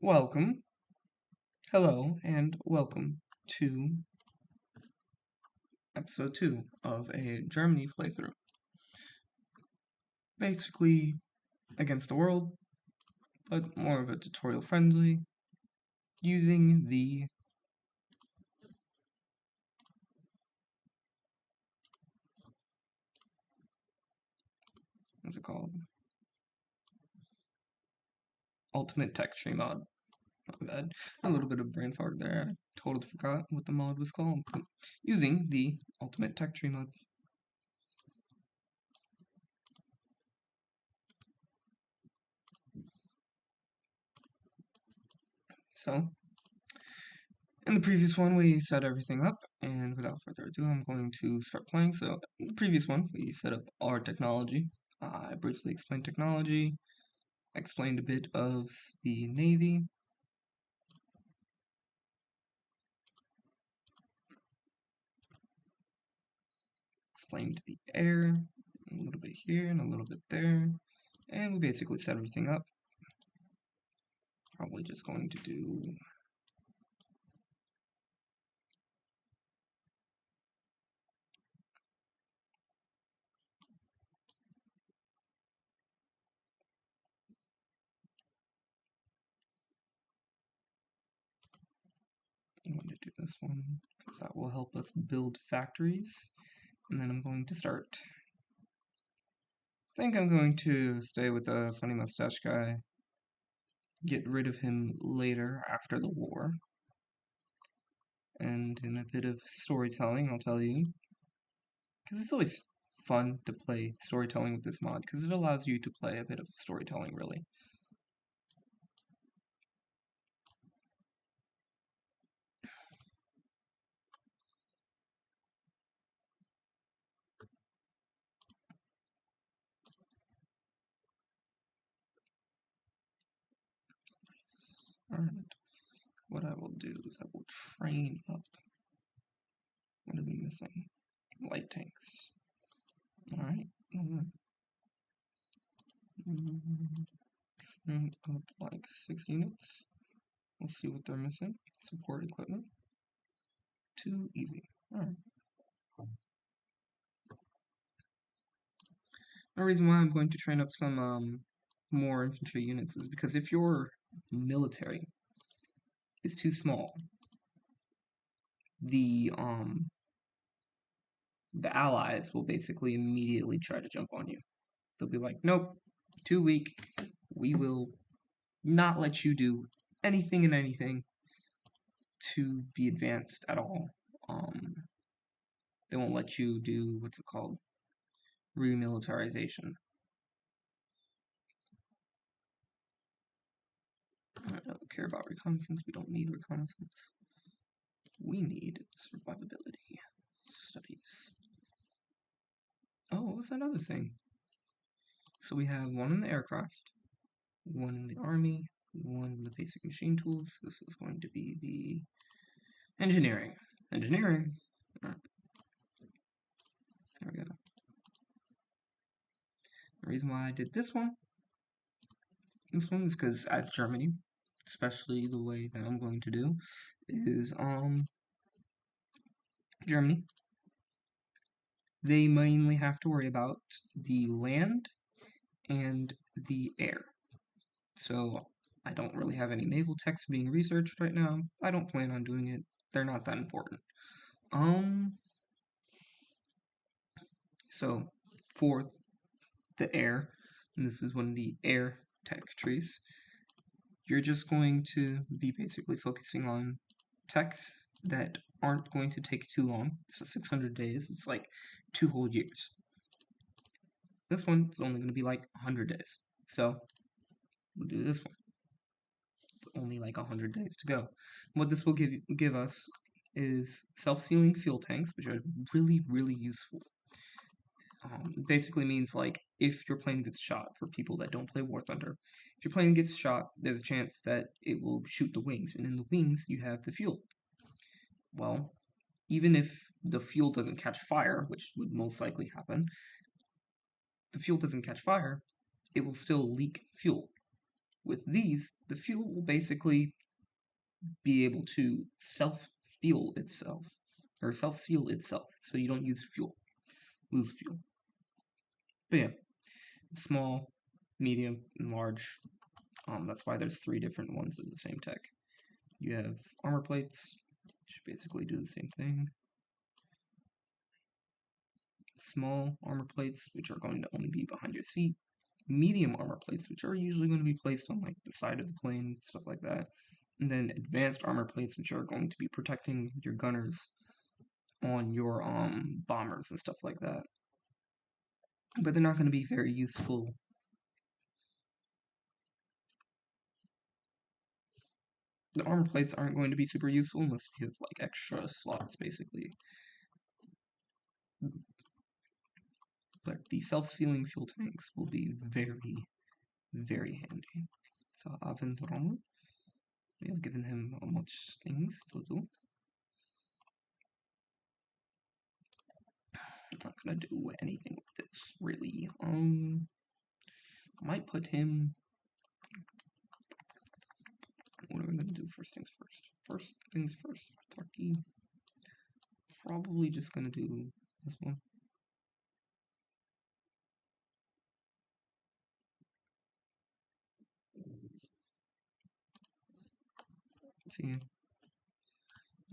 Welcome, hello, and welcome to episode 2 of a Germany playthrough. Basically, against the world, but more of a tutorial friendly, using the what's it called? Ultimate Tech Tree mod. My bad. A little bit of brain fart there. I totally forgot what the mod was called. Using the Ultimate Tech Tree mod. So, in the previous one, we set everything up, and without further ado, I'm going to start playing. So, in the previous one, we set up our technology. I briefly explained technology, explained a bit of the Navy, explained the air, a little bit here and a little bit there, and we basically set everything up. Probably just going to do I'm going to do this one because that will help us build factories. And then I'm going to start. I think I'm going to stay with the funny mustache guy, get rid of him later after the war. And in a bit of storytelling, I'll tell you, because it's always fun to play storytelling with this mod, because it allows you to play a bit of storytelling, really. Alright, what I will do is I will train up. What are we missing? Light tanks. Alright. Train up like 6 units. We'll see what they're missing. Support equipment. Too easy. Alright. The reason why I'm going to train up some more infantry units is because if your military is too small, the allies will basically immediately try to jump on you. They'll be like, nope, too weak. We will not let you do anything and anything to be advanced at all. They won't let you do what's it called? Remilitarization. I don't care about reconnaissance. We don't need reconnaissance. We need survivability studies. Oh, what was that other thing? So we have one in the aircraft, one in the army, one in the basic machine tools. This is going to be the engineering. Engineering. Right. There we go. The reason why I did this one is because as Germany, especially the way that I'm going to do, is Germany, they mainly have to worry about the land and the air. So I don't really have any naval techs being researched right now. I don't plan on doing it. They're not that important. So for the air, and this is one of the air tech trees, you're just going to be basically focusing on techs that aren't going to take too long. So 600 days, it's like 2 whole years. This one is only going to be like 100 days. So we'll do this one. It's only like 100 days to go. What this will give us is self-sealing fuel tanks, which are really, really useful. Basically means like if your plane gets shot, for people that don't play War Thunder, if your plane gets shot, there's a chance that it will shoot the wings, and in the wings you have the fuel. Well, even if the fuel doesn't catch fire, which would most likely happen, the fuel doesn't catch fire, it will still leak fuel. With these, the fuel will basically be able to self-fuel itself, or self-seal itself, so you don't lose fuel. But yeah, small, medium, and large. That's why there's 3 different ones of the same tech. You have armor plates, which basically do the same thing. Small armor plates, which are going to only be behind your seat. Medium armor plates, which are usually going to be placed on like the side of the plane, stuff like that. And then advanced armor plates, which are going to be protecting your gunners on your bombers and stuff like that. But they're not going to be very useful. The armor plates aren't going to be super useful unless you have like extra slots, basically. But the self-sealing fuel tanks will be very, very handy. So Avendromo, we have given him much things to do. I'm not gonna do anything with this, really. I might put him... What are we gonna do first things first? First things first, Turkey. Probably just gonna do this one. Let's see.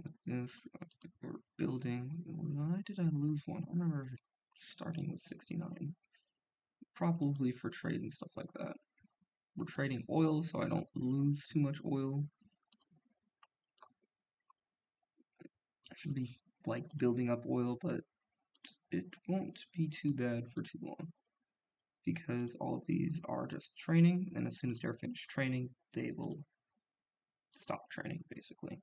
With this, we're building. Why did I lose one? I remember starting with 69. Probably for trade and stuff like that. We're trading oil, so I don't lose too much oil. I should be like building up oil, but it won't be too bad for too long, because all of these are just training, and as soon as they're finished training, they will stop training, basically.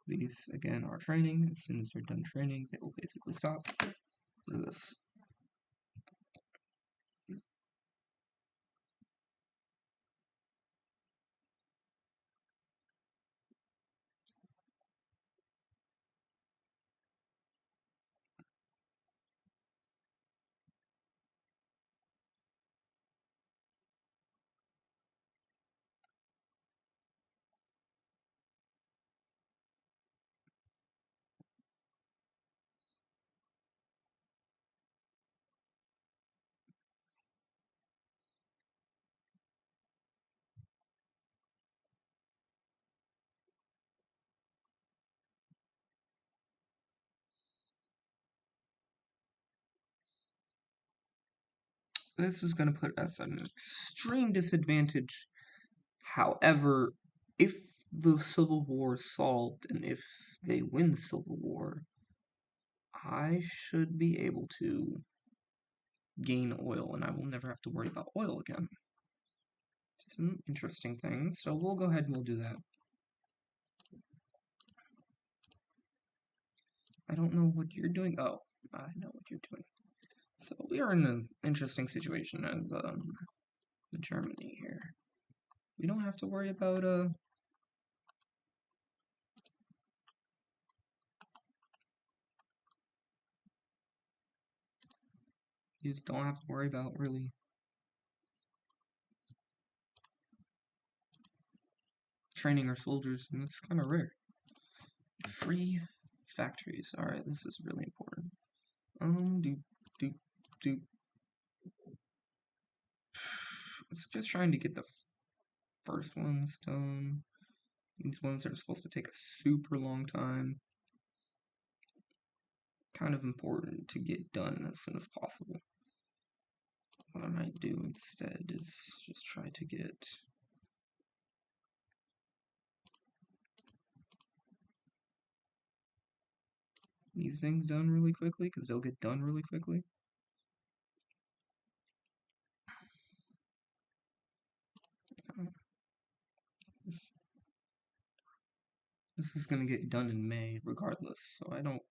These, again, are training. As soon as they're done training, they will basically stop. Look at this. This is going to put us at an extreme disadvantage. However, if the Civil War is solved, and if they win the Civil War, I should be able to gain oil, and I will never have to worry about oil again. It's an interesting thing, so we'll go ahead and we'll do that. I don't know what you're doing. Oh, I know what you're doing. So we are in an interesting situation as Germany here. We don't have to worry about you just don't have to worry about really training our soldiers, and it's kind of rare. Free factories. All right, this is really important. It's just trying to get the first ones done. These ones that are supposed to take a super long time. Kind of important to get done as soon as possible. What I might do instead is just try to get these things done really quickly, because they'll get done really quickly. This is going to get done in May regardless, so I don't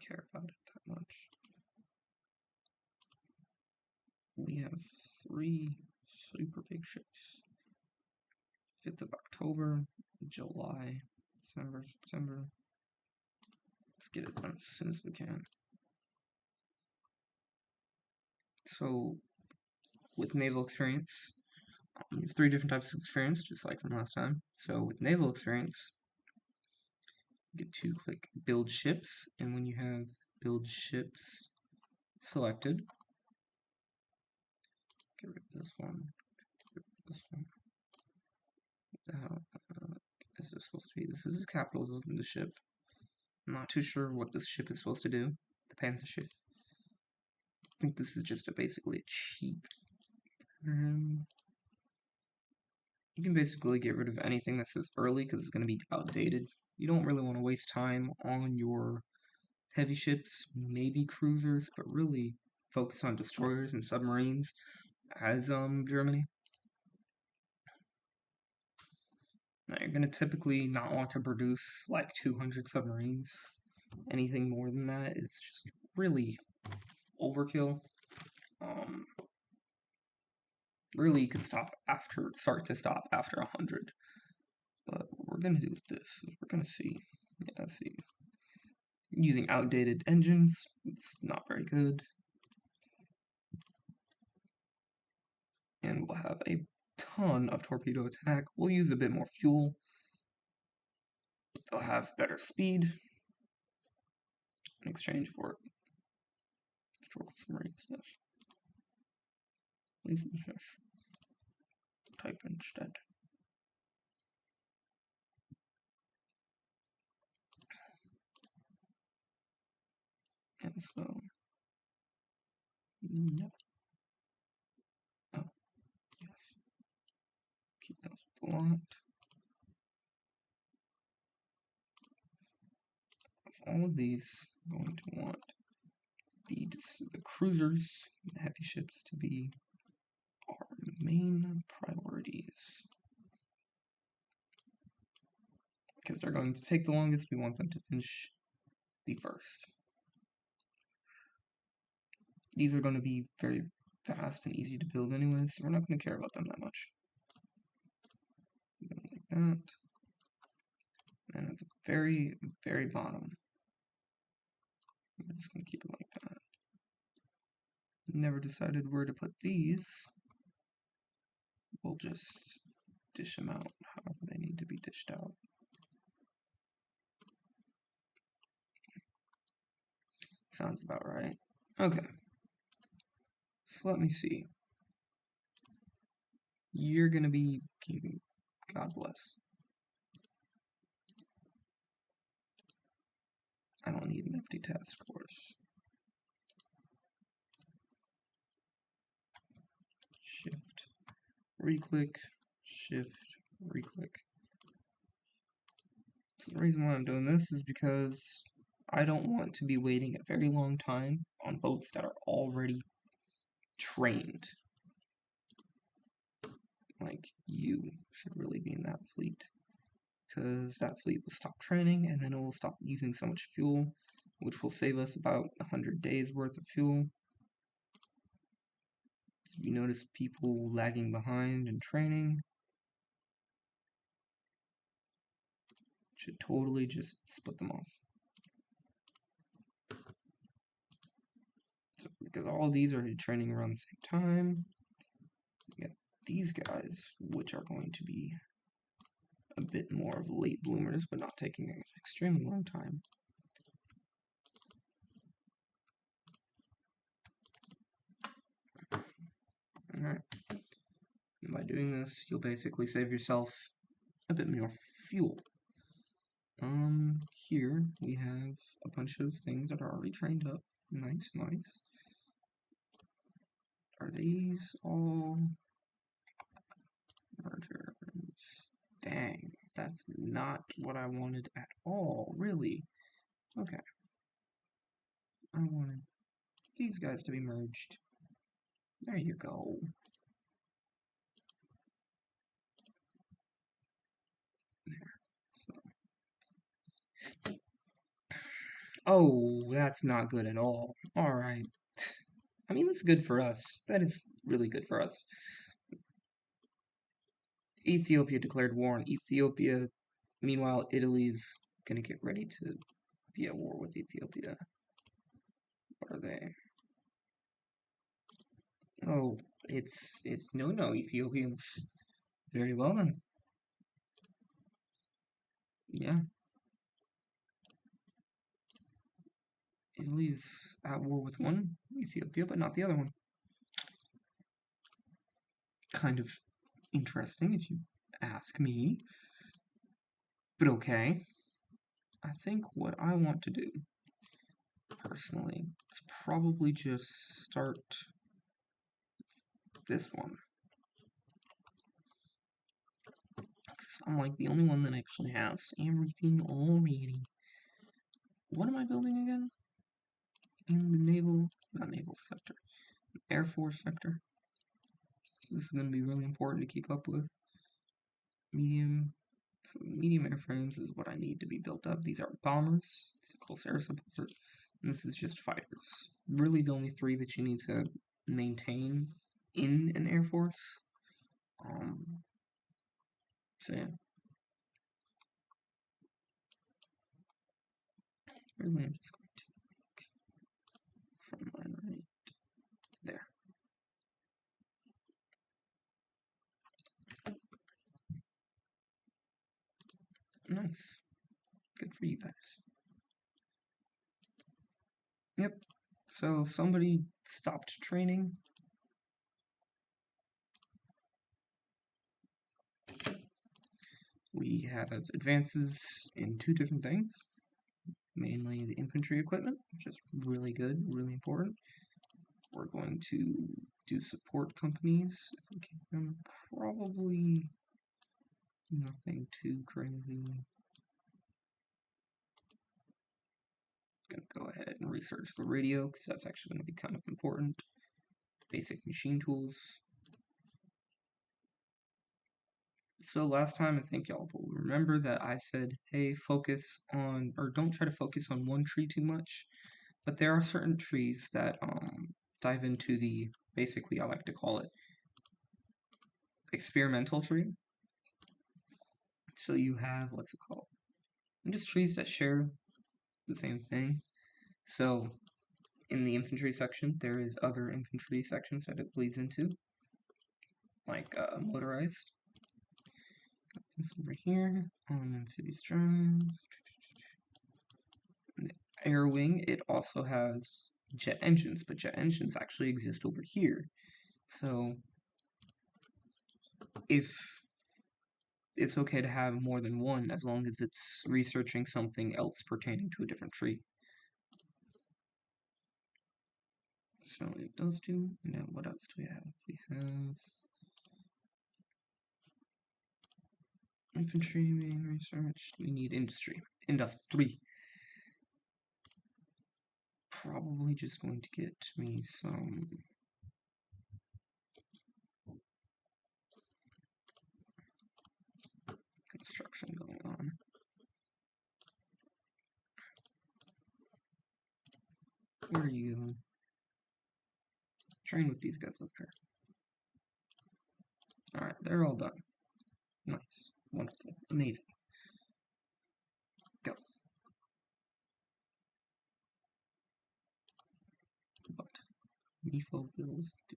care about it that much. We have 3 super big ships. 5th of October, July, December, September. Let's get it done as soon as we can. So with naval experience, you have 3 different types of experience, just like from last time. So with naval experience, you get to click build ships, and when you have build ships selected, get rid of this one, get rid of this one. What the hell is this supposed to be? This is a capital of the ship. I'm not too sure what this ship is supposed to do. The Panzer ship. I think this is just basically a cheap. You can basically get rid of anything that says early because it's going to be outdated. You don't really want to waste time on your heavy ships, maybe cruisers, but really focus on destroyers and submarines as Germany. Now you're going to typically not want to produce like 200 submarines. Anything more than that is just really overkill. Really, you could start to stop after 100. But what we're going to do with this is we're going to see, using outdated engines, it's not very good. And we'll have a ton of torpedo attack. We'll use a bit more fuel. They'll have better speed in exchange for historical submarines. Yes. Please type instead. And so, no. Oh, yes. Keep those with the lot. Of all of these, I'm going to want the cruisers, the heavy ships, to be our main priorities. Because they're going to take the longest, we want them to finish the first. These are going to be very fast and easy to build anyway, so we're not going to care about them that much. Like that. And at the very, very bottom, I'm just going to keep it like that. Never decided where to put these. We'll just dish them out however they need to be dished out. Sounds about right. Okay. So let me see. You're going to be keeping, God bless. I don't need an empty task force. Shift, reclick, shift, reclick. So the reason why I'm doing this is because I don't want to be waiting a very long time on boats that are already trained. Like, you should really be in that fleet. Because that fleet will stop training, and then it will stop using so much fuel, which will save us about 100 days worth of fuel. You notice people lagging behind in training. Should totally just split them off. So, because all these are training around the same time, we got these guys, which are going to be a bit more of late bloomers, but not taking an extremely long time. Alright. And by doing this, you'll basically save yourself a bit more fuel. Here we have a bunch of things that are already trained up. Nice, nice. Are these all mergers? Dang, that's not what I wanted at all, really. Okay. I wanted these guys to be merged. There you go. Oh, that's not good at all. Alright. I mean, that's good for us. That is really good for us. Ethiopia declared war on Ethiopia. Meanwhile, Italy's gonna get ready to be at war with Ethiopia. What are they? Oh, It's no Ethiopians. Very well then. Yeah. Italy's at war with one Ethiopia, but not the other one. Kind of interesting if you ask me. But okay. I think what I want to do, personally, is probably just start this one. Because I'm like the only one that actually has everything already. What am I building again? In the not naval sector, Air Force sector. This is going to be really important to keep up with. Medium airframes is what I need to be built up. These are bombers, it's a close air support, and this is just fighters. Really the only three that you need to maintain in an Air Force. So yeah. Really I'm just going to make front line right there. Nice. Good for you guys. Yep. So somebody stopped training. We have advances in two different things. Mainly the infantry equipment, which is really good, really important. We're going to do support companies if we can. Probably nothing too crazy. Gonna go ahead and research the radio because that's actually going to be kind of important. Basic machine tools. So last time, I think y'all will remember that I said, hey, focus on, or don't try to focus on one tree too much. But there are certain trees that dive into the, basically I like to call it, experimental tree. So you have, what's it called? Just trees that share the same thing. So in the infantry section, there is other infantry sections that it bleeds into, like motorized. This over here, amphibious drive. Air wing, it also has jet engines, but jet engines actually exist over here. So if it's okay to have more than one as long as it's researching something else pertaining to a different tree. So we have those two. Now what else do we have? We have infantry being researched. We need industry. Industry. Probably just going to get me some construction going on. Where are you going? Train with these guys up here. Alright, they're all done. Nice. Wonderful. Amazing. Go. But Mifo bills do.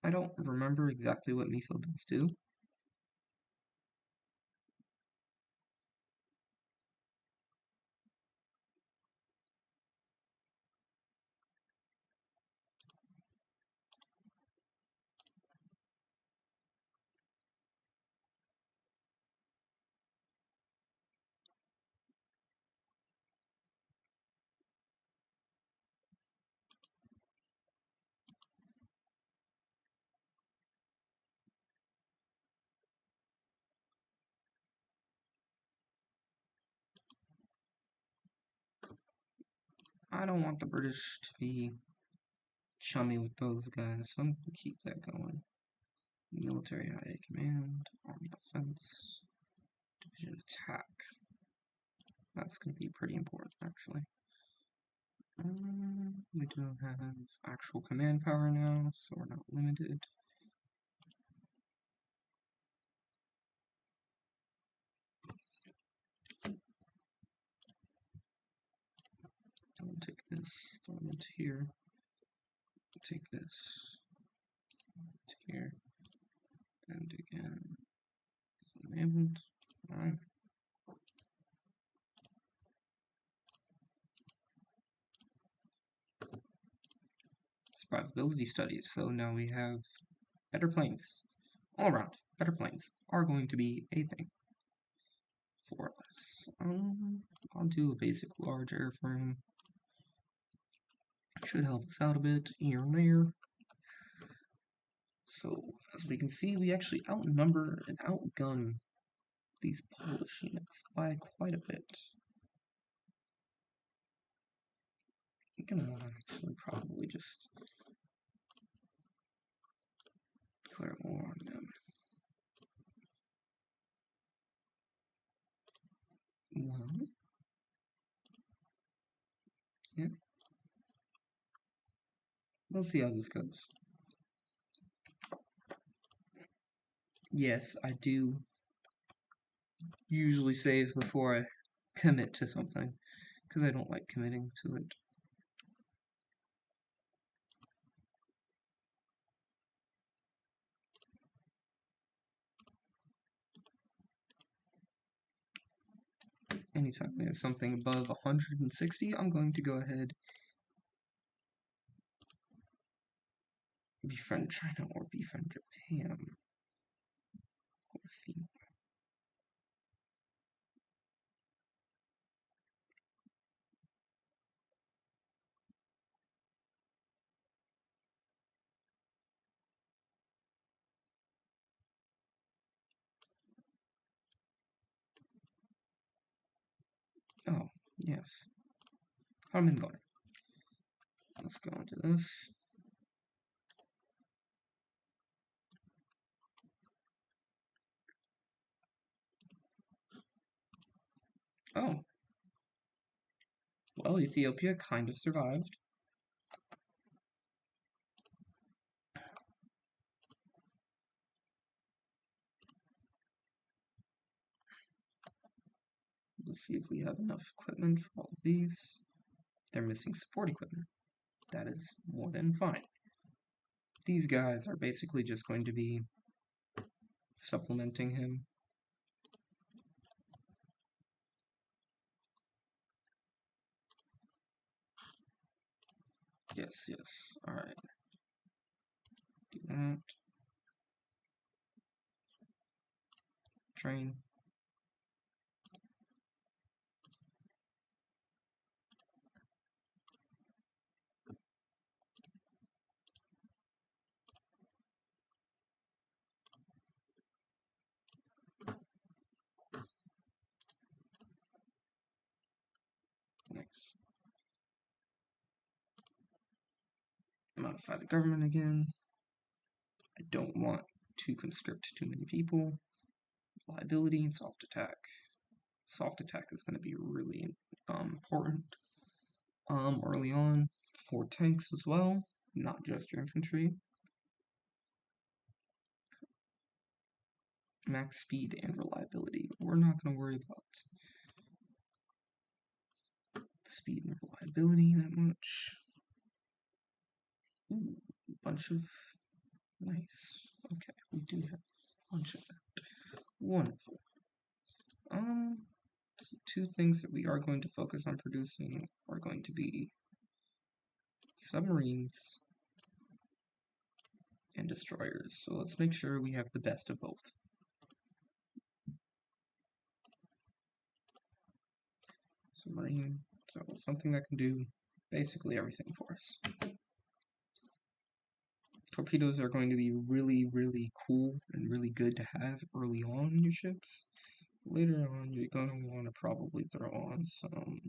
I don't remember exactly what Mifo bills do. I don't want the British to be chummy with those guys, so I'm gonna keep that going. military high command, army offense, division attack. That's going to be pretty important, actually. We don't have actual command power now, so we're not limited. I'll take this, throw it into here. Take this to here, and again, it's enabled. Alright. Survivability studies. So now we have better planes. All around, better planes are going to be a thing for us. I'll do a basic large airframe. Should help us out a bit here and there. So, as we can see, we actually outnumber and outgun these Polish units by quite a bit. I'm gonna actually probably just declare war on them. Well, yeah. We'll see how this goes. Yes, I do usually save before I commit to something, because I don't like committing to it. Anytime we have something above 160, I'm going to go ahead befriend China or befriend Japan. Of course, oh, yes. Harmengard. Let's go into this. Oh. Well, Ethiopia kind of survived. Let's see if we have enough equipment for all of these. They're missing support equipment. That is more than fine. These guys are basically just going to be supplementing him. Yes, yes. Alright. Do that. Train. Next. Modify the government again. I don't want to conscript too many people. Liability and soft attack. Soft attack is going to be really important early on for tanks as well, not just your infantry. Max speed and reliability. We're not going to worry about speed and reliability that much. Ooh, bunch of nice. Okay, we do have a bunch of that. Wonderful. So two things that we are going to focus on producing are going to be submarines and destroyers. So let's make sure we have the best of both. Submarine, so something that can do basically everything for us. Torpedoes are going to be really, really cool and really good to have early on in your ships. Later on, you're going to want to probably throw on some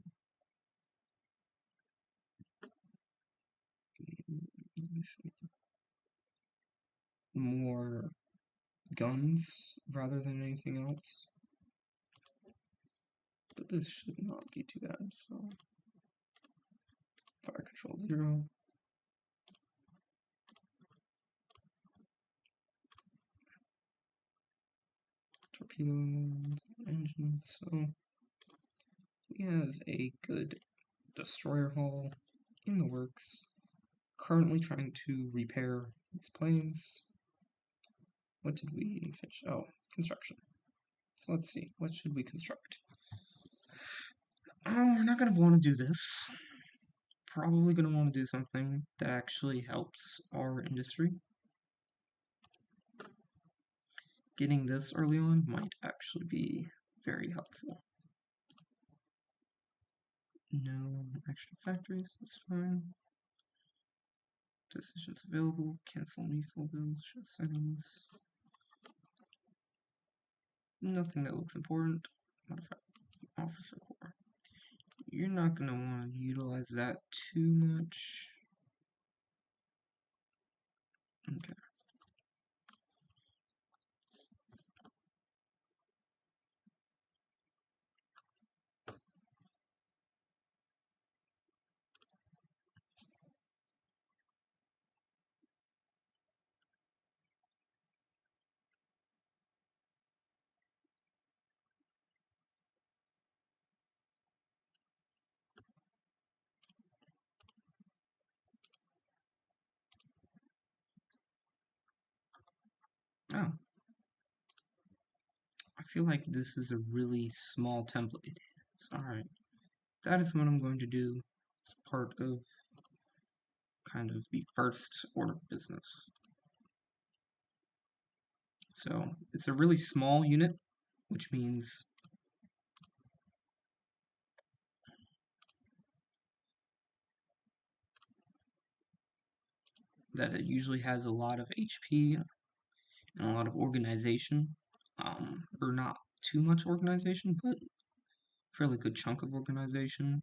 more guns rather than anything else. But this should not be too bad, so fire control 0. Torpedoes, engines, so we have a good destroyer hull in the works. Currently trying to repair these planes. What did we finish? Oh, construction. So let's see, what should we construct? We're not going to want to do this. Probably going to want to do something that actually helps our industry. Getting this early on might actually be very helpful. No extra factories, that's fine. Decisions available, cancel full bills, show settings. Nothing that looks important. Modify officer core. You're not going to want to utilize that too much. Okay. Oh. I feel like this is a really small template. It is. Alright. That is what I'm going to do. It's part of kind of the first order of business. So it's a really small unit, which means that it usually has a lot of HP and a lot of organization, or not too much organization, but a fairly good chunk of organization.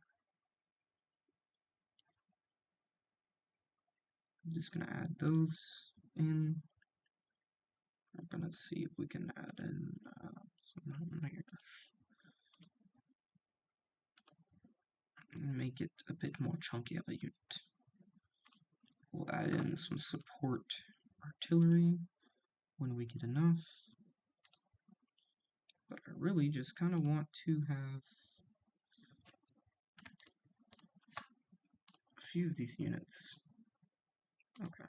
I'm just gonna add those in. I'm gonna see if we can add in some here. Make it a bit more chunky of a unit. We'll add in some support artillery when we get enough. But I really just kind of want to have a few of these units. Okay.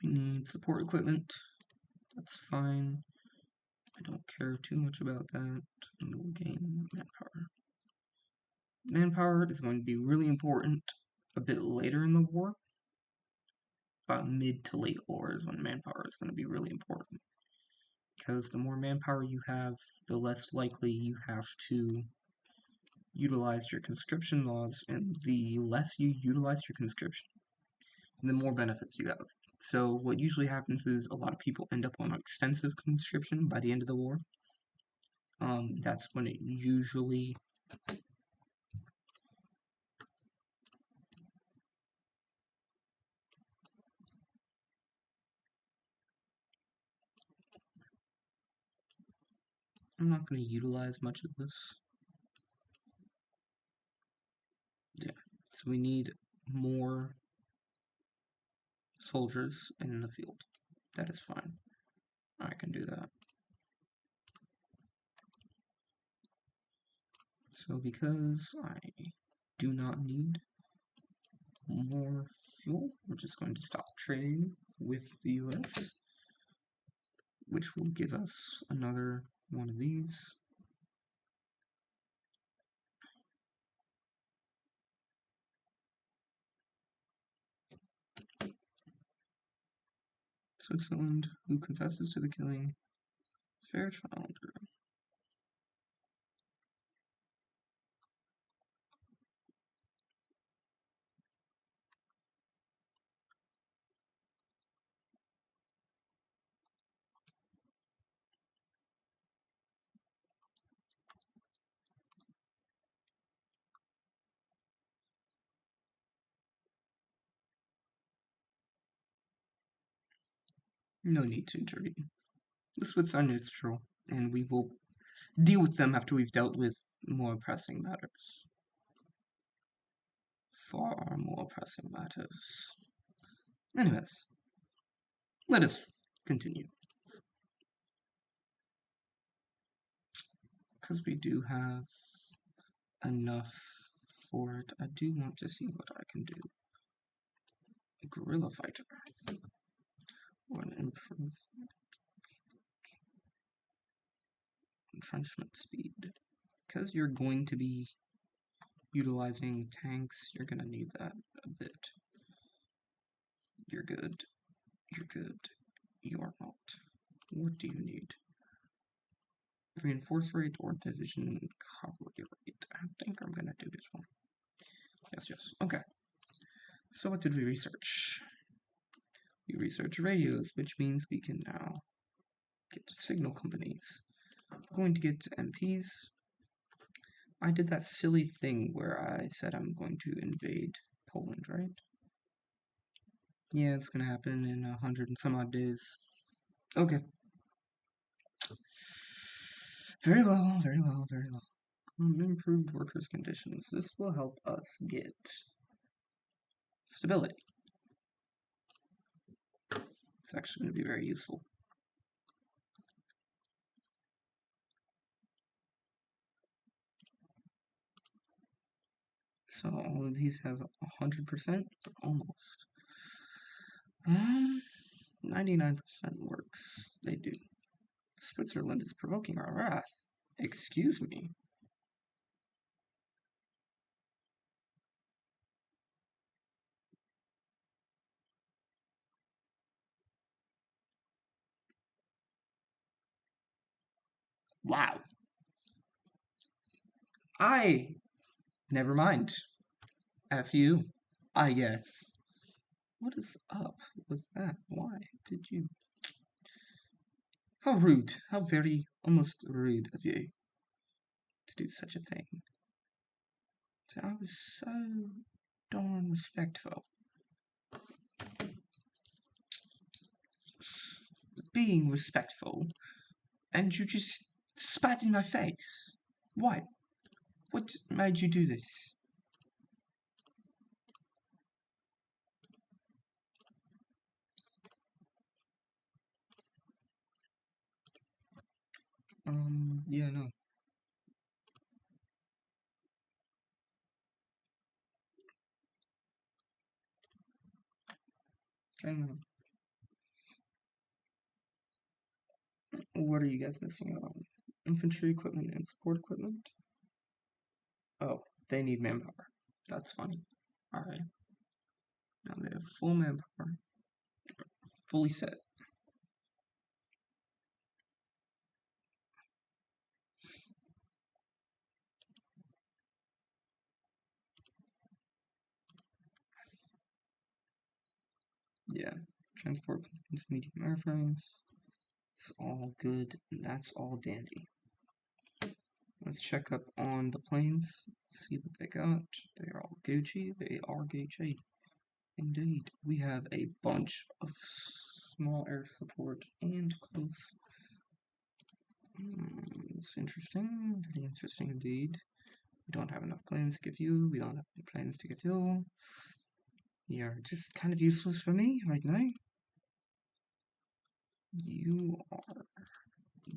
We need support equipment. That's fine. I don't care too much about that. And we'll gain manpower. Manpower is going to be really important a bit later in the war. About mid to late war is when manpower is going to be really important. Because the more manpower you have, the less likely you have to utilize your conscription laws, and the less you utilize your conscription, the more benefits you have. So what usually happens is a lot of people end up on extensive conscription by the end of the war. That's when it usually I'm not going to utilize much of this. Yeah, so we need more soldiers in the field. That is fine. I can do that. So because I do not need more fuel, we're just going to stop trading with the US, which will give us another one of these. Switzerland, who confesses to the killing, Fairchild. No need to intervene. The Swiss are neutral, and we will deal with them after we've dealt with more pressing matters. Far more pressing matters. Anyways, let us continue. Because we do have enough for it, I do want to see what I can do. A guerrilla fighter. Or an improved entrenchment speed. Because you're going to be utilizing tanks, you're going to need that a bit. You're good. You're good. You are not. What do you need? Reinforce rate or division cavalry rate? I think I'm gonna do this one. Yes. Okay. So what did we research? We researched radios, which means we can now get signal companies. I'm going to get MPs. I did that silly thing where I said I'm going to invade Poland, right? Yeah, it's gonna happen in 100 and some odd days. Okay. Very well. Improved workers' conditions. This will help us get stability. It's actually going to be very useful. So all of these have 100%, almost. 99% works. They do. Switzerland is provoking our wrath. Excuse me. Wow. Never mind. F you, I guess. What is up with that? Why did you... How rude. How very, almost rude of you to do such a thing. So I was so darn respectful. Being respectful, and you just spat in my face. Why? What made you do this? Yeah, no. What are you guys missing out on? Infantry equipment and support equipment? Oh, they need manpower. That's funny. Alright. Now they have full manpower. Fully set. Yeah. Transport planes, medium airframes. It's all good, and that's all dandy. Let's check up on the planes, see what they got. They are all Gucci. They are Gucci. Indeed, we have a bunch of small air support and close. It's interesting, very interesting indeed. We don't have enough planes to give you. We don't have any planes to give you. You're just kind of useless for me right now. You are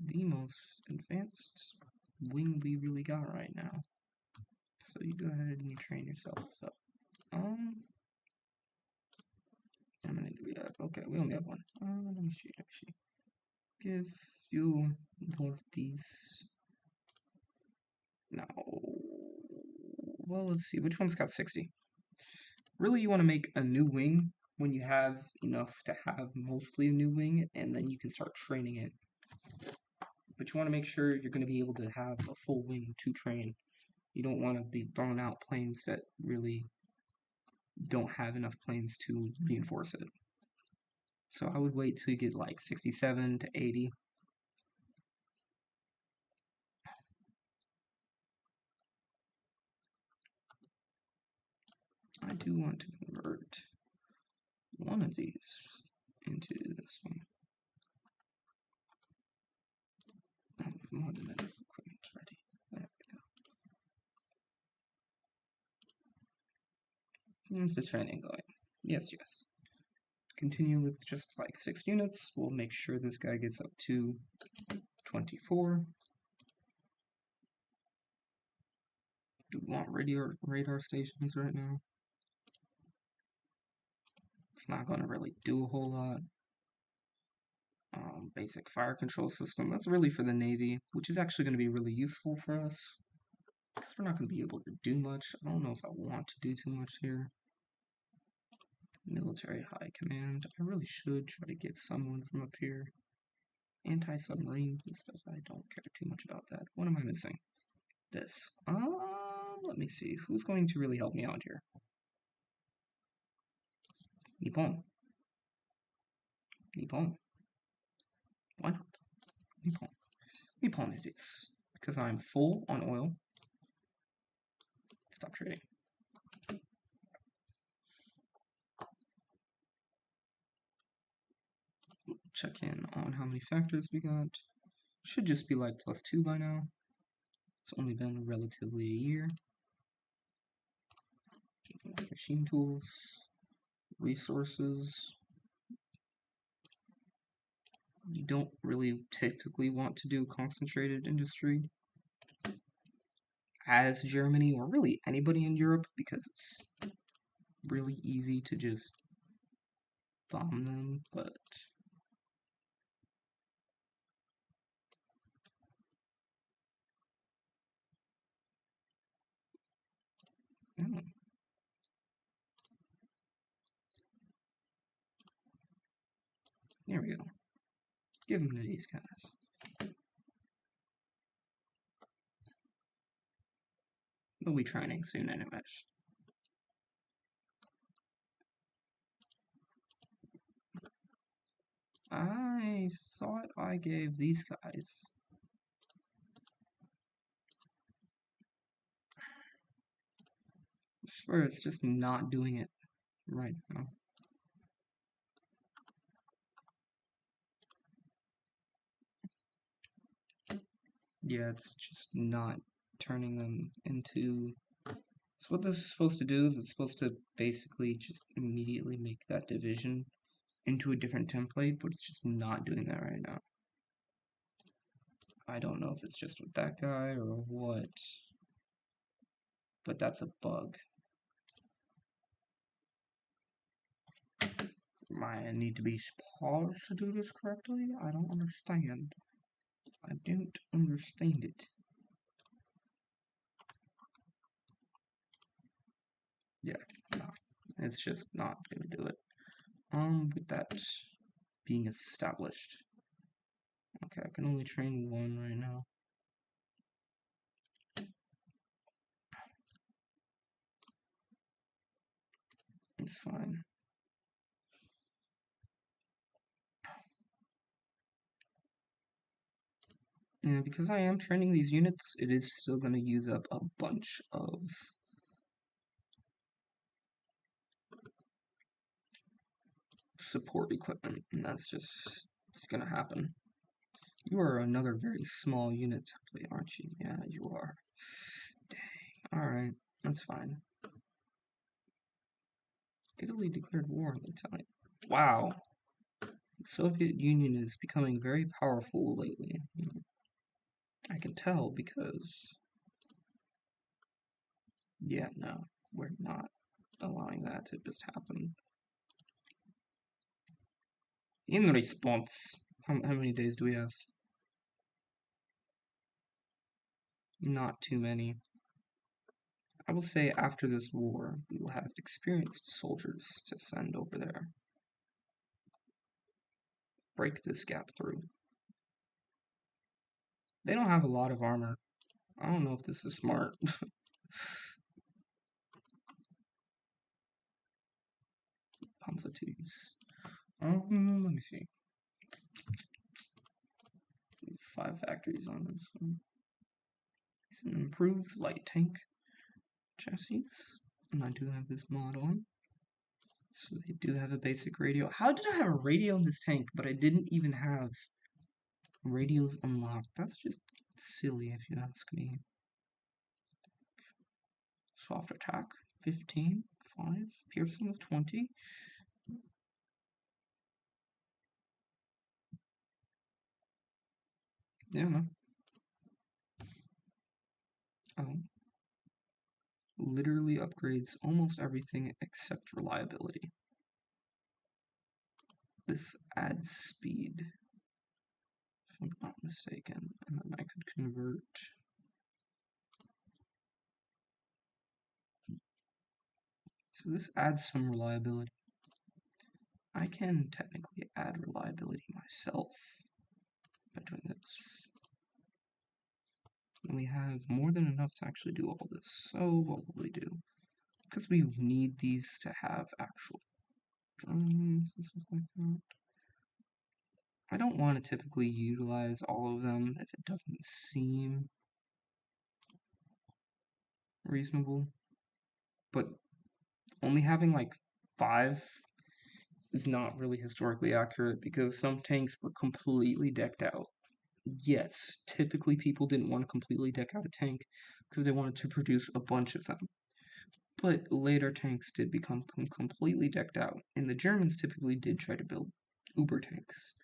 the most advanced wing we really got right now. So you go ahead and you train yourself up. How many do we have? Okay, we only have one. Let me see. Give you more of these. No. Well, let's see. Which one's got 60? Really, you want to make a new wing when you have enough to have mostly a new wing, and then you can start training it. But you want to make sure you're going to be able to have a full wing to train. You don't want to be throwing out planes that really don't have enough planes to reinforce it. So I would wait till you get like 67 to 80. I do want to convert one of these into this one. More than enough equipment ready. There we go. How's the training going? Yes, yes. Continue with just like 6 units. We'll make sure this guy gets up to 24. Do we want radar stations right now? It's not going to really do a whole lot. Basic fire control system. That's really for the Navy, which is actually going to be really useful for us. Because we're not going to be able to do much. I don't know if I want to do too much here. Military high command. I really should try to get someone from up here. Anti-submarine and stuff. I don't care too much about that. What am I missing? This. Let me see. Who's going to really help me out here? Nippon. Nippon. Why not? Nippon. Nippon it is. Because I'm full on oil. Stop trading. Check in on how many factors we got. Should just be like +2 by now. It's only been relatively a year. Machine tools. Resources. You don't really typically want to do concentrated industry as Germany, or really anybody in Europe, because it's really easy to just bomb them, but oh. There we go. Give them to these guys. They'll be training soon anyways. I thought I gave these guys. I swear it's just not doing it right now. Yeah, it's just not turning them into... So what this is supposed to do is it's supposed to basically just immediately make that division into a different template, but it's just not doing that right now. I don't know if it's just with that guy or what, but that's a bug. I need to be paused to do this correctly? I don't understand. I don't understand it. Yeah, no, it's just not gonna do it. With that being established. Okay, I can only train one right now. It's fine. Yeah, because I am training these units, it is still going to use up a bunch of support equipment, and that's just it's going to happen. You are another very small unit template, aren't you? Yeah, you are. Dang. Alright, that's fine. Italy declared war on Italy. Wow. The Soviet Union is becoming very powerful lately. I can tell because... Yeah, no, we're not allowing that to just happen. In response, how many days do we have? Not too many. I will say after this war, we will have experienced soldiers to send over there. Break this gap through. They don't have a lot of armor. I don't know if this is smart. Panzer IIs. Let me see. 5 factories on this one. It's an improved light tank chassis. And I do have this mod on. So they do have a basic radio. How did I have a radio in this tank, but I didn't even have Radios unlocked. That's just silly if you ask me. Soft attack, 15, 5, piercing of 20. Yeah, no. Oh. Literally upgrades almost everything except reliability. This adds speed, if I'm not mistaken, and then I could convert. So this adds some reliability. I can technically add reliability myself by doing this. And we have more than enough to actually do all this. So what will we do? Because we need these to have actual journeys and stuff like that. I don't want to typically utilize all of them if it doesn't seem reasonable. But only having like 5 is not really historically accurate because some tanks were completely decked out. Yes, typically people didn't want to completely deck out a tank because they wanted to produce a bunch of them. But later tanks did become completely decked out, and the Germans typically did try to build uber tanks.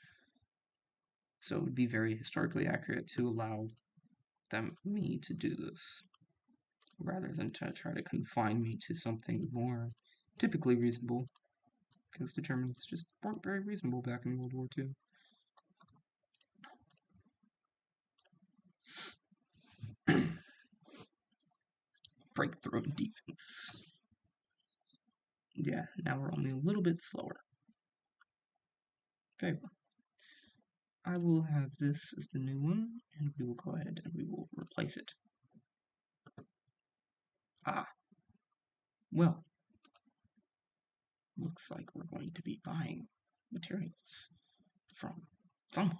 So it would be very historically accurate to allow me to do this, rather than to try to confine me to something more typically reasonable, because the Germans just weren't very reasonable back in World War II. Breakthrough in defense. Yeah, now we're only a little bit slower. Very well. I will have this as the new one, and we will go ahead and we will replace it. Ah, well, looks like we're going to be buying materials from someone.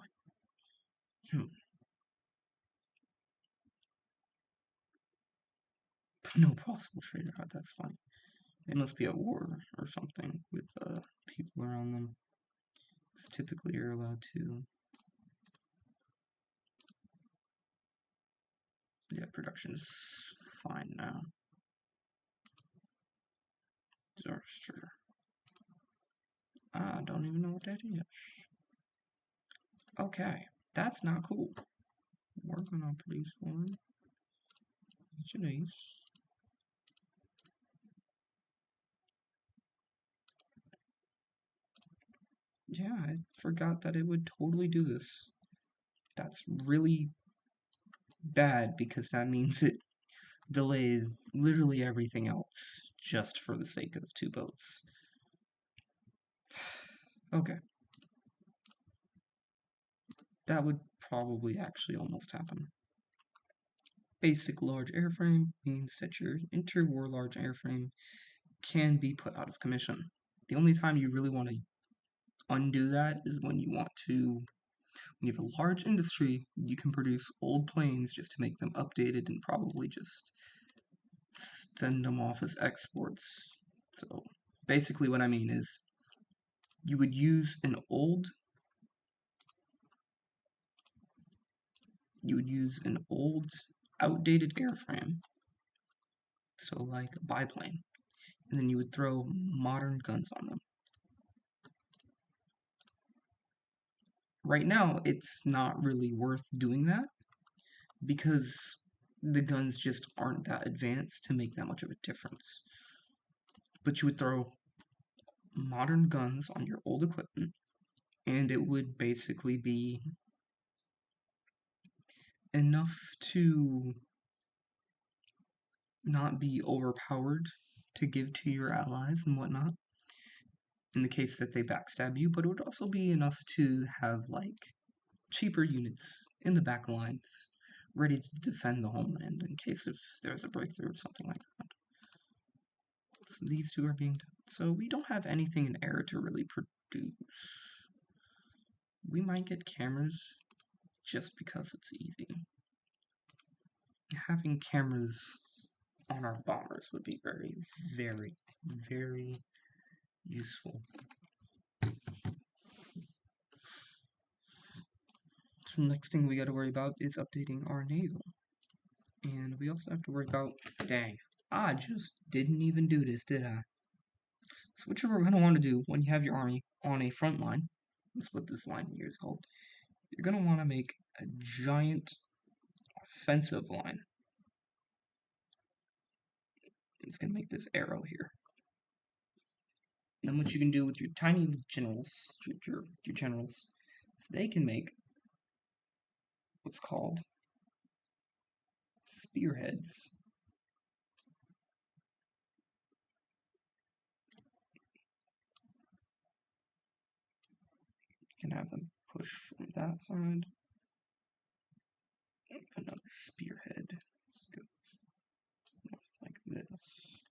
No possible trader. Oh, that's funny. They must be at war or something with people around them. Because typically you're allowed to. Yeah, production is fine now. Zoroaster. I don't even know what that is. Okay, that's not cool. We're gonna produce one. Each of these. Yeah, I forgot that it would totally do this. That's really bad because that means it delays literally everything else just for the sake of 2 boats. Okay. That would probably actually almost happen. Basic large airframe means that your interwar large airframe can be put out of commission. The only time you really want to undo that is when you have a large industry, you can produce old planes just to make them updated and probably just send them off as exports. So basically what I mean is you would use an old outdated airframe, so like a biplane, and then you would throw modern guns on them. Right now, it's not really worth doing that because the guns just aren't that advanced to make that much of a difference. But you would throw modern guns on your old equipment, and it would basically be enough to not be overpowered to give to your allies and whatnot in the case that they backstab you, but it would also be enough to have like cheaper units in the back lines ready to defend the homeland in case if there's a breakthrough or something like that. So these 2 are being done. So we don't have anything in air to really produce. We might get cameras just because it's easy. Having cameras on our bombers would be very, very, very useful. So the next thing we got to worry about is updating our naval. And we also have to worry about, dang, I just didn't even do this, did I? So what you're going to want to do when you have your army on a front line, that's what this line here is called, you're going to want to make a giant offensive line. It's going to make this arrow here. And then what you can do with your tiny generals, your generals, is they can make what's called spearheads. You can have them push from that side. Another spearhead. Let's go north like this.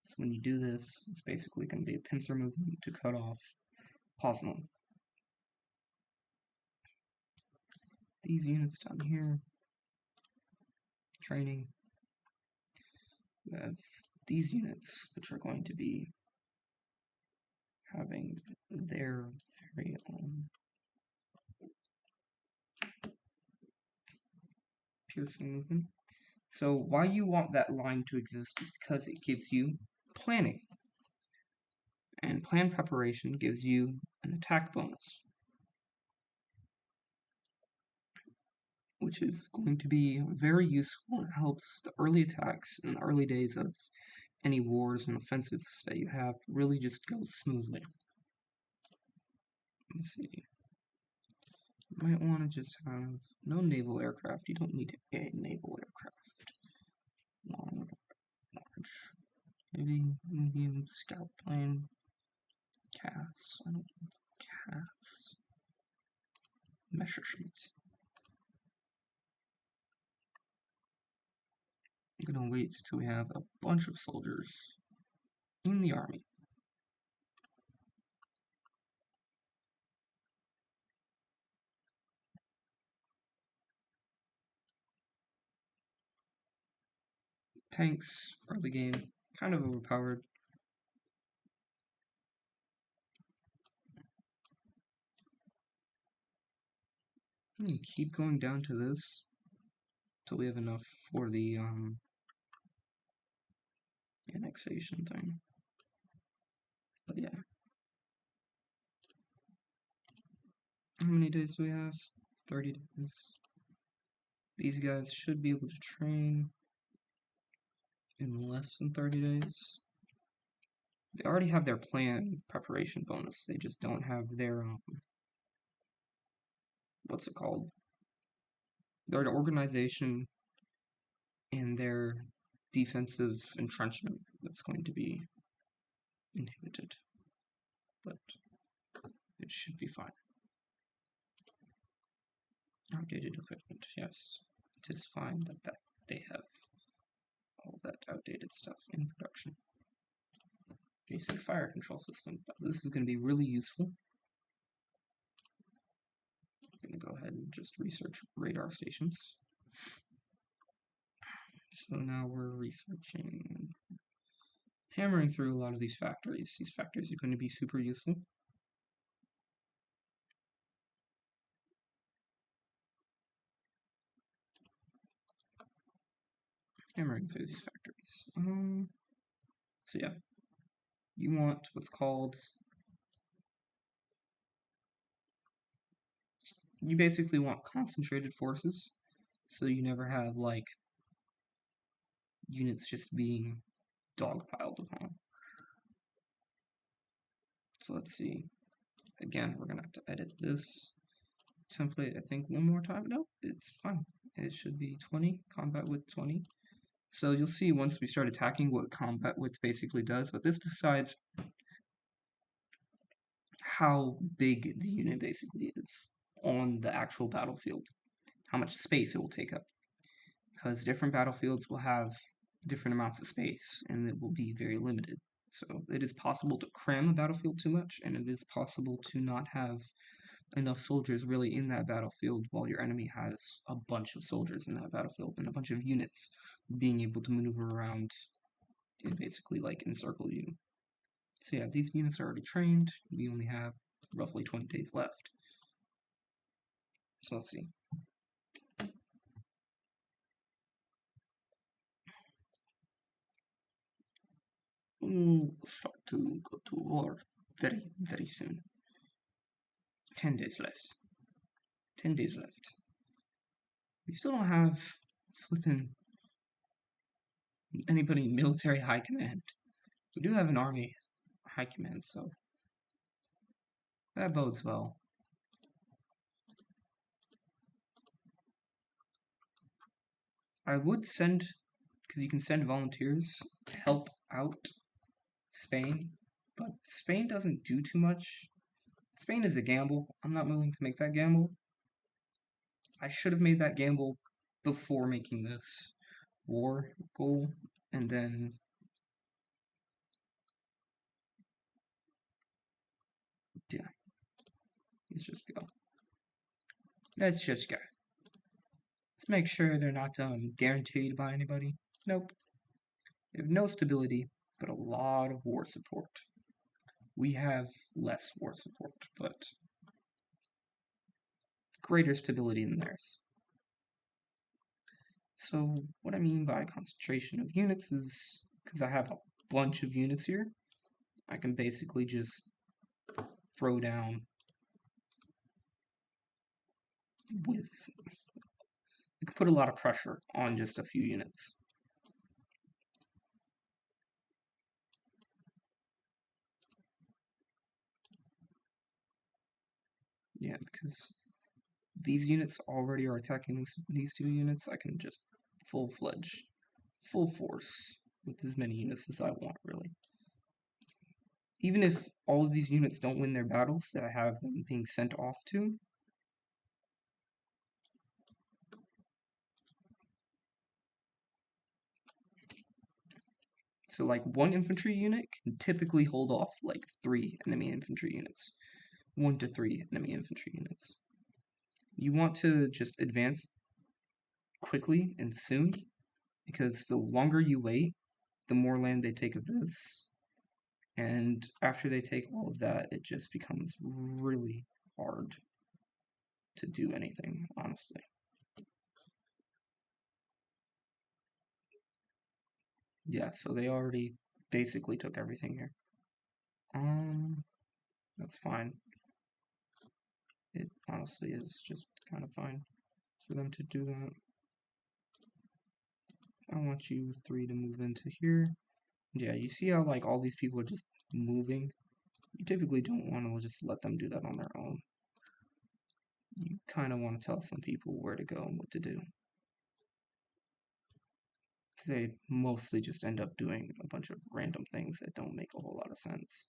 So when you do this, it's basically going to be a pincer movement to cut off Posnell. These units down here, training, we have these units, which are going to be having their very own piercing movement. So why you want that line to exist is because it gives you planning. And plan preparation gives you an attack bonus, which is going to be very useful and helps the early attacks in the early days of any wars and offensives that you have really just go smoothly. Let's see. You might want to just have no naval aircraft. You don't need a naval aircraft. Long, large. Maybe medium scout plane. Cass. I don't want Cass. Messerschmitt. I'm gonna wait till we have a bunch of soldiers in the army. Tanks, early game, kind of overpowered. Keep going down to this till we have enough for the annexation thing. But yeah. How many days do we have? 30 days. These guys should be able to train in less than 30 days. They already have their plan preparation bonus. They just don't have their what's it called? Their organization and their defensive entrenchment that's going to be inhibited. But it should be fine. Outdated equipment, yes. It is fine that they have all that outdated stuff in production. Basic fire control system. This is going to be really useful. I'm going to go ahead and just research radar stations. So now we're researching, hammering through a lot of these factories. These factories are going to be super useful. Hammering through these factories. So yeah, you want what's called, you basically want concentrated forces, so you never have like units just being dogpiled upon. So let's see. Again, we're gonna have to edit this template, I think, one more time. Nope, it's fine. It should be 20, combat width 20. So you'll see once we start attacking what combat width basically does, but this decides how big the unit basically is on the actual battlefield, how much space it will take up. Because different battlefields will have different amounts of space, and it will be very limited. So it is possible to cram a battlefield too much, and it is possible to not have enough soldiers really in that battlefield while your enemy has a bunch of soldiers in that battlefield and a bunch of units being able to maneuver around and basically like encircle you. So yeah, these units are already trained. We only have roughly 20 days left. So let's see. We'll start to go to war very, very soon. 10 days left. 10 days left. We still don't have flipping anybody military high command. We do have an army high command, so that bodes well. I would send, because you can send volunteers to help out Spain, but Spain doesn't do too much. Spain is a gamble. I'm not willing to make that gamble. I should have made that gamble before making this war goal, and then yeah, let's just go. Let's just go. Let's make sure they're not guaranteed by anybody. Nope. They have no stability, but a lot of war support. We have less war support, but greater stability than theirs. So what I mean by concentration of units is, because I have a bunch of units here, I can basically just throw down with, I can put a lot of pressure on just a few units. Yeah, because these units already are attacking these two units, I can just full-fledged, full force with as many units as I want, really. Even if all of these units don't win their battles that I have them being sent off to, so like one infantry unit can typically hold off like 3 enemy infantry units. 1 to 3 enemy infantry units. You want to just advance quickly and soon, because the longer you wait, the more land they take of this, and after they take all of that, it just becomes really hard to do anything, honestly. Yeah, so they already basically took everything here. That's fine. It honestly is just kind of fine for them to do that. I want you 3 to move into here. Yeah, you see how like all these people are just moving? You typically don't want to just let them do that on their own. You kind of want to tell some people where to go and what to do. Because they mostly just end up doing a bunch of random things that don't make a whole lot of sense.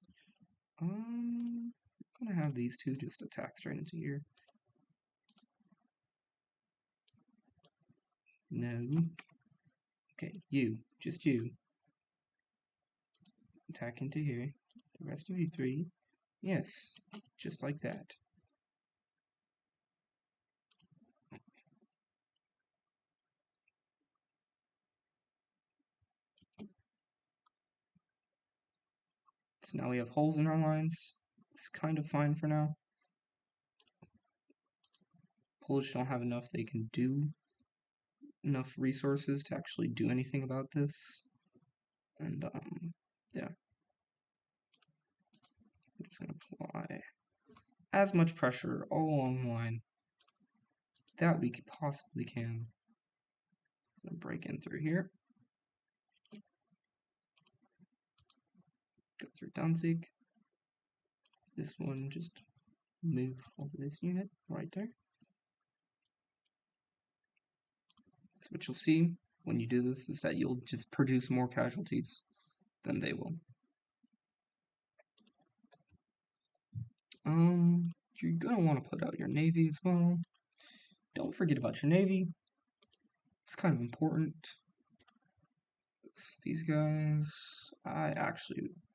I'm gonna have these two just attack straight into here. No. Okay, just you. Attack into here. The rest of you 3. Yes, just like that. So now we have holes in our lines. It's kind of fine for now. Polish don't have enough they can do enough resources to actually do anything about this. And yeah. I'm just gonna apply as much pressure all along the line that we possibly can. I'm gonna break in through here. Go through Danzig. This one just move over this unit right there. So what you'll see when you do this is that you'll just produce more casualties than they will. You're gonna want to put out your navy as well. Don't forget about your navy. It's kind of important. These guys,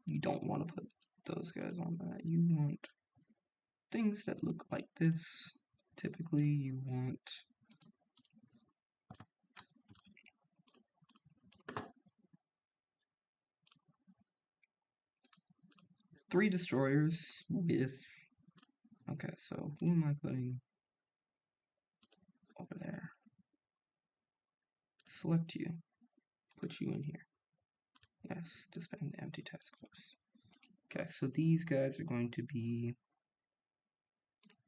you don't want to put those guys on that. You want things that look like this, typically you want three destroyers with, okay, so who am I putting over there? Select you, put you in here. Yes, disband the empty task force. Okay, so these guys are going to be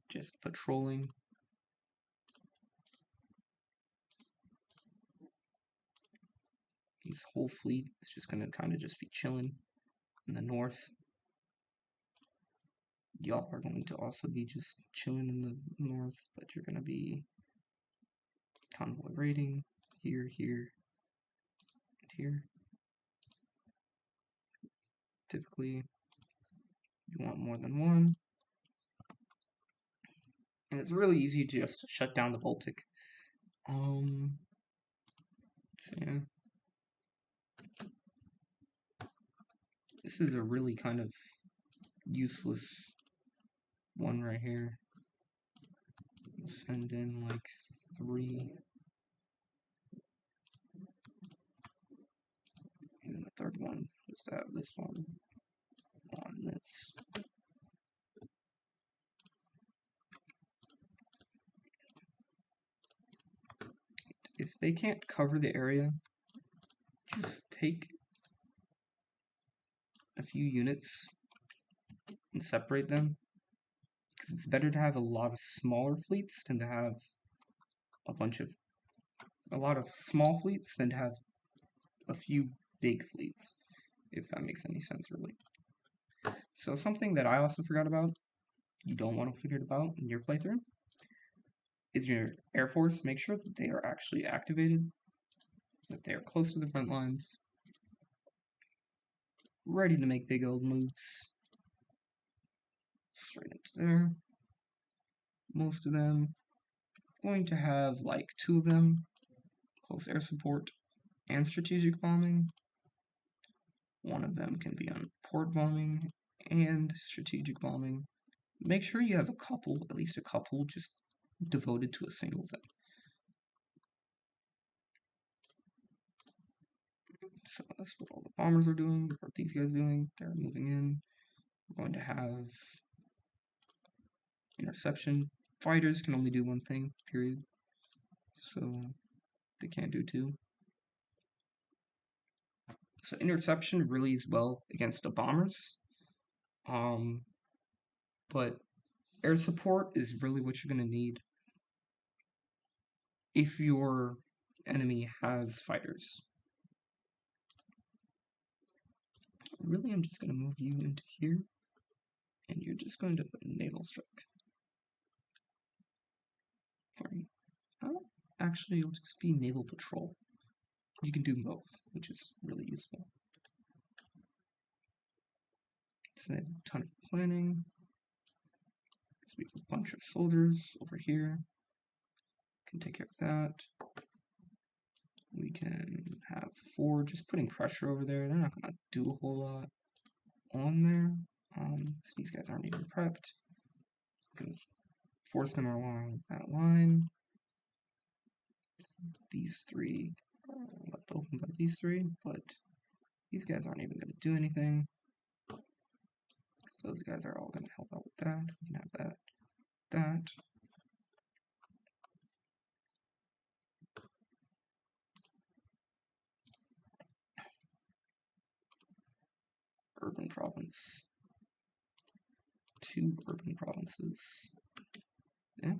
just patrolling. His whole fleet is just going to kind of just be chilling in the north. Y'all are going to also be just chilling in the north, but you're going to be convoy raiding here, here, and here. Typically, you want more than one. And it's really easy to just shut down the Baltic. So yeah. This is a really kind of useless one right here. Send in like 3. And the third one is to have this one on this. If they can't cover the area, just take a few units and separate them. Because it's better to have a lot of smaller fleets than to have a lot of small fleets than to have a few big fleets, if that makes any sense, really. So something that I also forgot about, you don't want to forget about in your playthrough, is your Air Force. Make sure that they are actually activated, that they are close to the front lines, ready to make big old moves. Straight into there. Most of them going to have like 2 of them, close air support and strategic bombing. One of them can be on port bombing and strategic bombing. Make sure you have a couple, at least a couple, just devoted to a single thing. So that's what all the bombers are doing. What are these guys doing? They're moving in. We're going to have interception. Fighters can only do one thing, period. So they can't do 2. So interception really is well against the bombers. But air support is really what you're going to need if your enemy has fighters. Really, I'm just going to move you into here, and you're just going to put naval strike. 3. Oh, actually, it'll just be naval patrol. You can do both, which is really useful. Save a ton of planning. So we have a bunch of soldiers over here. Can take care of that. We can have 4 just putting pressure over there. They're not going to do a whole lot on there. So these guys aren't even prepped. We can force them along that line. These 3 are left open by these 3, but these guys aren't even going to do anything. So those guys are all going to help out with that. We can have that, that. Urban province. 2 urban provinces. Yeah.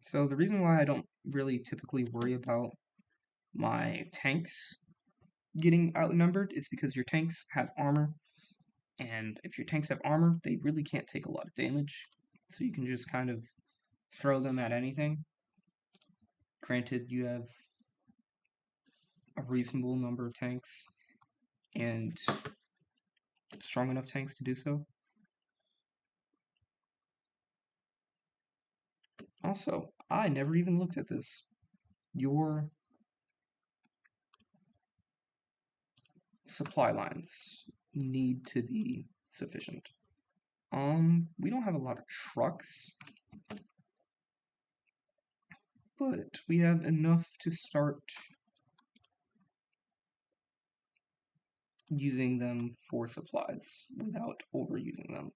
So the reason why I don't really typically worry about my tanks getting outnumbered is because your tanks have armor, and if your tanks have armor, they really can't take a lot of damage, so you can just kind of throw them at anything. Granted, you have a reasonable number of tanks and strong enough tanks to do so. Also, I never even looked at this. Your supply lines need to be sufficient. We don't have a lot of trucks, but we have enough to start using them for supplies without overusing them.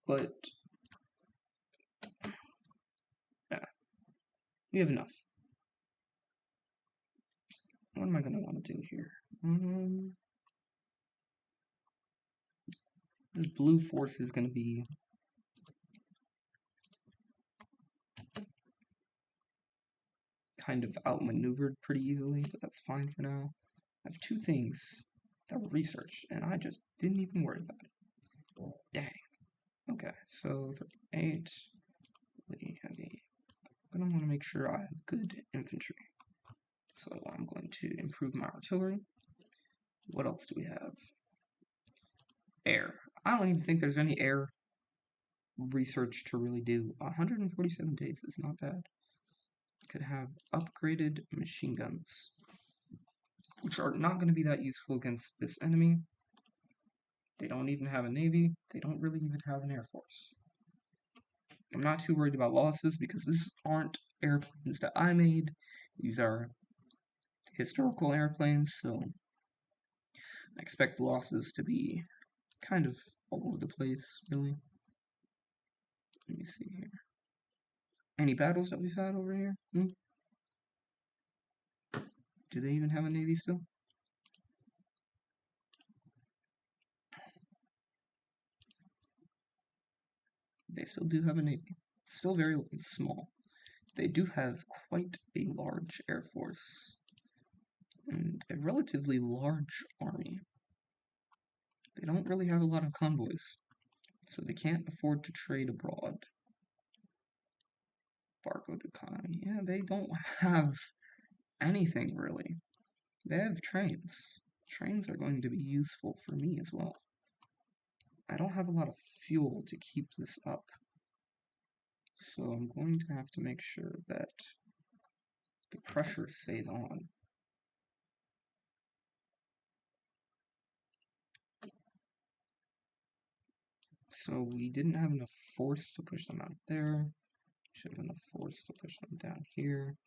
But yeah, we have enough. What am I going to want to do here? This blue force is going to be kind of outmaneuvered pretty easily, but that's fine for now. I have two things that were researched, and I just didn't even worry about it. Dang. Okay, so 38, really heavy. I'm going to want to make sure I have good infantry. So I'm going to improve my artillery. What else do we have? Air. I don't even think there's any air research to really do. 147 days is not bad. Could have upgraded machine guns, which are not going to be that useful against this enemy. They don't even have a navy. They don't really even have an air force. I'm not too worried about losses because these aren't airplanes that I made. These are historical airplanes, so I expect losses to be kind of all over the place, really. Let me see here. Any battles that we've had over here? Do they even have a navy still? They still do have a navy. Still very small. They do have quite a large air force and a relatively large army. They don't really have a lot of convoys, so they can't afford to trade abroad. Barco Ducati. Yeah, they don't have anything really. They have trains. Trains are going to be useful for me as well. I don't have a lot of fuel to keep this up, so I'm going to have to make sure that the pressure stays on. So we didn't have enough force to push them out of there. Should have enough force to push them down here.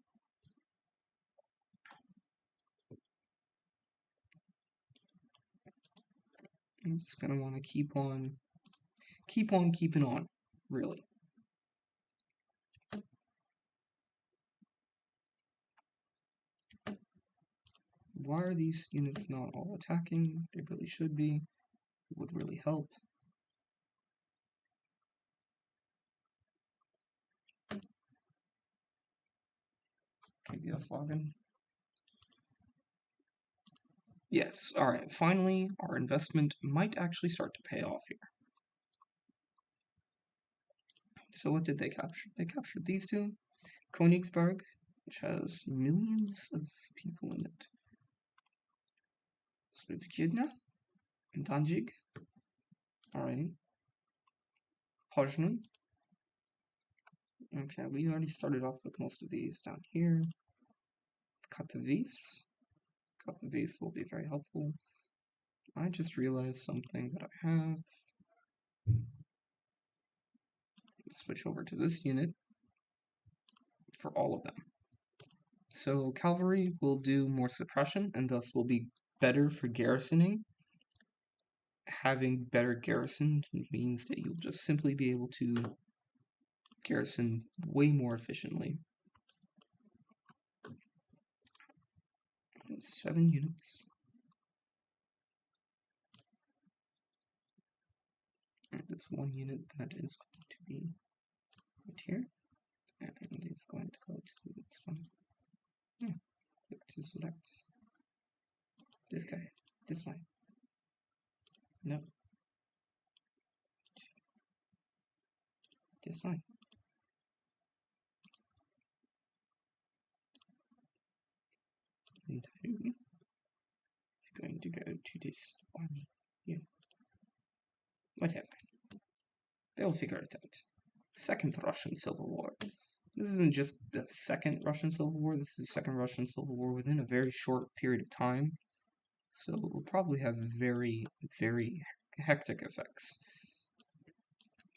I'm just gonna want to keep on keeping on, really. Why are these units not all attacking? They really should be. It would really help. Okay, the Wagen. Yes, alright, finally, our investment might actually start to pay off here. So what did they capture? They captured these two. Königsberg, which has millions of people in it. Slivkidna and Danzig. Alright. Poznan. Okay, we already started off with most of these down here. Katowice. Katowice will be very helpful. I just realized something that I have. Let's switch over to this unit for all of them. So cavalry will do more suppression and thus will be better for garrisoning. Having better garrison means that you'll just simply be able to garrison way more efficiently. 7 units. And this one unit that is going to be right here, and it's going to go to this one. Click to select this guy, this line. No. This line. And who is going to go to this army here. Whatever. They'll figure it out. Second Russian Civil War. This isn't just the second Russian Civil War, this is the second Russian Civil War within a very short period of time. So it will probably have very, very hectic effects.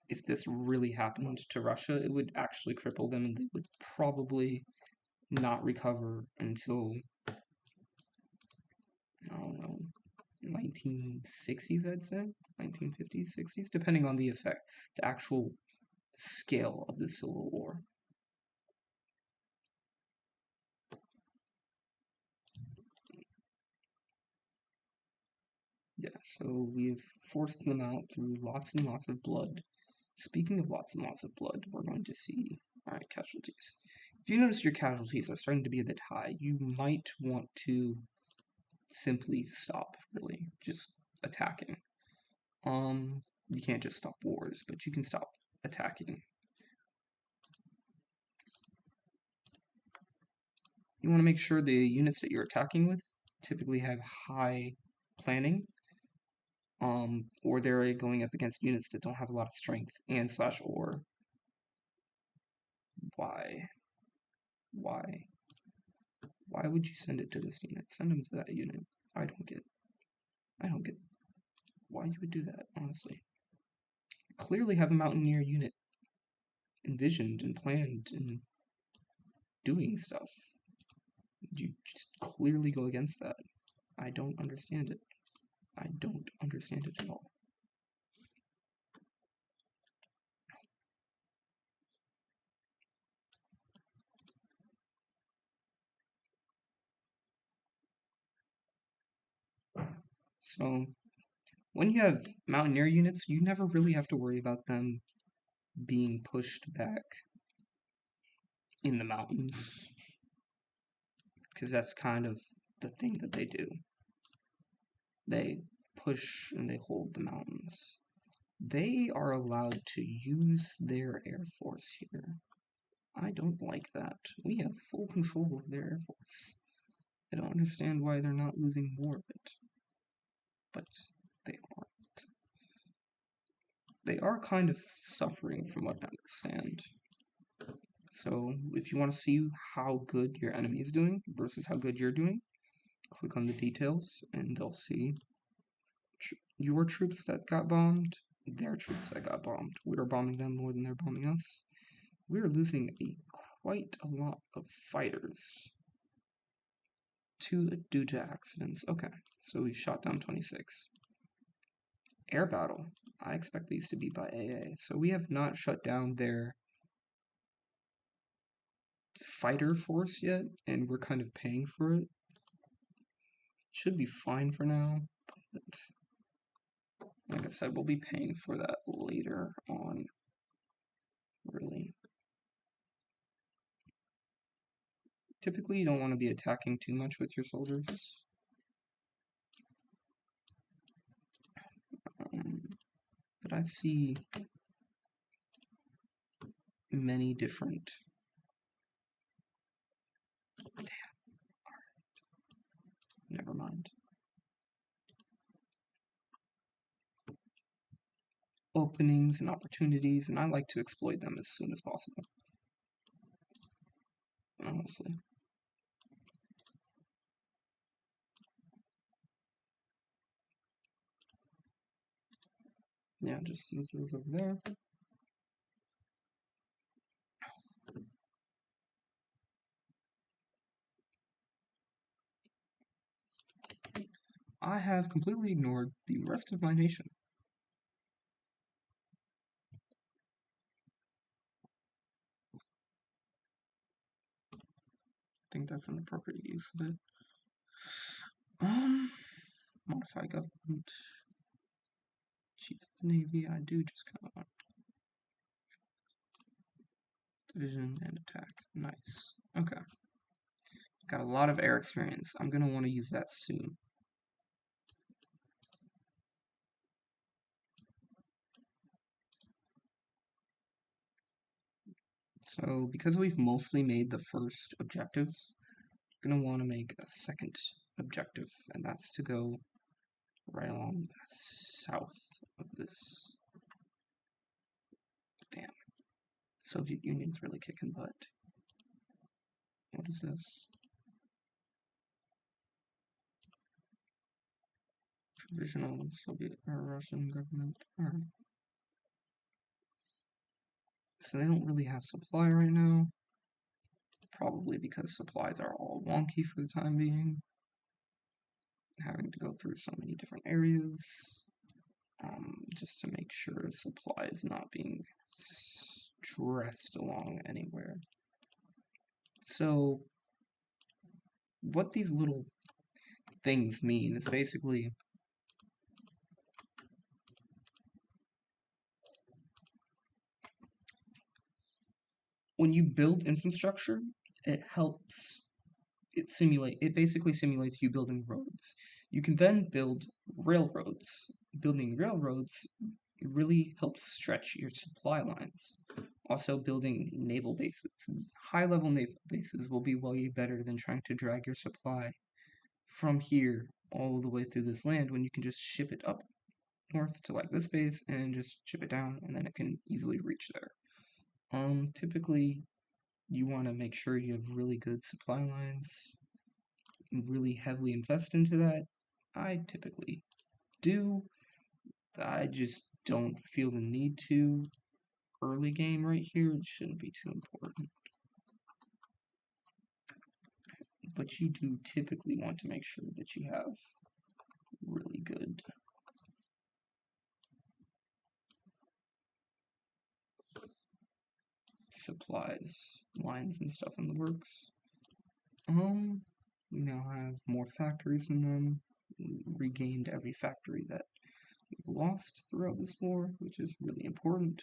If this really happened to Russia, it would actually cripple them and they would probably not recover until, I don't know, 1960s, I'd say, 1950s, 60s, depending on the effect, the actual scale of the Civil War. Yeah, so we've forced them out through lots and lots of blood. Speaking of lots and lots of blood, we're going to see, alright, casualties. If you notice your casualties are starting to be a bit high, you might want to simply stop, really, just attacking. You can't just stop wars, but you can stop attacking. You want to make sure the units that you're attacking with typically have high planning, or they're going up against units that don't have a lot of strength, and slash or. Why? Why? Why would you send it to this unit? Send them to that unit. I don't get why you would do that, honestly. Clearly have a Mountaineer unit envisioned and planned and doing stuff. You just clearly go against that. I don't understand it. I don't understand it at all. So, when you have Mountaineer units, you never really have to worry about them being pushed back in the mountains. Because that's kind of the thing that they do. They push and they hold the mountains. They are allowed to use their air force here. I don't like that. We have full control of their air force. I don't understand why they're not losing more of it. But they aren't. They are kind of suffering from what I understand. So if you want to see how good your enemy is doing versus how good you're doing, click on the details and they'll see your troops that got bombed, their troops that got bombed. We're bombing them more than they're bombing us. We're losing quite a lot of fighters due to accidents. Okay, so we've shot down 26. Air battle. I expect these to be by AA. So we have not shut down their fighter force yet, and we're kind of paying for it. Should be fine for now, but like I said, we'll be paying for that later on, really. Typically, you don't want to be attacking too much with your soldiers. But I see many different... Damn. Never mind. Openings and opportunities, and I like to exploit them as soon as possible. Honestly. Yeah, just move those over there. I have completely ignored the rest of my nation. I think that's an appropriate use of it. Modify government. Chief of the Navy, I do just kind of want division and attack. Nice. Okay. Got a lot of air experience. I'm going to want to use that soon. So, because we've mostly made the first objectives, we're going to want to make a second objective, and that's to go right along the south of this. Damn. Soviet Union's really kicking butt. What is this? Provisional Soviet or Russian government. Alright. So they don't really have supply right now. Probably because supplies are all wonky for the time being. Having to go through so many different areas. Just to make sure supply is not being stressed along anywhere. So, what these little things mean is basically when you build infrastructure, it basically simulates you building roads. You can then build railroads. Building railroads really helps stretch your supply lines. Also, building naval bases. High-level naval bases will be way better than trying to drag your supply from here all the way through this land when you can just ship it up north to like this base and just ship it down, and then it can easily reach there. Typically, you want to make sure you have really good supply lines, really heavily invest into that. I typically do. I just don't feel the need to. Early game right here, it shouldn't be too important. But you do typically want to make sure that you have really good supplies, lines, and stuff in the works. We now have more factories in them. We regained every factory that we've lost throughout this war, which is really important.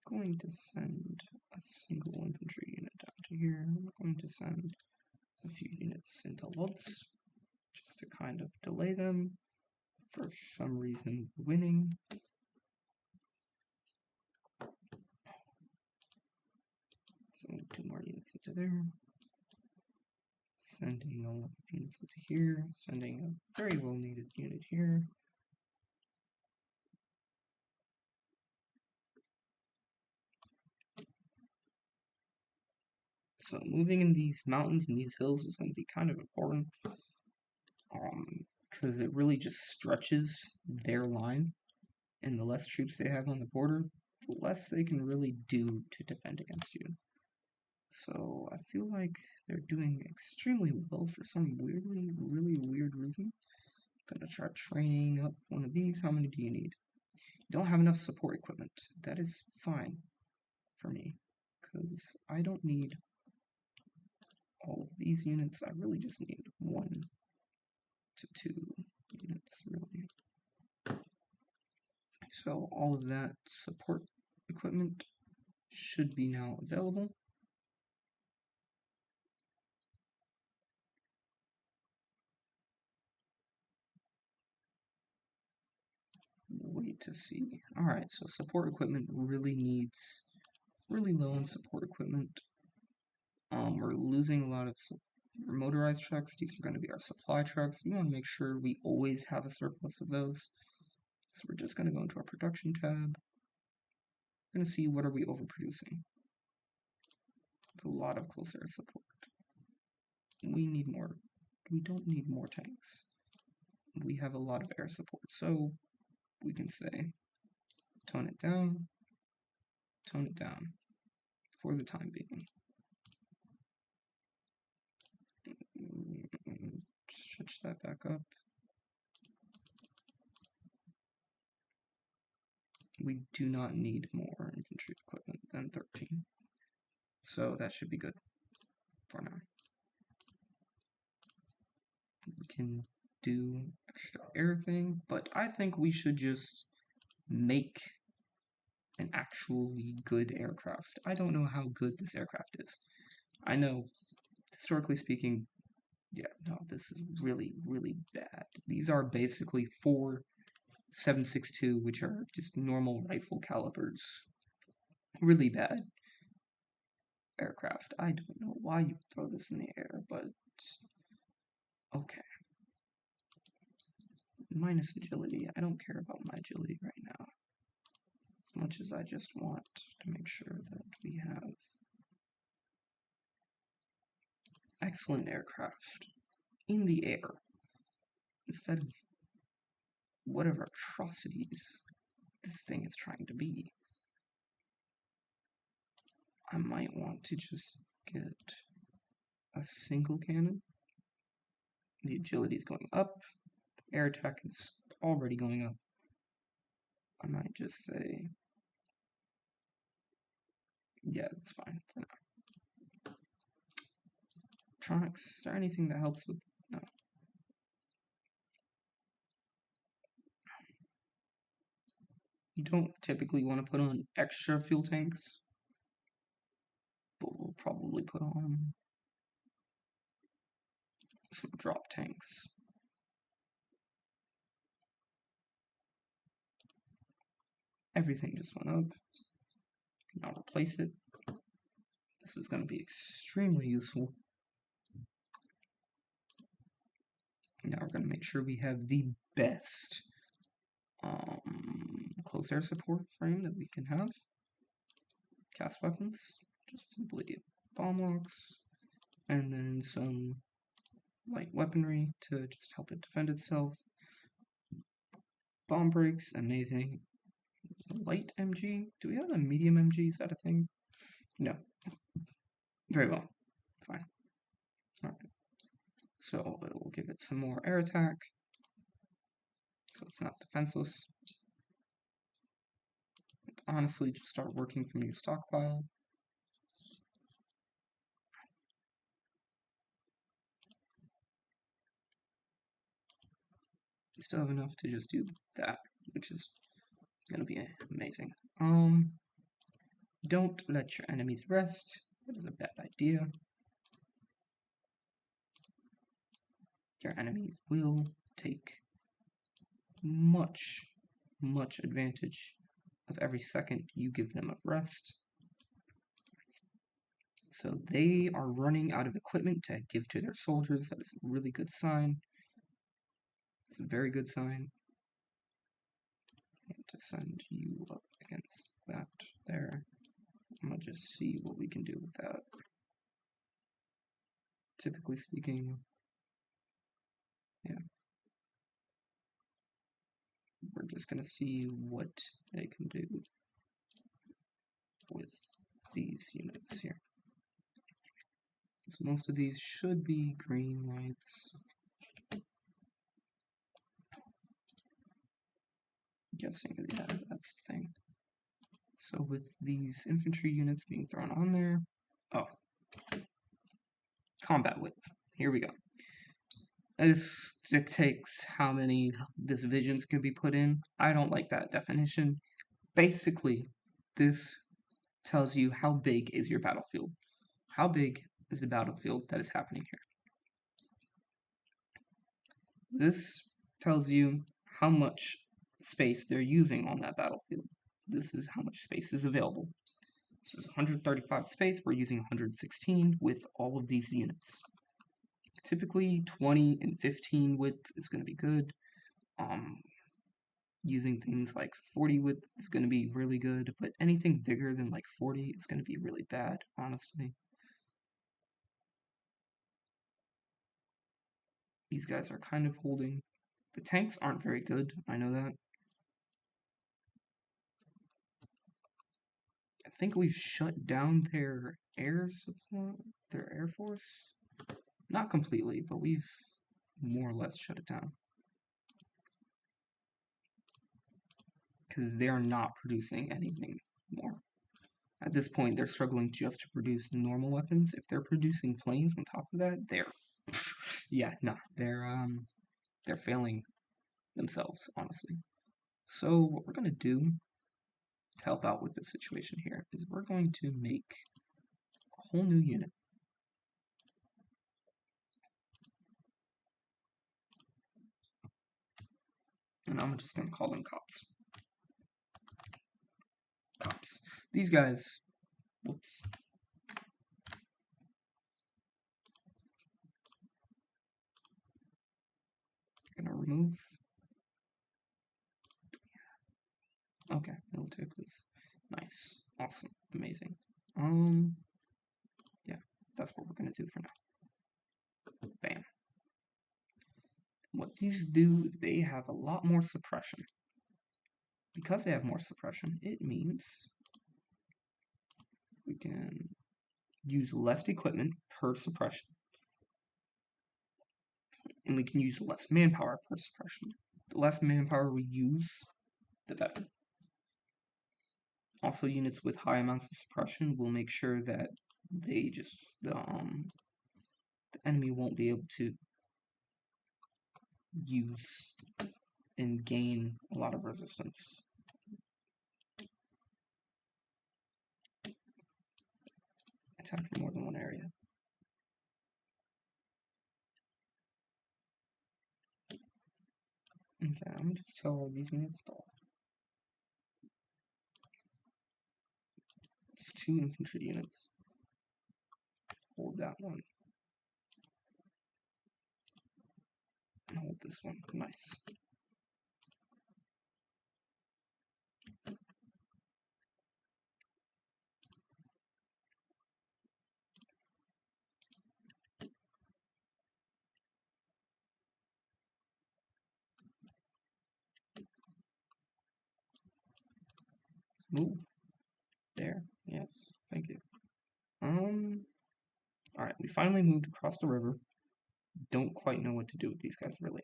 I'm going to send a single infantry unit down to here. I'm going to send a few units into Lodz, just to kind of delay them. For some reason, winning. So 2 more units into there. Sending 11 units into here. Sending a very well needed unit here. So moving in these mountains and these hills is going to be kind of important. Because it really just stretches their line. And the less troops they have on the border, the less they can really do to defend against you. So I feel like they're doing extremely well for some really weird reason. Gonna start training up one of these. How many do you need? You don't have enough support equipment. That is fine for me, because I don't need all of these units. I really just need 1 to 2 units, really. So all of that support equipment should be now available. Wait to see. Alright, so support equipment really low on support equipment. We're losing a lot of motorized trucks. These are going to be our supply trucks. We want to make sure we always have a surplus of those. So we're just going to go into our production tab. We're going to see what are we overproducing. A lot of close air support. We need more. We don't need more tanks. We have a lot of air support, so we can say tone it down for the time being. Stretch that back up. We do not need more infantry equipment than 13. So that should be good for now. We can do extra air thing, but I think we should just make an actually good aircraft. I don't know how good this aircraft is. I know, historically speaking, yeah, no, this is really bad. These are basically 4 7.62, which are just normal rifle calibers. Really bad aircraft. I don't know why you throw this in the air, but okay. Minus agility. I don't care about my agility right now. as much as I just want to make sure that we have excellent aircraft in the air instead of whatever atrocities this thing is trying to be. I might want to just get a single cannon. The agility is going up. The air attack is already going up. I might just say, yeah, it's fine for now. Electronics, is there anything that helps with, no. You don't typically want to put on extra fuel tanks, but we'll probably put on some drop tanks. Everything just went up. Now replace it. This is going to be extremely useful. Now we're going to make sure we have the best close air support frame that we can have. Cast weapons, just simply bomb locks, and then some light weaponry to just help it defend itself. Bomb breaks, amazing. Light MG, do we have a medium MG? Is that a thing? No. Very well, fine. Alright. So it will give it some more air attack, so it's not defenseless. Honestly, just start working from your stockpile. You still have enough to just do that, which is gonna be amazing. Don't let your enemies rest. That is a bad idea. Your enemies will take much advantage of every second you give them of rest. So they are running out of equipment to give to their soldiers. That is a really good sign. It's a very good sign. And to send you up against that there. I'm gonna just see what we can do with that. Typically speaking, yeah. We're just gonna see what they can do with these units here. So most of these should be green lights. I'm guessing, yeah, that's the thing. So with these infantry units being thrown on there, oh, combat width. Here we go. This dictates how many divisions can be put in. I don't like that definition. Basically, this tells you how big is your battlefield. How big is the battlefield that is happening here? This tells you how much space they're using on that battlefield. This is how much space is available. This is 135 space, we're using 116 with all of these units. Typically 20 and 15 width is going to be good. Using things like 40 width is going to be really good, but anything bigger than like 40 is going to be really bad, honestly. These guys are kind of holding. The tanks aren't very good, I know that. I think we've shut down their air supply, their air force. Not completely, but we've more or less shut it down. Because they are not producing anything more. At this point, they're struggling just to produce normal weapons. If they're producing planes on top of that, they're yeah, no, they're failing themselves, honestly. So what we're gonna do to help out with this situation here is we're going to make a whole new unit. And I'm just gonna call them cops. Cops. These guys, whoops. Gonna remove. Okay, military police. Nice. Awesome. Amazing. Yeah, that's what we're gonna do for now. Bam. What these do is they have a lot more suppression. Because they have more suppression, it means we can use less equipment per suppression. And we can use less manpower per suppression. The less manpower we use, the better. Also, units with high amounts of suppression will make sure that they just, the enemy won't be able to use and gain a lot of resistance. Attack from more than one area. Okay, let me just tell all these units stall. Just 2 infantry units. Hold that one. And hold this one. Nice. Let's move. There. Yes. Thank you. Alright, we finally moved across the river. Don't quite know what to do with these guys, really.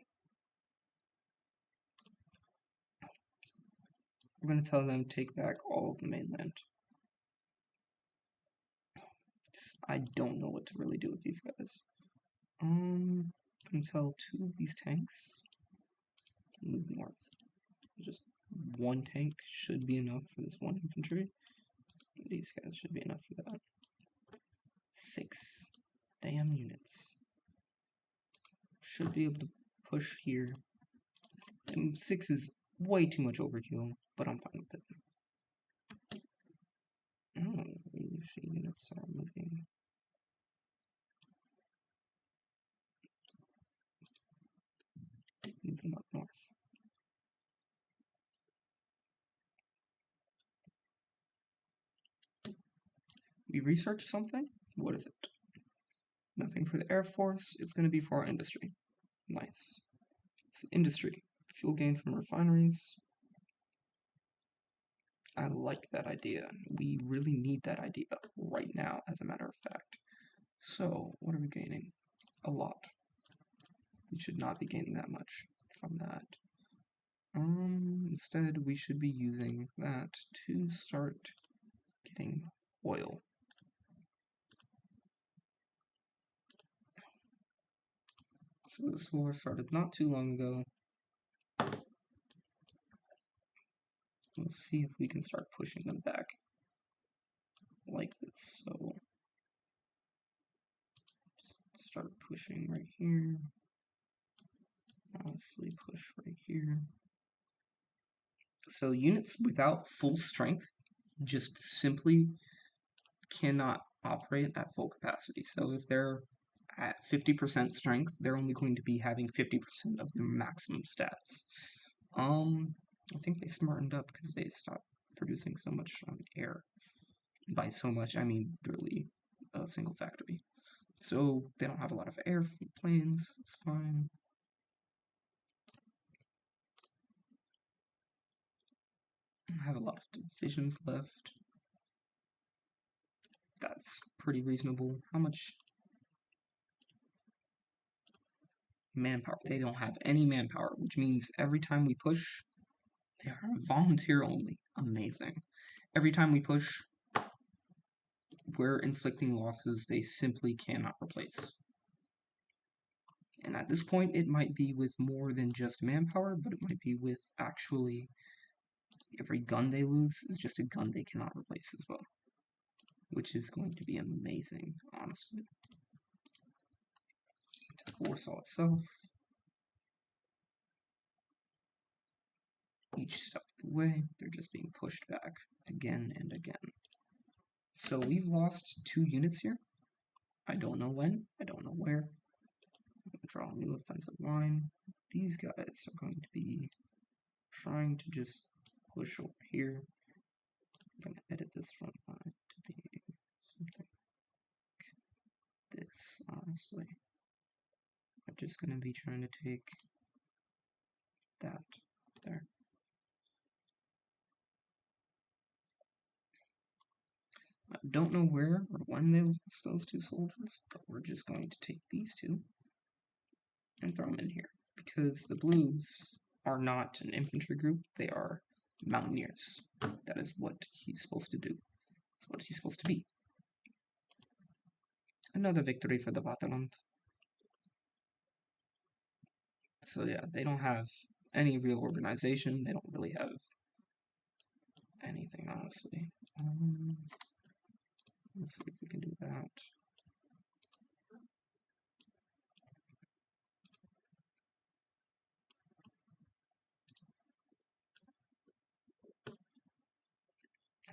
We're going to tell them to take back all of the mainland. I don't know what to really do with these guys. I'm going to tell 2 of these tanks move north. Just 1 tank should be enough for this 1 infantry. These guys should be enough for that. 6 damn units. Should be able to push here. And 6 is way too much overkill, but I'm fine with it. Oh, we see units are moving. Move them up north. We researched something? What is it? Nothing for the Air Force. It's going to be for our industry. Nice. It's industry. Fuel gain from refineries. I like that idea. We really need that idea right now, as a matter of fact. So, what are we gaining? A lot. We should not be gaining that much from that. Instead, we should be using that to start getting oil. So this war started not too long ago. We'll see if we can start pushing them back like this. So start pushing right here. Obviously push right here. So units without full strength just simply cannot operate at full capacity. So if they're at 50% strength, they're only going to be having 50% of their maximum stats. I think they smartened up because they stopped producing so much on air. By so much, I mean literally a single factory. So they don't have a lot of airplanes. It's fine. I have a lot of divisions left. That's pretty reasonable. How much manpower? They don't have any manpower, which means every time we push, they are volunteer only. Amazing. Every time we push, we're inflicting losses they simply cannot replace. And at this point, it might be with more than just manpower, but it might be with actually every gun they lose is just a gun they cannot replace as well. Which is going to be amazing, honestly. Warsaw itself. Each step of the way, they're just being pushed back again and again. So we've lost 2 units here. I don't know when, I don't know where. I'm going to draw a new offensive line. These guys are going to be trying to just push over here. I'm going to edit this front line to be something like this, honestly. I'm just going to be trying to take that there. I don't know where or when they lost those two soldiers, but we're just going to take these two and throw them in here. Because the blues are not an infantry group, they are mountaineers. That is what he's supposed to do. That's what he's supposed to be. Another victory for the Vaterland. So yeah, they don't have any real organization. They don't really have anything, honestly. Let's see if we can do that.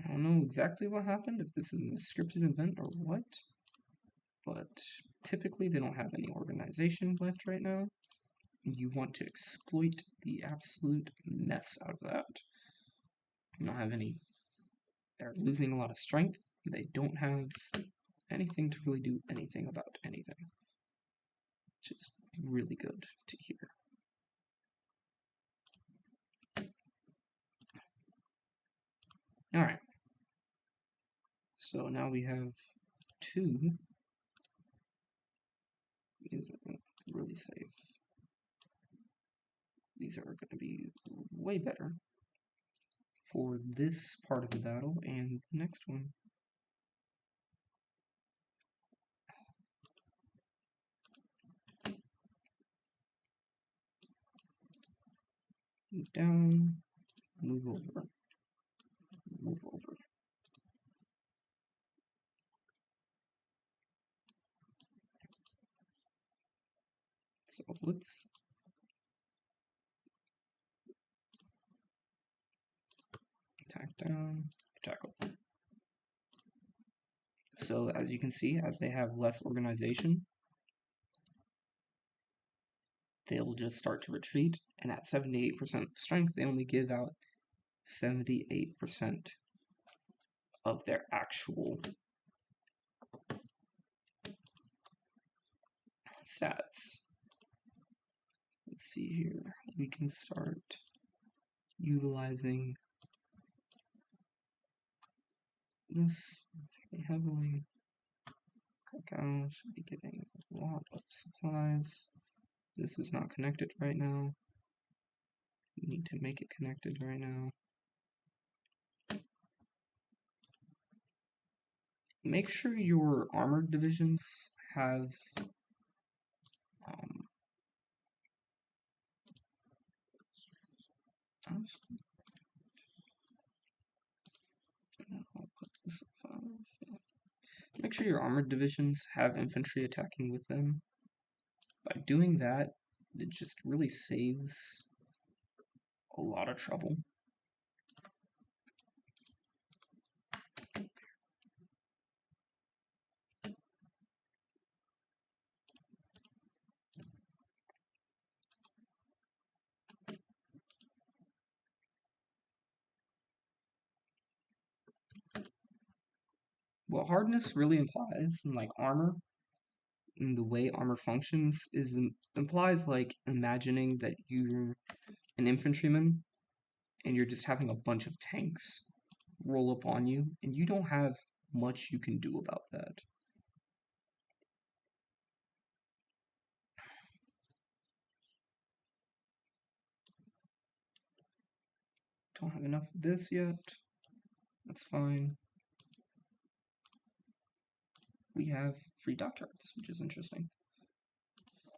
I don't know exactly what happened, if this is a scripted event or what, but typically they don't have any organization left right now. You want to exploit the absolute mess out of that. You don't have any. They're losing a lot of strength. They don't have anything to really do anything about anything, which is really good to hear. Alright. So now we have two. These are really safe. These are going to be way better for this part of the battle and the next one. Move down, move over, move over. So let's attack down, tackle. So as you can see, as they have less organization, they'll just start to retreat, and at 78% strength, they only give out 78% of their actual stats. Let's see here. We can start utilizing this very heavily. Cacao should be getting a lot of supplies. This is not connected right now. We need to make it connected right now. Make sure your armored divisions have I'll put this at 5. Yeah. Make sure your armored divisions have infantry attacking with them. By doing that, it just really saves a lot of trouble. What hardness really implies in like armor, and the way armor functions, is implies like imagining that you're an infantryman and you're just having a bunch of tanks roll up on you, and you don't have much you can do about that. Don't have enough of this yet. That's fine. We have free dockyards, which is interesting.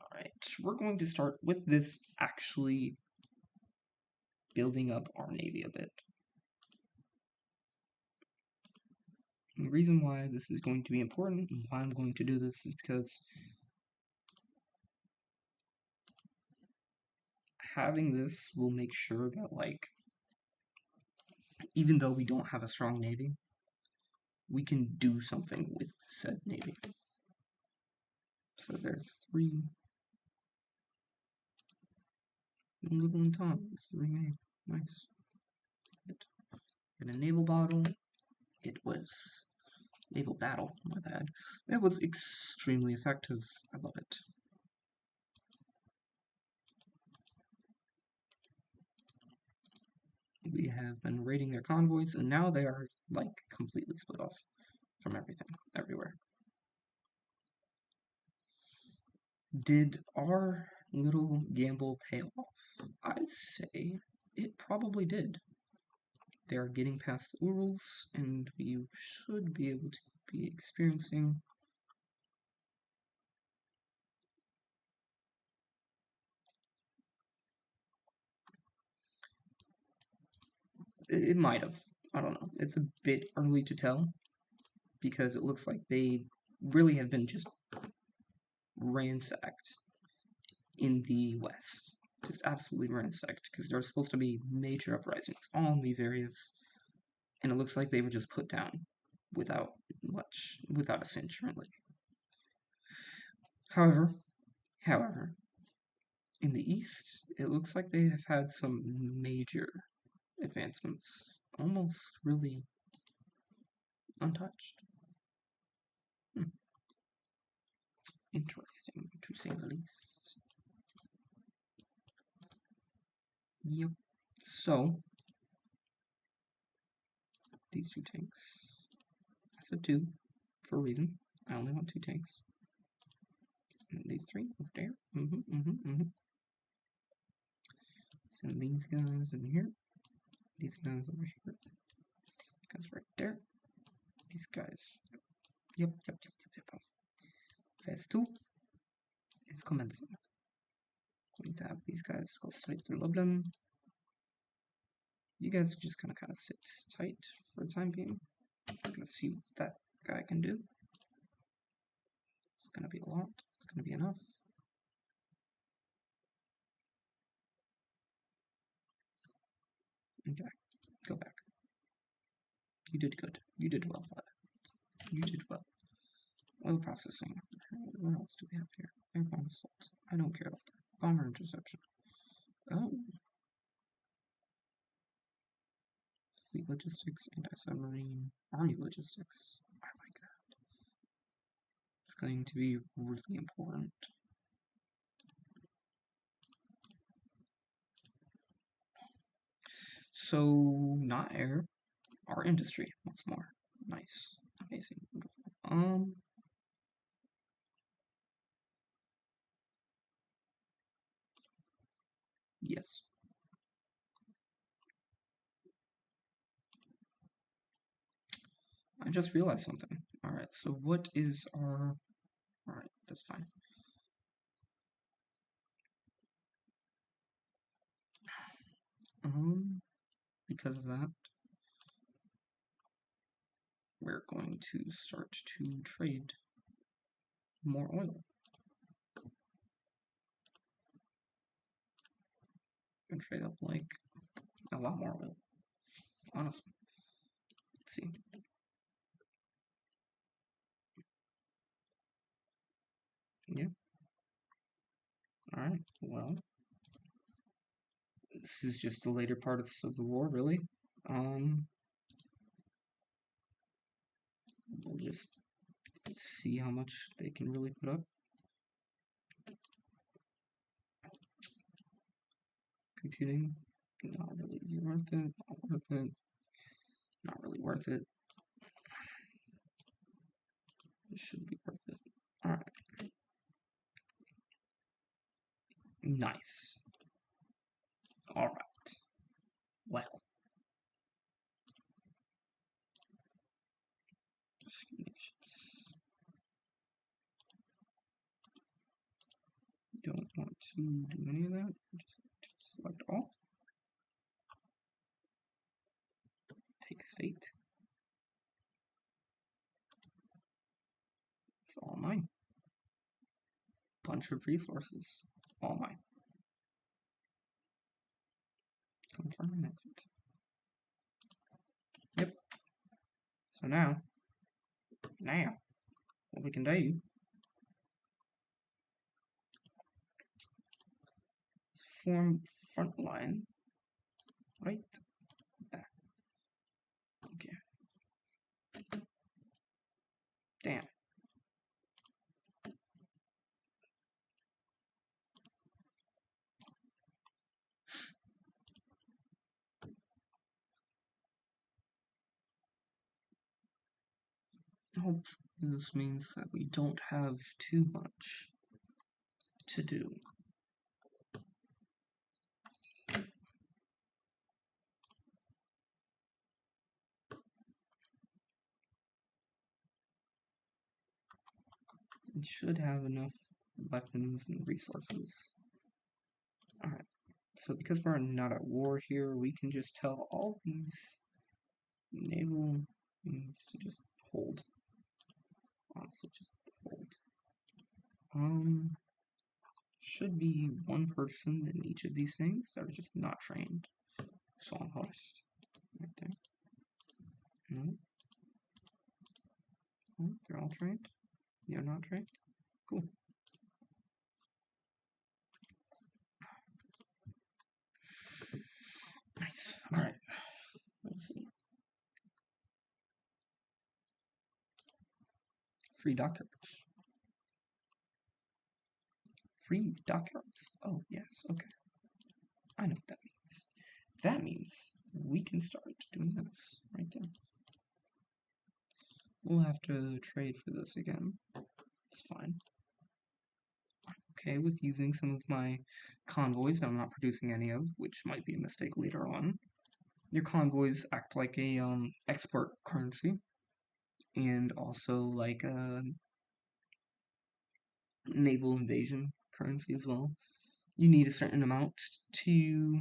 Alright, we're going to start with this actually building up our navy a bit. And the reason why this is going to be important and why I'm going to do this is because having this will make sure that, like, even though we don't have a strong navy, we can do something with said navy. So there's 3 little times remade. Nice. But In a naval battle, it was naval battle, my bad. It was extremely effective. I love it. We have been raiding their convoys, and now they are like completely split off from everything, everywhere. Did our little gamble pay off? I'd say it probably did. They are getting past the Urals, and we should be able to be experiencing it might have. I don't know. It's a bit early to tell because it looks like they really have been just ransacked in the West. Just absolutely ransacked because there are supposed to be major uprisings all in these areas, and it looks like they were just put down without without a cinch, really. However, in the East, it looks like they have had some major advancements, almost really untouched. Interesting, to say the least. Yep. So, these two tanks. I said two for a reason. I only want two tanks. And these three over there. Send these guys in here. These guys over here. Guys right there. These guys. Yep. Phase 2 is commencing. Going to have these guys go straight through Lublin. You guys are just gonna kind of sit tight for the time being. I'm gonna see what that guy can do. It's gonna be a lot. It's gonna be enough. Okay, go back. You did good. You did well. You did well. Oil processing. What else do we have here? Airborne assault. I don't care about that. Bomber interception. Oh. Fleet logistics, anti-submarine, army logistics. I like that. It's going to be really important. So, not air, our industry once more. Nice, amazing, beautiful. Yes. I just realized something. Alright, so what is our... Alright, that's fine. Because of that, we're going to start to trade more oil. And trade up like a lot more oil, honestly. Let's see. Yeah. Alright, well, this is just the later parts of the war, really. We'll just see how much they can really put up. Computing, not really worth it, not worth it, not really worth it. It should be worth it. Alright. Nice. Alright. Well. Don't want to do any of that. Just select all. Take state. It's all mine. Bunch of resources. All mine. Confirm and exit. Yep. So now, what we can do is form front line right there. Damn. Hopefully this means that we don't have too much to do. We should have enough weapons and resources. Alright, so because we're not at war here, we can just tell all these naval things to just hold. Honestly, just hold. Should be one person in each of these things that are just not trained. Songhorst. Right there. No. Oh, they're all trained? You're not trained? Cool. Nice. Alright. Let's see. Free dockyards. Free dockyards. Oh, yes. Okay. I know what that means. That means we can start doing this right there. We'll have to trade for this again. It's fine. Okay with using some of my convoys that I'm not producing any of, which might be a mistake later on. Your convoys act like a export currency, and also like a naval invasion currency as well. You need a certain amount to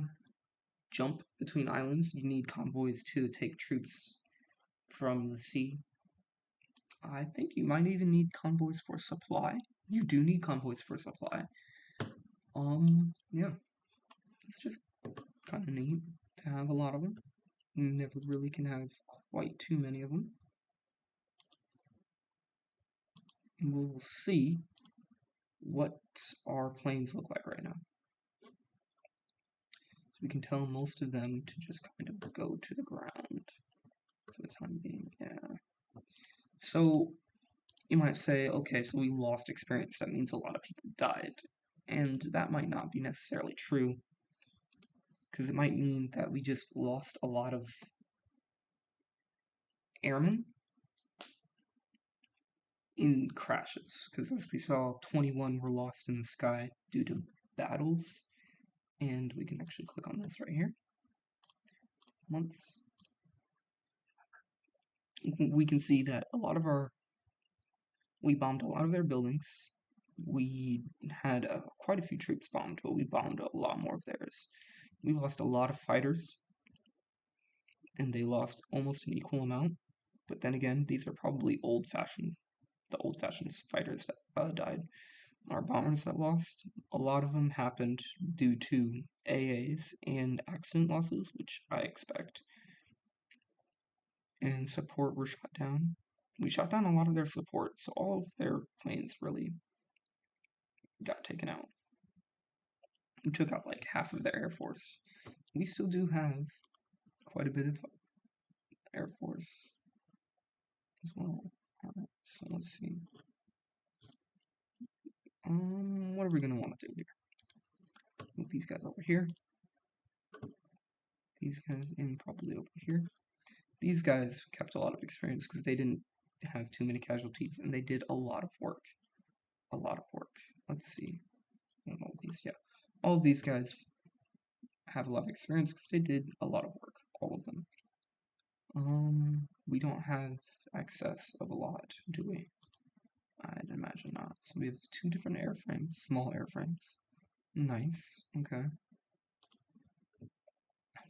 jump between islands. You need convoys to take troops from the sea. I think you might even need convoys for supply. You do need convoys for supply. Yeah. It's just kind of neat to have a lot of them. You never really can have quite too many of them. And we'll see what our planes look like right now. So we can tell most of them to just kind of go to the ground for the time being. Yeah. So you might say, okay, so we lost experience. That means a lot of people died. And that might not be necessarily true, because it might mean that we just lost a lot of airmen in crashes. Because as we saw, 21 were lost in the sky due to battles. And we can actually click on this right here. Months. We can see that we bombed a lot of their buildings. We had quite a few troops bombed, but we bombed a lot more of theirs. We lost a lot of fighters, and they lost almost an equal amount. But then again, these are probably the old-fashioned fighters that died. Our bombers that lost, a lot of them happened due to AAs and accident losses, which I expect. And support were shot down. We shot down a lot of their support, so all of their planes really got taken out. We took out like half of their air force. We still do have quite a bit of air force as well. Alright, so let's see. What are we gonna want to do here? Move these guys over here. These guys in probably over here. These guys kept a lot of experience because they didn't have too many casualties, and they did a lot of work. A lot of work. Let's see. All these, yeah. All of these guys have a lot of experience because they did a lot of work. All of them. We don't have excess of a lot, do we? I'd imagine not. So we have two different airframes, small airframes. Nice, okay.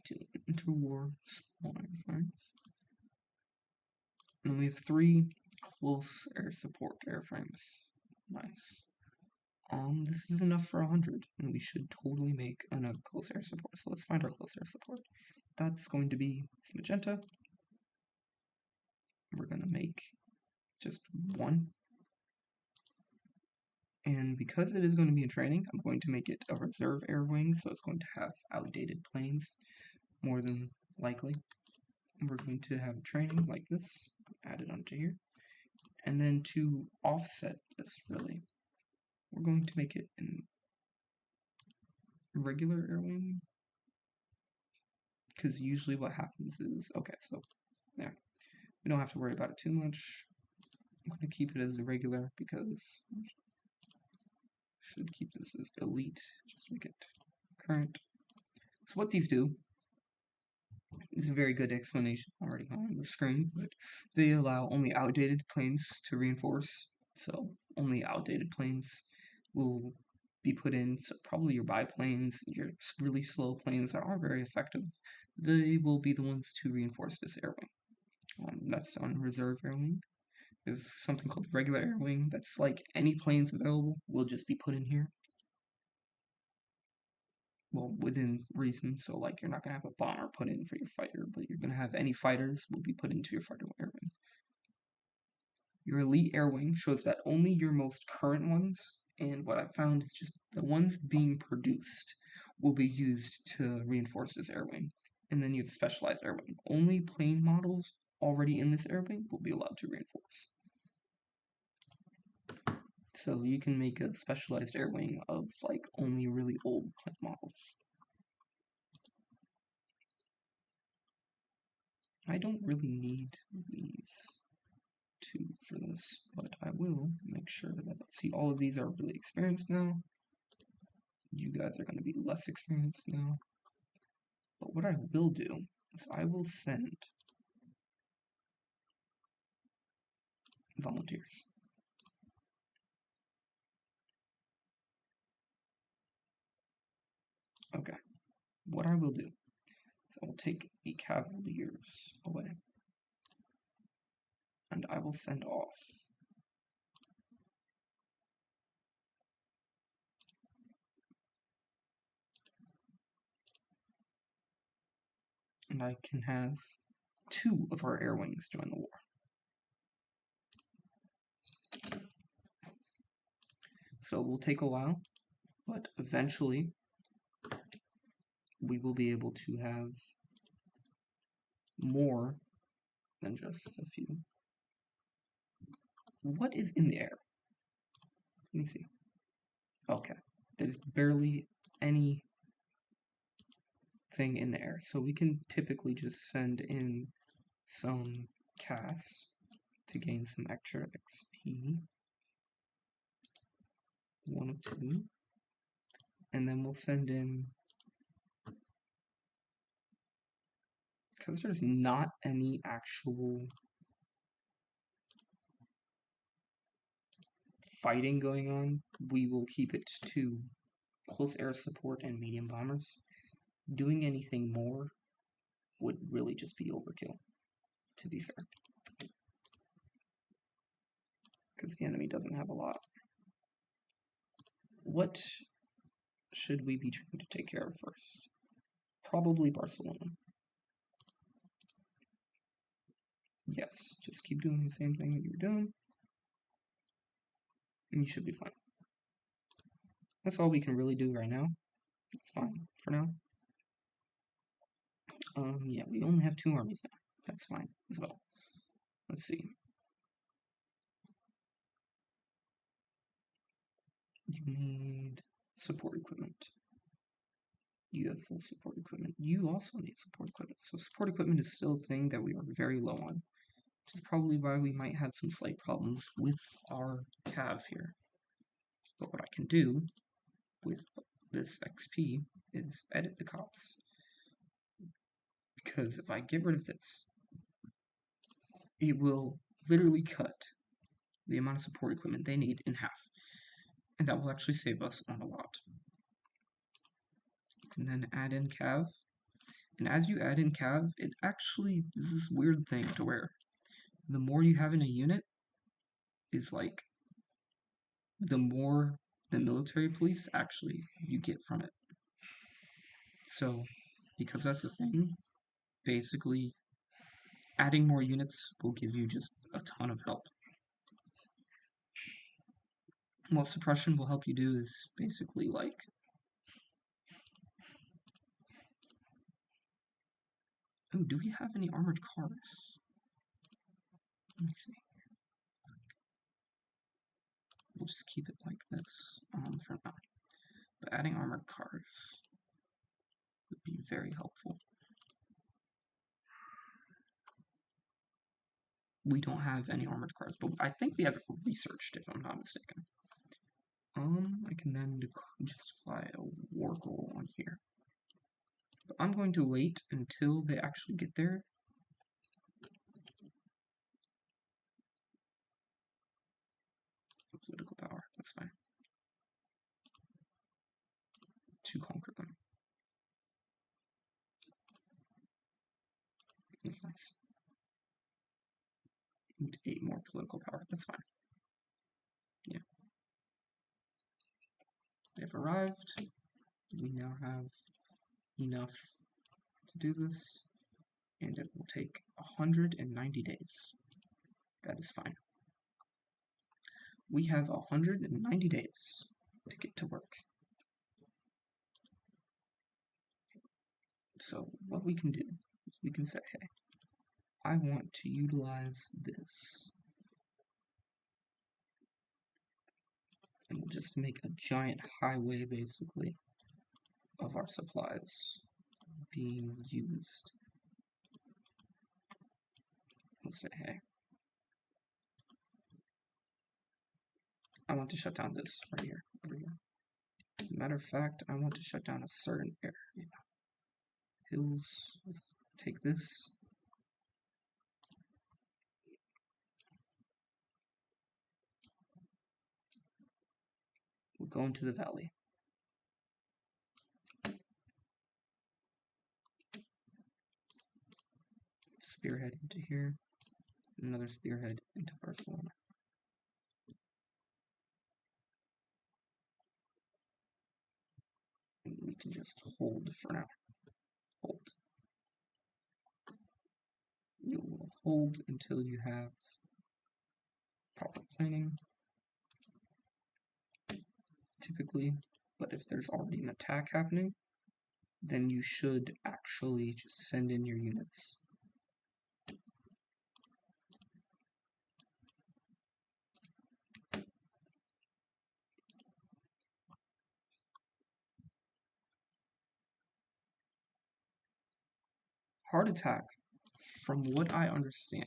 Two interwar small airframes. And then we have three close air support airframes. Nice. This is enough for 100, and we should totally make enough close air support. So let's find our close air support. That's going to be this magenta. We're gonna make just one. And because it is going to be in training, I'm going to make it a reserve air wing, so it's going to have outdated planes, more than likely. And we're going to have training like this, added onto here. And then to offset this, really, we're going to make it in regular air wing. Because usually what happens is, okay, so yeah, we don't have to worry about it too much. I'm going to keep it as a regular because I should keep this as elite, just make it current. So what these do is a very good explanation already on the screen, but they allow only outdated planes to reinforce. So only outdated planes will be put in, so probably your biplanes, your really slow planes that aren't very effective, they will be the ones to reinforce this air wing. That's on reserve air wing. If something called regular air wing, that's like any planes available will just be put in here. Well, within reason, so like you're not gonna have a bomber put in for your fighter, but you're gonna have any fighters will be put into your fighter air wing. Your elite air wing shows that only your most current ones, and what I've found is just the ones being produced will be used to reinforce this air wing. And then you have specialized air wing. Only plane models already in this air wing will be allowed to reinforce. So you can make a specialized air wing of like only really old plane models. I don't really need these two for this, but I will make sure that, see, all of these are really experienced now. You guys are going to be less experienced now. But what I will do is I will send volunteers. Okay, what I will do is I will take the Cavaliers away, and I will send off and I can have 2 of our air wings join the war. So it will take a while, but eventually we will be able to have more than just a few. What is in the air? Let me see. Okay, there's barely any thing in the air, so we can typically just send in some casts to gain some extra XP. 1 of 2, and then we'll send in, because there's not any actual fighting going on, we will keep it to close air support and medium bombers. Doing anything more would really just be overkill, to be fair, because the enemy doesn't have a lot. What should we be trying to take care of first? Probably Barcelona. Yes, just keep doing the same thing that you were doing, and you should be fine. That's all we can really do right now. It's fine for now. Yeah, we only have 2 armies now. That's fine as well. Let's see. You need support equipment. You have full support equipment. You also need support equipment. So support equipment is still a thing that we are very low on. Which is probably why we might have some slight problems with our cav here. But what I can do with this XP is edit the cops. Because if I get rid of this, it will literally cut the amount of support equipment they need in half. And that will actually save us on a lot. And then add in cav. And as you add in cav, it actually is this weird thing to where the more you have in a unit is like the more the military police actually you get from it. So because that's the thing, basically adding more units will give you just a ton of help. What suppression will help you do is basically like oh, do we have any armored cars? Let me see. we'll just keep it like this for now. But adding armored cars would be very helpful. We don't have any armored cars, but I think we have researched, if I'm not mistaken. I can then just fly a Wargle on here. But I'm going to wait until they actually get there. Political power, that's fine. To conquer them. That's nice. Need 8 more political power, that's fine. Yeah. They've arrived. We now have enough to do this, and it will take 190 days. That is fine. We have 190 days to get to work. So what we can do is we can say, hey, I want to utilize this. And we'll just make a giant highway, basically, of our supplies being used. We'll say, hey, I want to shut down this right here, over here. As a matter of fact, I want to shut down a certain area. Hills, let's take this. We'll go into the valley. Spearhead into here. Another spearhead into Barcelona. And we can just hold for now. Hold. You will hold until you have proper planning. Typically, but if there's already an attack happening, then you should actually just send in your units. Heart attack, from what I understand,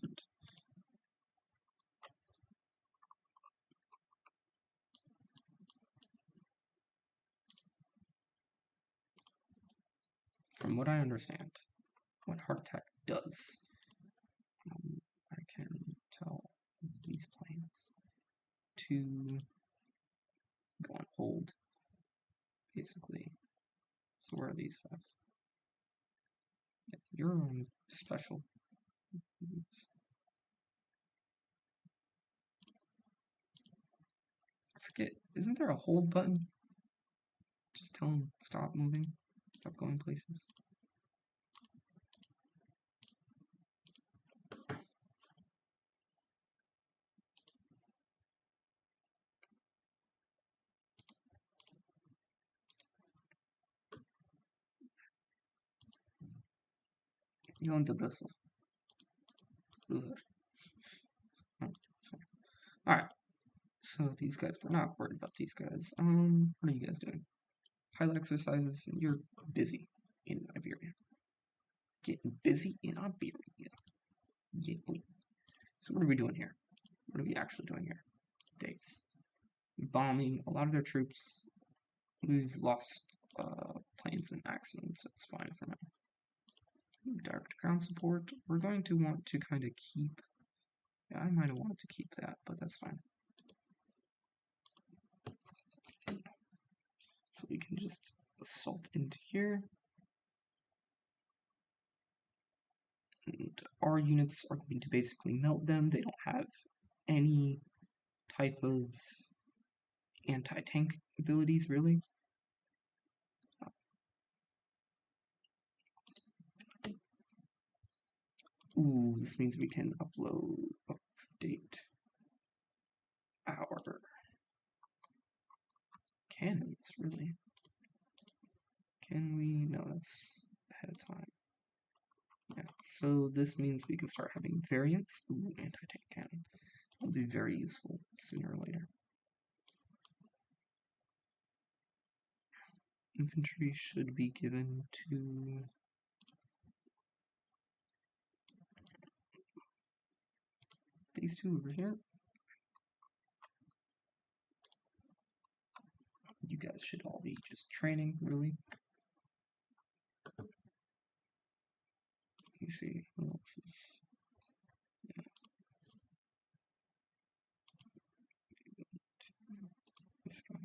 what heart attack does, I can tell these planes to go on hold, basically. So where are these 5? You're on special. I forget, isn't there a hold button? Just tell them stop moving, stop going places. You want the Brussels. Alright. So these guys, we're not worried about these guys. What are you guys doing? Pilot exercises, and you're busy in Iberia. Getting busy in Iberia. Yeah, boy. So what are we doing here? What are we actually doing here? Days. Bombing a lot of their troops. We've lost planes in accidents. It's fine for now. Direct ground support. We're going to want to kind of keep. Yeah, I might have wanted to keep that, but that's fine. So we can just assault into here. And our units are going to basically melt them. They don't have any type of anti-tank abilities, really. Ooh, this means we can update our cannons, really. Can we? No, that's ahead of time. Yeah, so this means we can start having variants. Ooh, anti-tank cannon. That'll be very useful sooner or later. infantry should be given to these two over here. You guys should all be just training, really. You see, who else is? Yeah. This guy.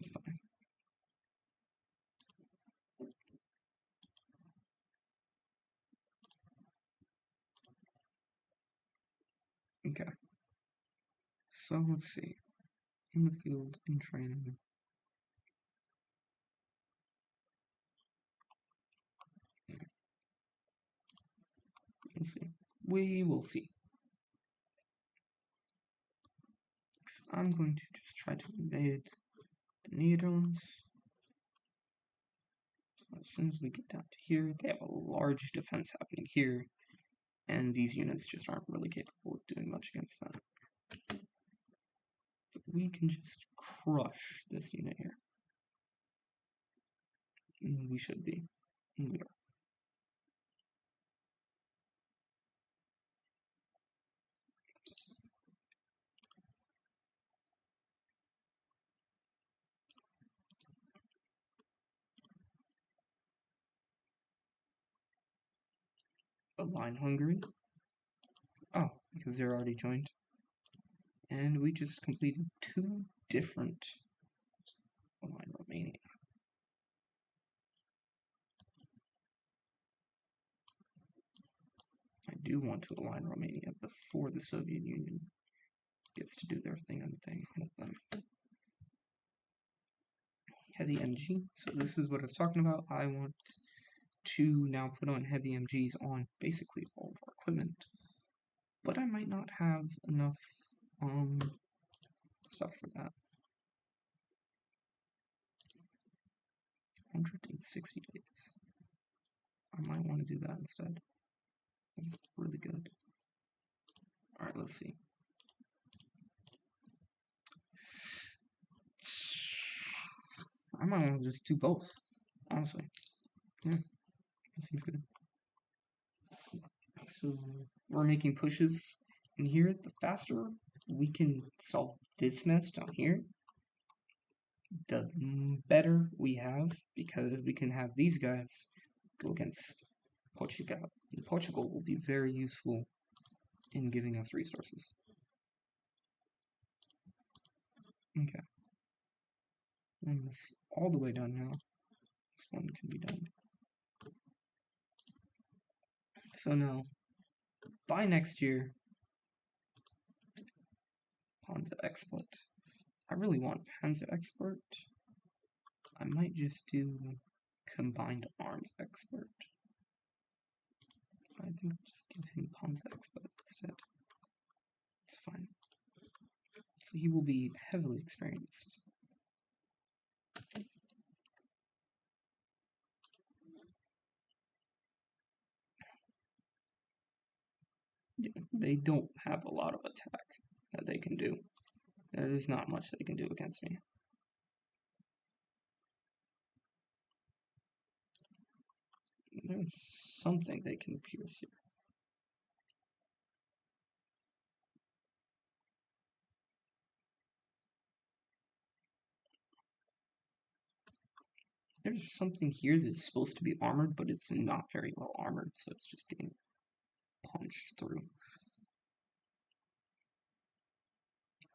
It's fine. Okay. So let's see. In the field, in training. Yeah. We'll see. We will see. I'm going to just try to invade the Netherlands. So as soon as we get down to here, they have a large defense happening here, and these units just aren't really capable of doing much against that. But we can just crush this unit here. And we should be. And we are. Align Hungary. Oh, because they're already joined. And we just completed 2 different Align Romania. I do want to align Romania before the Soviet Union gets to do their thing on the thing with them. Heavy MG. So this is what I was talking about. I want to now put on heavy MGs on basically all of our equipment, but I might not have enough stuff for that. 160 days. I might want to do that instead. That's really good. Alright, let's see. I might want to just do both, honestly. Yeah, that seems good. So we're making pushes in here. The faster we can solve this mess down here, the better we have, because we can have these guys go against Portugal. And Portugal will be very useful in giving us resources. Okay. And this all the way done now. This one can be done. So now, by next year, Panzer Export. I really want Panzer Export. I might just do Combined Arms Export. I think I'll just give him Panzer Export instead. It's fine. So he will be heavily experienced. They don't have a lot of attack that they can do. There's not much they can do against me. There's something they can pierce here. There's something here that's supposed to be armored, but it's not very well armored, so it's just getting punched through.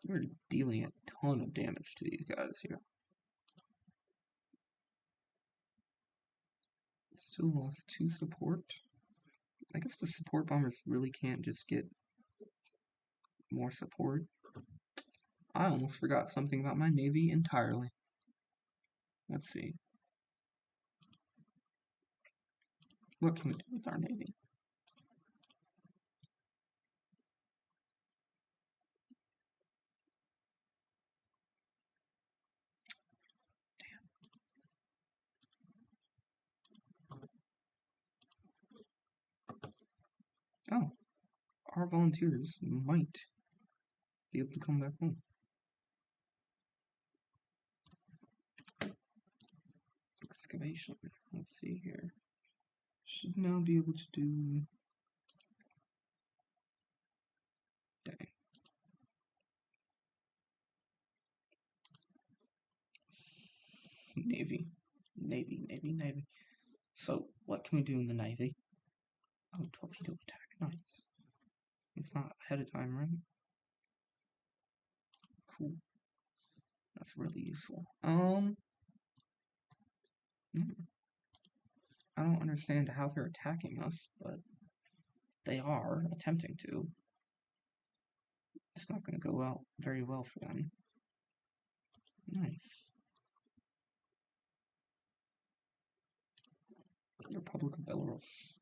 We're dealing a ton of damage to these guys here. Still lost 2 support. I guess the support bombers really can't just get more support. I almost forgot something about my navy entirely. Let's see. What can we do with our navy? Oh, our volunteers might be able to come back home. Excavation. Let's see here. Should now be able to do. Dang. Navy. Navy. So, what can we do in the Navy? Oh, torpedo attack. Nice. It's not ahead of time, right? Cool. That's really useful. I don't understand how they're attacking us, but they are attempting to. It's not going to go out very well for them. Nice. Republic of Belarus.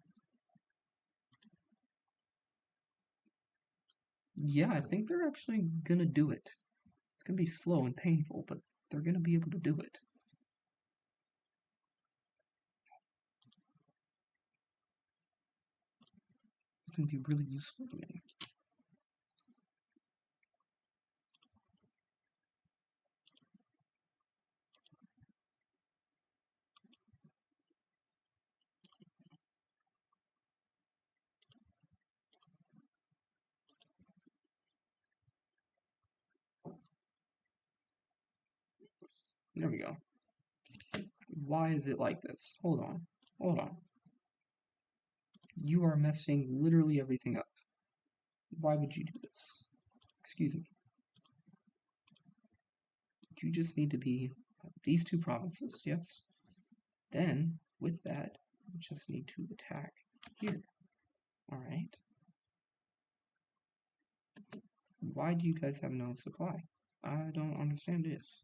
Yeah, I think they're actually gonna do it. It's gonna be slow and painful, but they're gonna be able to do it. It's gonna be really useful to me. There we go. Why is it like this? Hold on. You are messing literally everything up. Why would you do this? Excuse me. You just need to be these two provinces, yes? Then, with that, you just need to attack here. Alright. Why do you guys have no supply? I don't understand this.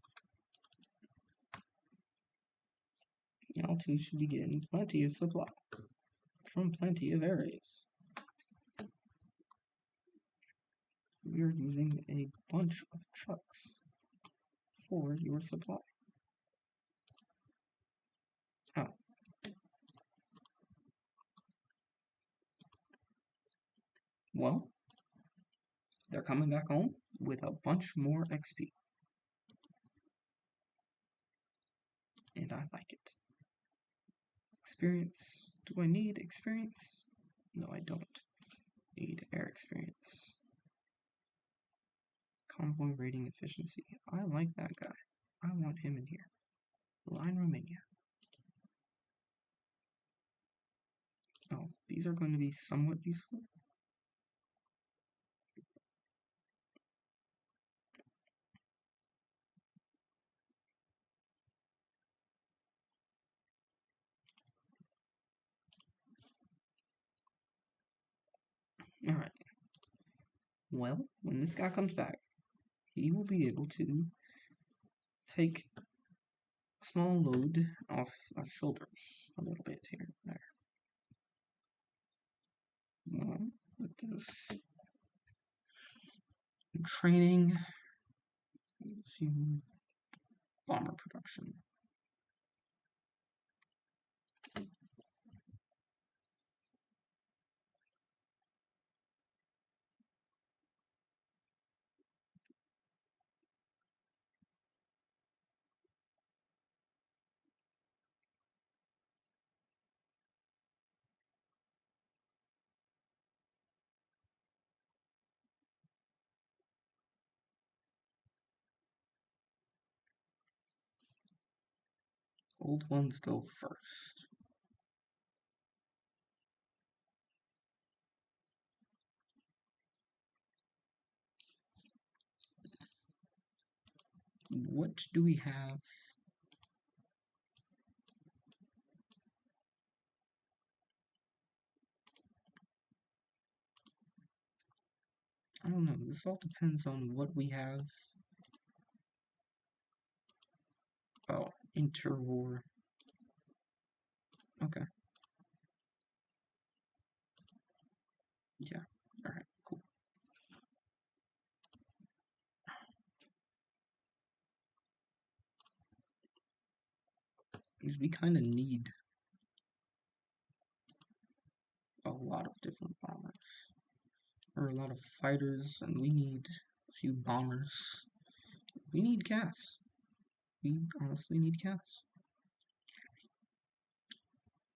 Y'all two should be getting plenty of supply from plenty of areas. So we are using a bunch of trucks for your supply. Oh. Well, they're coming back home with a bunch more XP. And I like it. Experience. Do I need experience? No, I don't need air experience. Convoy rating efficiency. I like that guy. I want him in here. Line Romania. Oh, these are going to be somewhat useful. Alright. Well, when this guy comes back, he will be able to take a small load off our shoulders a little bit here and there. Well, with this training, bomber production. Old ones go first. What do we have? I don't know. This all depends on what we have. Oh, interwar. Okay. Yeah. Alright, cool. Because we kind of need... a lot of different bombers. Or a lot of fighters, and we need a few bombers. We need gas. We honestly need gas.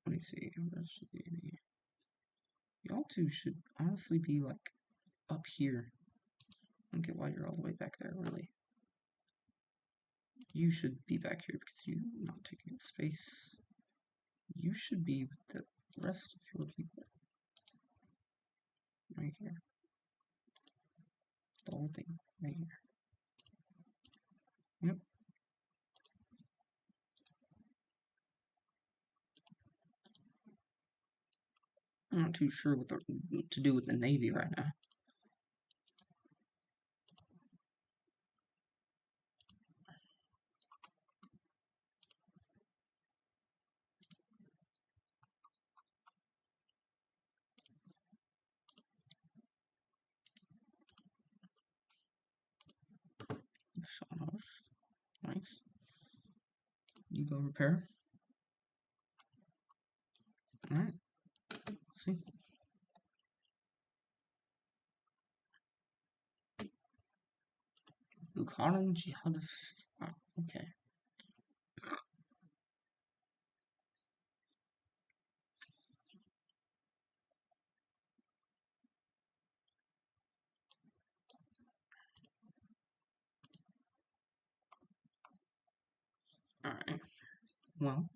Let me see. Y'all two should honestly be like up here. I don't get why you're all the way back there, really. You should be back here because you're not taking up space. You should be with the rest of your people. Right here. The whole thing. Right here. Yep. I'm not too sure what to do with the Navy right now. Shot off. Nice. You go repair. Alright. See. Bukharan jihadist. Oh, okay. Alright. Well,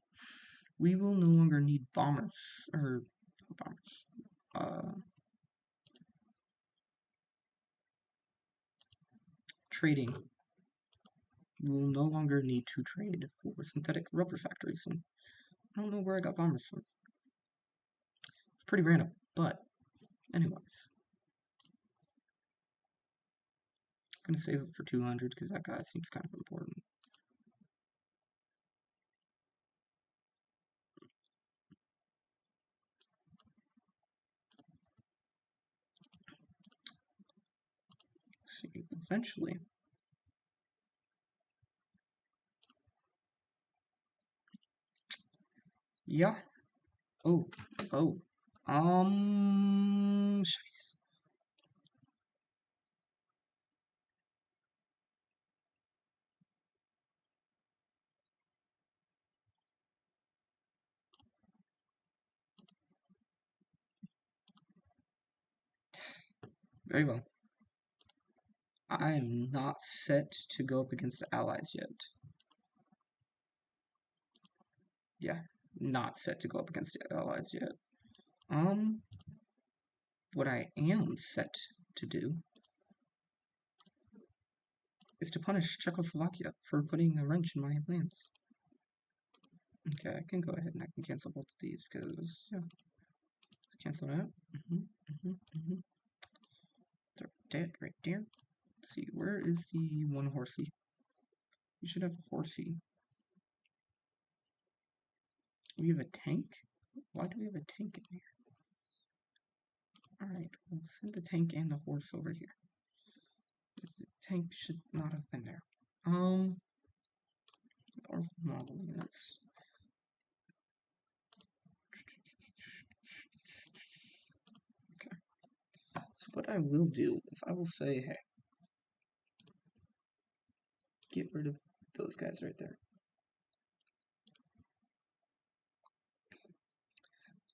we will no longer need bombers. Or, bombers. Trading. We will no longer need to trade for synthetic rubber factories. And I don't know where I got bombers from. It's pretty random, but anyways. I'm gonna save it for 200 because that guy seems kind of important. Let's see, eventually. Yeah. Oh. Scheiße. Very well. I am not set to go up against the allies yet. Yeah, not set to go up against the allies yet. What I am set to do is to punish Czechoslovakia for putting a wrench in my plans. Okay, I can go ahead and I can cancel both of these because, yeah. Let's cancel that. They're dead right there. Let's see, where is the one horsey? We should have a horsey. We have a tank? Why do we have a tank in here? Alright, we'll send the tank and the horse over here. The tank should not have been there. Or model units. Okay. So what I will do is I will say, hey, get rid of those guys right there.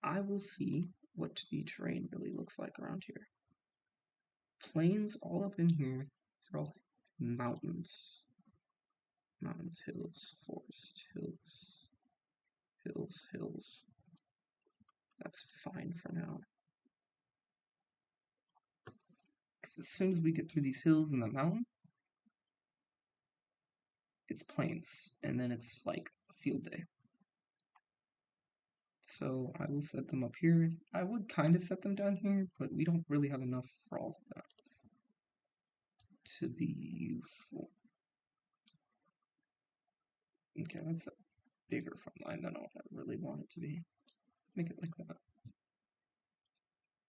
I will see what the terrain really looks like around here. Plains all up in here. They're all mountains. Mountains, hills, forest, hills. That's fine for now. Because as soon as we get through these hills and the mountain, it's plains, and then it's like a field day. So I will set them up here. I would kind of set them down here, but we don't really have enough for all of that to be useful. Okay, that's a bigger front line than what I really want it to be. Make it like that.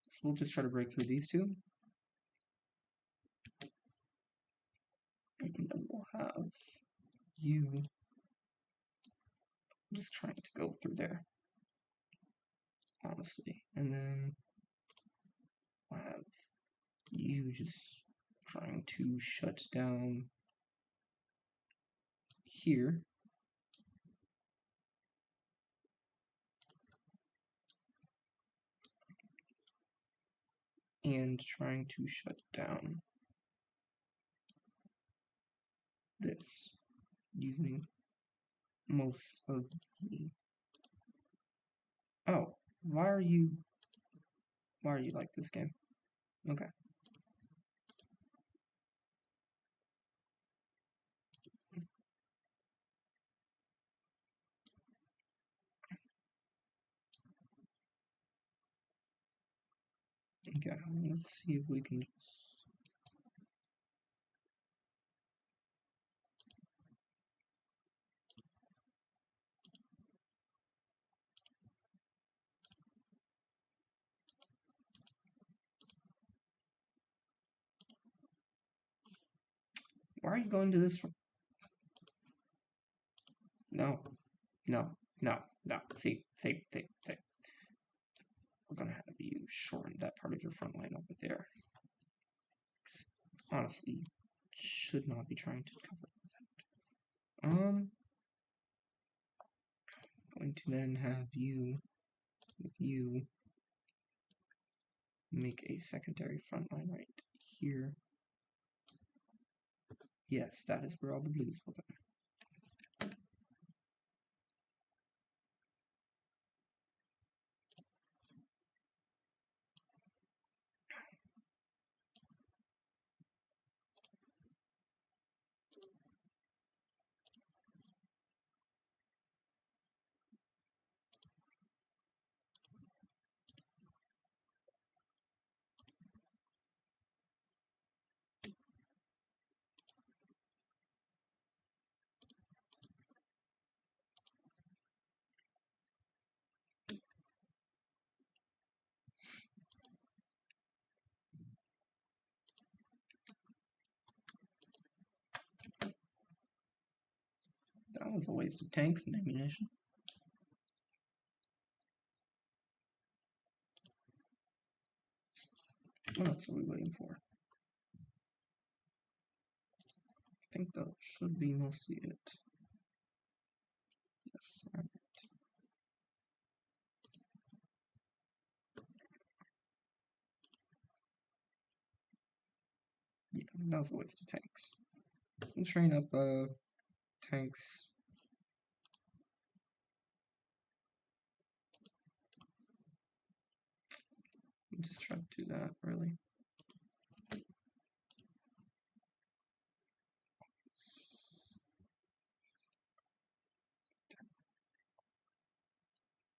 So we'll just try to break through these two. And then we'll have you just trying to go through there. honestly. And then I'll have you just trying to shut down here. And trying to shut down this using most of the... Oh, why are you like this game? Okay. Okay, let's see if we can just... Why are you going to this one? No, no, no, no. See. We're gonna have you shorten that part of your front line over there. Honestly, you should not be trying to cover that. Going to then have you, with you, make a secondary front line right here. Yes, that is where all the blues will go. That was a waste of tanks and ammunition. What else are we waiting for? I think that should be mostly it. Yes, alright. Yeah, that was a waste of tanks. We'll train up tanks. Just try to do that, really.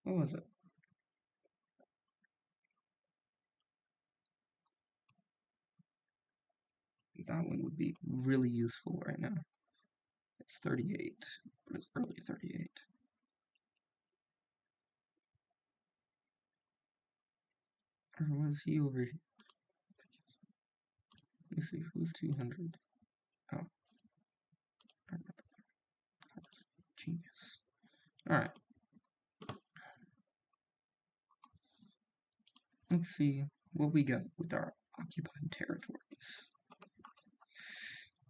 What was it? That one would be really useful right now. It's 38, but it's early 38. Or was he over here? Let me see, who's 200? Oh. Genius. Alright. Let's see what we got with our occupied territories.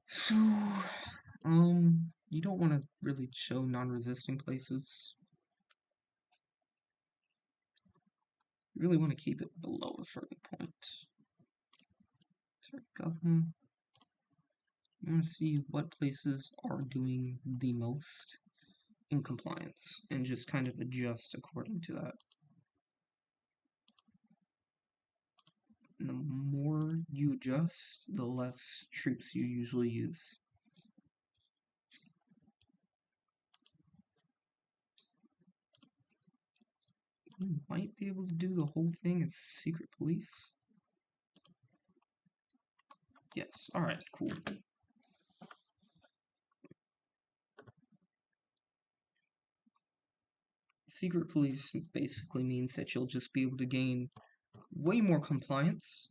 So, you don't want to really show non-resisting places. You really want to keep it below a certain point. Sorry, governor. You want to see what places are doing the most in compliance and just kind of adjust according to that. And the more you adjust, the less troops you usually use. You might be able to do the whole thing as secret police. Yes, alright, cool. Secret police basically means that you'll just be able to gain way more compliance,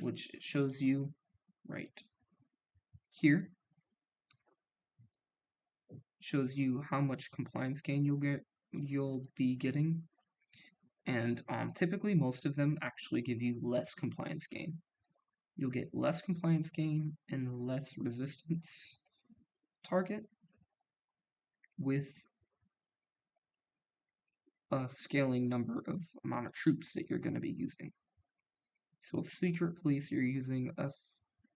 which shows you right here. Shows you how much compliance gain you'll be getting And typically, most of them actually give you less compliance gain. You'll get less compliance gain and less resistance target with a scaling number of amount of troops that you're going to be using. So with Secret Police, you're using a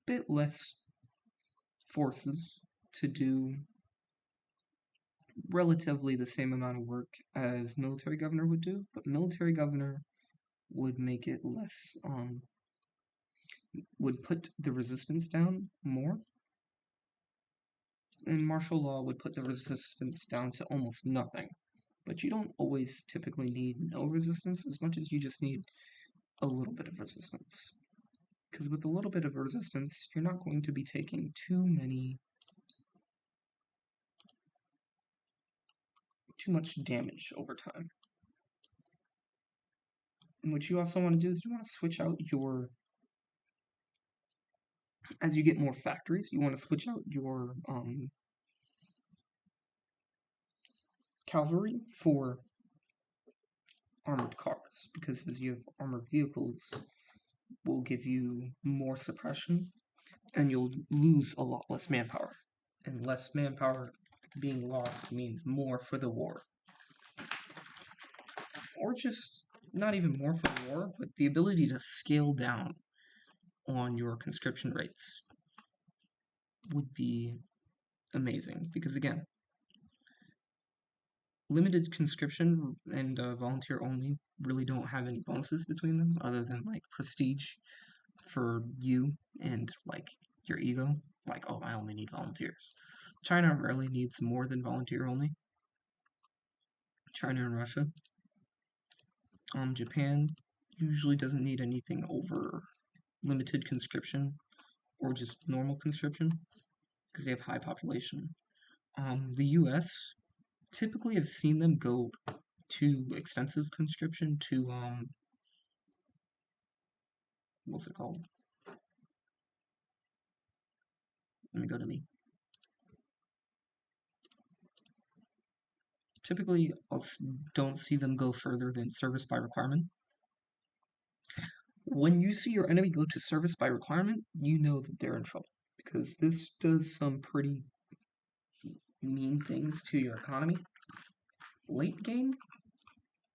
bit less forces to do relatively the same amount of work as Military Governor would do, but Military Governor would make it less, would put the resistance down more, and Martial Law would put the resistance down to almost nothing. But you don't always typically need no resistance as much as you just need a little bit of resistance. Because with a little bit of resistance, you're not going to be taking too much damage over time. And what you also want to do is you want to switch out your, as you get more factories, you want to switch out your cavalry for armored cars, because as you have armored vehicles, will give you more suppression, and you'll lose a lot less manpower. And less manpower being lost means more for the war. Or just not even more for the war, but the ability to scale down on your conscription rates would be amazing. Because again, limited conscription and volunteer only really don't have any bonuses between them other than like prestige for you and like your ego. Like, oh, I only need volunteers. China rarely needs more than volunteer only. China and Russia. Japan usually doesn't need anything over limited conscription or just normal conscription because they have high population. The US typically have seen them go to extensive conscription to what's it called? Let me go to me. Typically, I don't see them go further than service by requirement. When you see your enemy go to service by requirement, you know that they're in trouble, because this does some pretty mean things to your economy. Late game,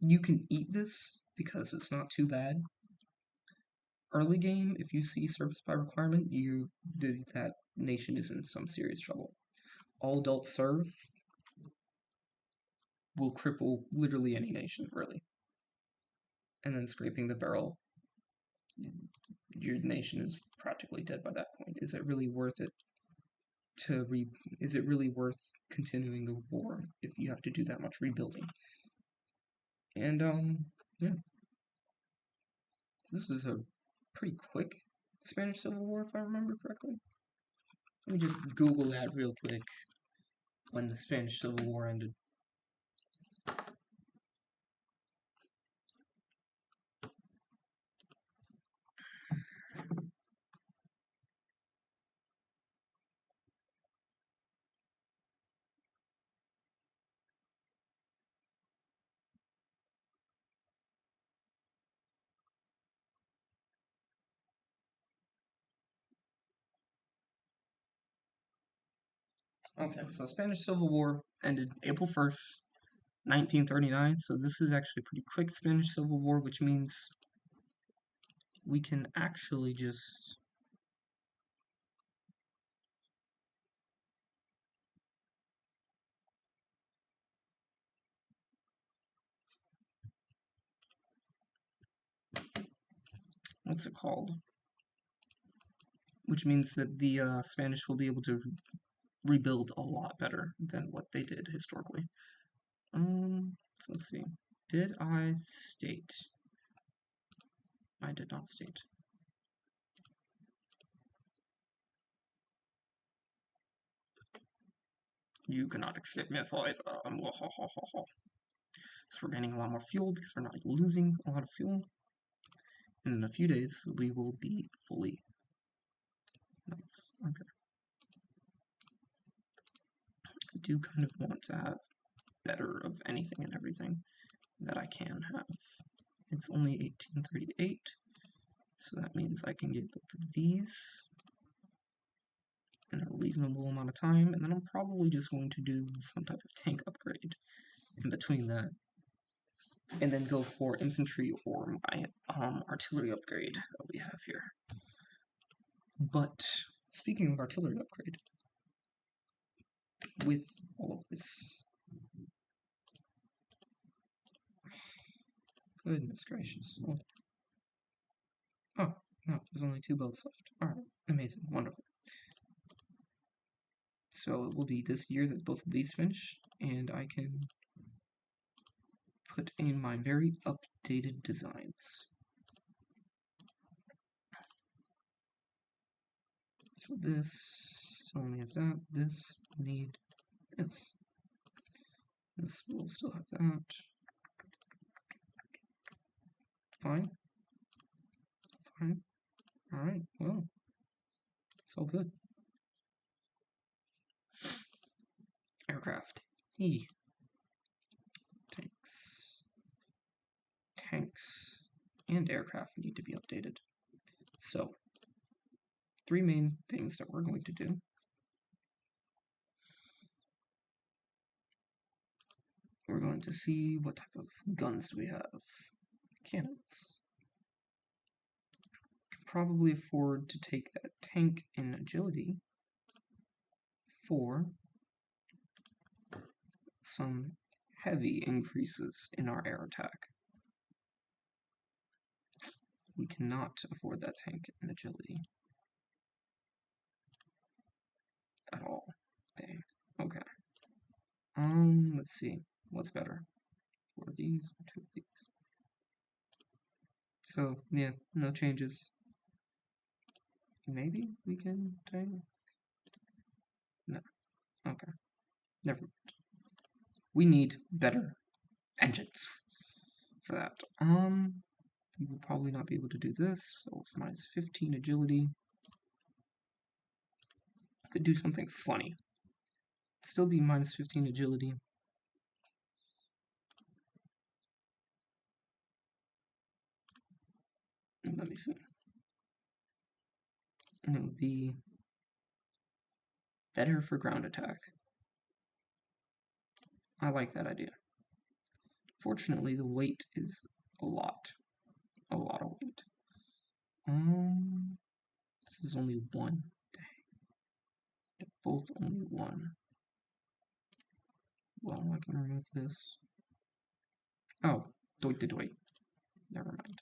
you can eat this because it's not too bad. Early game, if you see service by requirement, that nation is in some serious trouble. All adult serve will cripple literally any nation, really. And then scraping the barrel, your nation is practically dead by that point. Is it really worth it is it really worth continuing the war if you have to do that much rebuilding? And yeah. This was a pretty quick Spanish Civil War, if I remember correctly. Let me just Google that real quick. When the Spanish Civil War ended. Okay, so Spanish Civil War ended April 1st, 1939. So this is actually a pretty quick Spanish Civil War, which means we can actually just what's it called? Which means that the Spanish will be able to rebuild a lot better than what they did historically. Let's see. Did I state? I did not state. You cannot escape me forever. So we're gaining a lot more fuel because we're not losing a lot of fuel. And in a few days, we will be fully. Nice. Okay. I do kind of want to have better of anything and everything that I can have. it's only 1838, so that means I can get both of these in a reasonable amount of time, and then I'm probably just going to do some type of tank upgrade in between that, and then go for infantry or my artillery upgrade that we have here. But speaking of artillery upgrade, with all of this, goodness gracious. Oh, no, there's only 2 boats left. Alright, amazing, wonderful. So it will be this year that both of these finish, and I can put in my very updated designs. So this only has that, this will need this. This will still have that. Fine. Fine. Alright, well, it's all good. Aircraft. Tanks and aircraft need to be updated. So, 3 main things that we're going to do. We're going to see what type of guns do we have. Cannons. Can probably afford to take that tank in agility for some heavy increases in our air attack. We cannot afford that tank in agility at all. Dang. Okay. Let's see. What's better? 4 of these or 2 of these? So, yeah, no changes. Maybe we can tank? No. Okay. Never mind. We need better engines for that. We will probably not be able to do this, so with minus 15 agility, could do something funny. Still be minus 15 agility. Let me see. And it would be better for ground attack. I like that idea. Fortunately, the weight is a lot of weight. This is only 1. Dang. They're both only 1. Well, I can remove this. Oh, doit to doit. Never mind.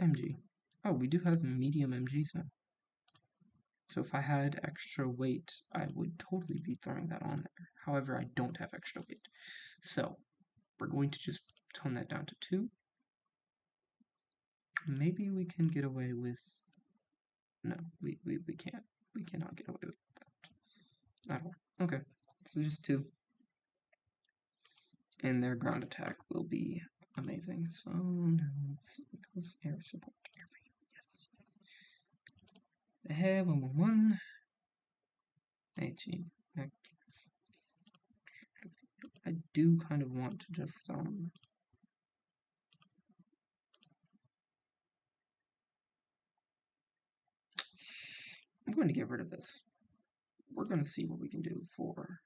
MG. Oh, we do have medium MGs now. So if I had extra weight, I would totally be throwing that on there. However, I don't have extra weight. So, we're going to just tone that down to 2. Maybe we can get away with... No, we can't. We cannot get away with that at all. Okay, so just 2. And their ground attack will be amazing. So now let's see, goes air support. Yes, yes. The head 111. 18. I do kind of want to just I'm going to get rid of this. We're going to see what we can do for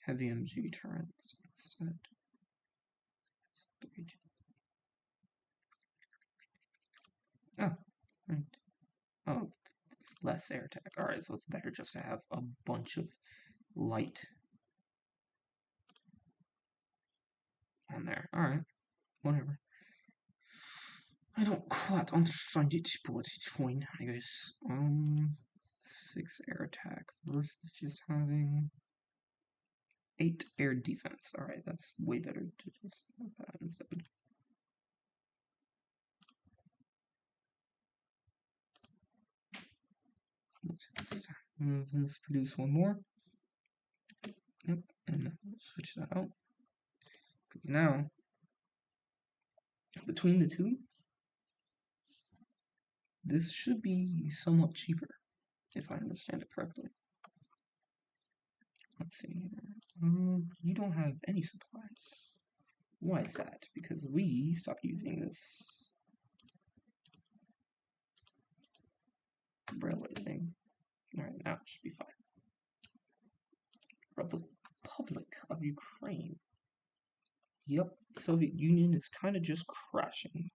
heavy MG turrets instead. Oh, right. Oh, it's less air attack. Alright, so it's better just to have a bunch of light on there. Alright, whatever. I don't quite understand it, but it's fine, I guess. 6 air attack versus just having 8 air defense. Alright, that's way better to just have that instead. Let's produce 1 more. Yep, and switch that out. Because now, between the 2, this should be somewhat cheaper, if I understand it correctly. Let's see here. You don't have any supplies. Why is that? Because we stopped using this railway thing. Alright, now it should be fine. Republic of Ukraine. Yep, the Soviet Union is kind of just crashing.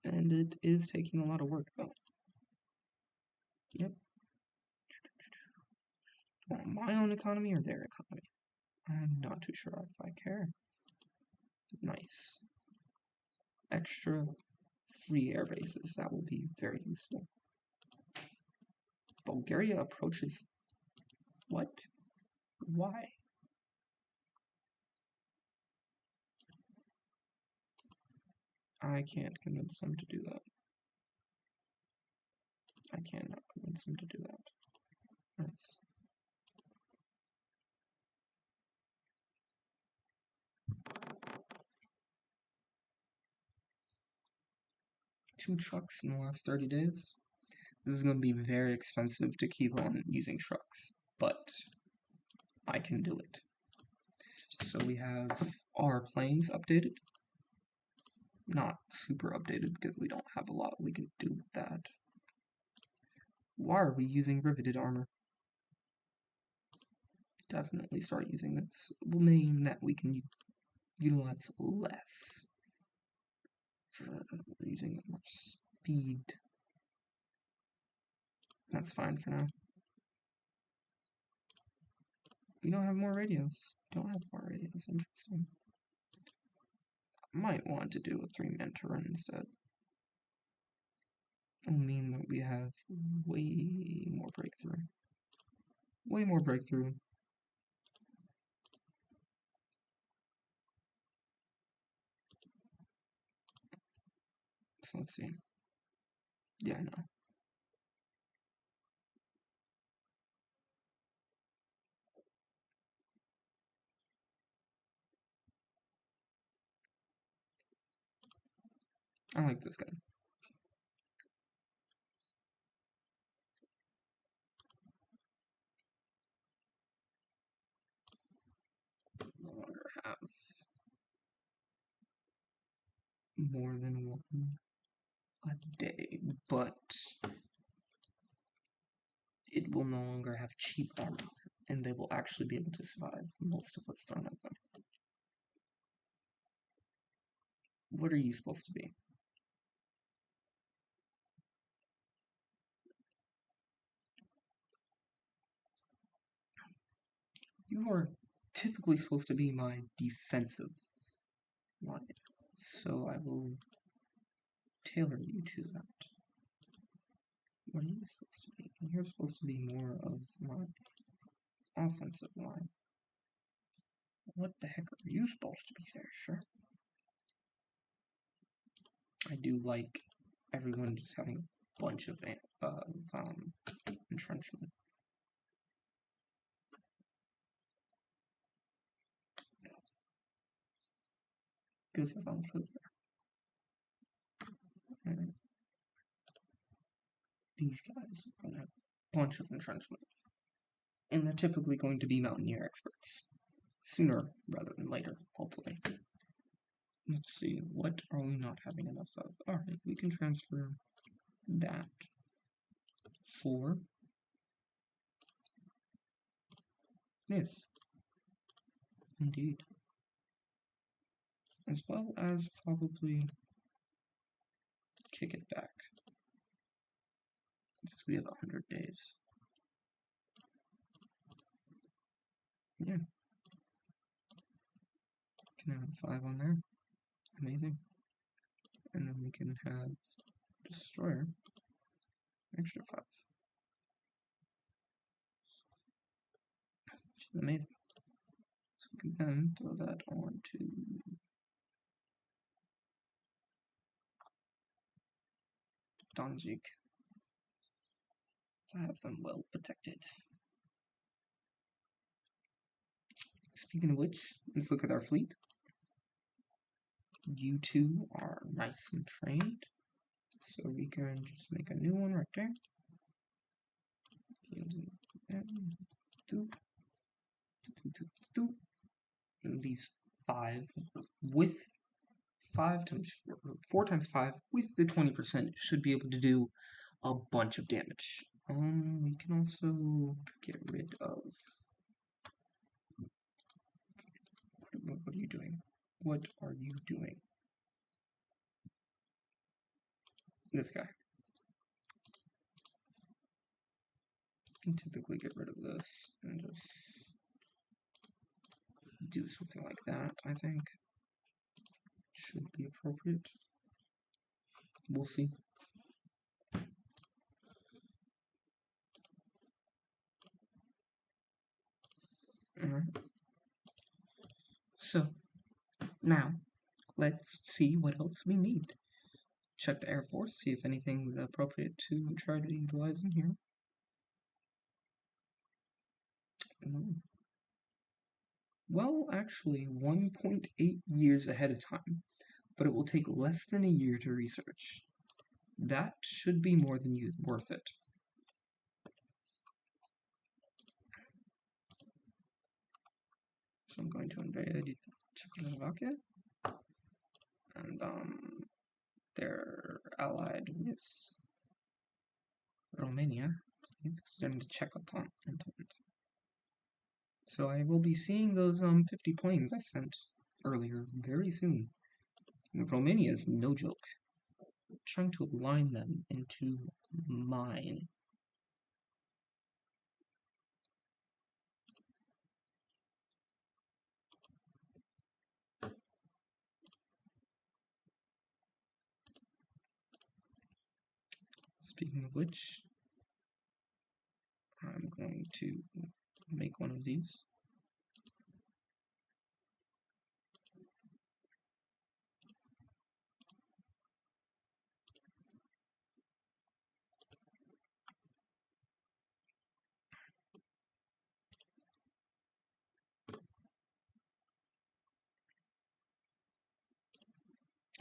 And it is taking a lot of work, though. Yep. Want my own economy or their economy? I'm not too sure if I care. Nice. Extra free air bases. That will be very useful. Bulgaria approaches... What? Why? I can't convince them to do that. I cannot convince them to do that. Nice. Two trucks in the last 30 days. This is going to be very expensive to keep on using trucks, but I can do it. So we have our planes updated. Not super updated because we don't have a lot we can do with that. Why are we using riveted armor? Definitely start using this. It will mean that we can utilize less for using more speed. That's fine for now. We don't have more radios. Don't have more radios. Interesting. I might want to do a 3-man turret instead. It'll mean that we have way more breakthrough. Way more breakthrough. So let's see. Yeah, I know. I like this guy. No longer have more than one a day, but it will no longer have cheap armor, and they will actually be able to survive most of what's thrown at them. What are you supposed to be? You are typically supposed to be my defensive line, so I will tailor you to that. What are you supposed to be? You're supposed to be more of my offensive line. What the heck are you supposed to be there, sure? I do like everyone just having a bunch of entrenchment. Because I found food there. And these guys are going to have a bunch of entrenchment. And they're typically going to be mountaineer experts. Sooner rather than later, hopefully. Let's see, what are we not having enough of? Alright, we can transfer that. 4. Yes. Indeed. As well as probably kick it back. Since we have 100 days. Yeah. Can have 5 on there. Amazing. And then we can have Destroyer. Extra 5. Which is amazing. So we can then throw that on to Danzig to have them well protected. Speaking of which, let's look at our fleet. You two are nice and trained, so we can just make a new one right there. these 5 with 5 times 4 times 5 with the 20% should be able to do a bunch of damage. We can also get rid of. What are you doing? What are you doing? This guy. Can typically get rid of this and just do something like that, I think. Should be appropriate. We'll see. Alright. So, now, let's see what else we need. Check the Air Force, see if anything's appropriate to try to utilize in here. Well, actually, 1.8 years ahead of time, but it will take less than a year to research. That should be more than worth it. So I'm going to invade Czechoslovakia, and they're allied with Romania, because they're in the Czech Entente. So I will be seeing those 50 planes I sent earlier very soon. Romania is no joke. I'm trying to align them into mine. Speaking of which, I'm going to make one of these.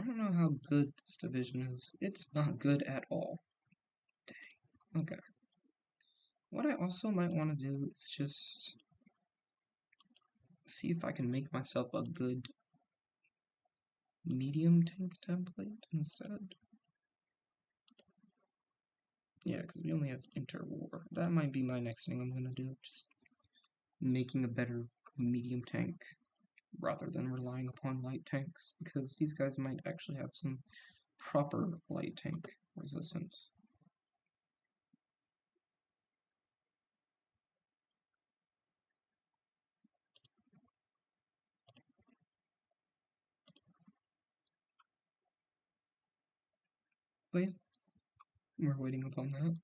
I don't know how good this division is. It's not good at all. Dang. Okay. What I also might want to do is just see if I can make myself a good medium tank template instead. Yeah, because we only have interwar. That might be my next thing I'm going to do. Just making a better medium tank rather than relying upon light tanks, because these guys might actually have some proper light tank resistance. But yeah, we're waiting upon that.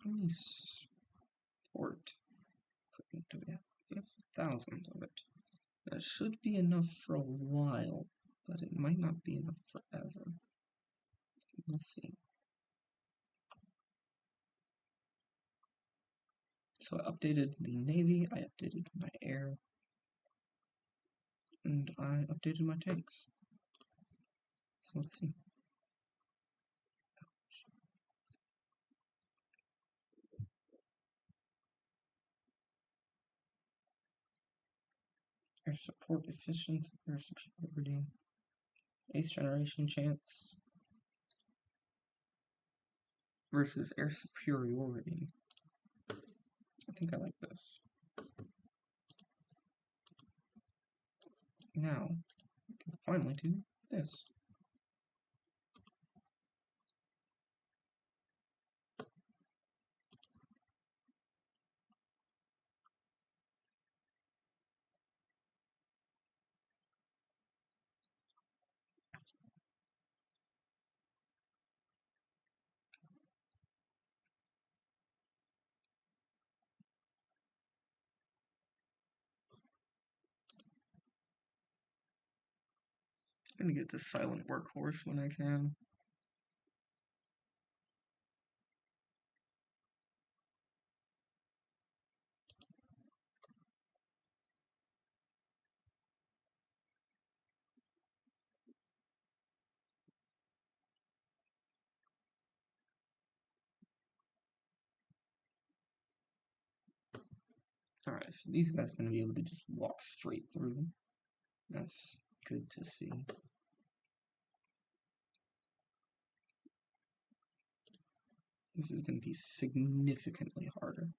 How many support equipment do we have? We have thousands of it. That should be enough for a while, but it might not be enough forever. We'll see. So I updated the Navy, I updated my air, and I updated my tanks. So let's see. Air support efficiency, air superiority, ace generation chance versus air superiority. I think I like this. Now, we can finally do this. gonna get the silent workhorse when I can. Alright, so these guys are gonna be able to just walk straight through. That's good to see. This is gonna be significantly harder.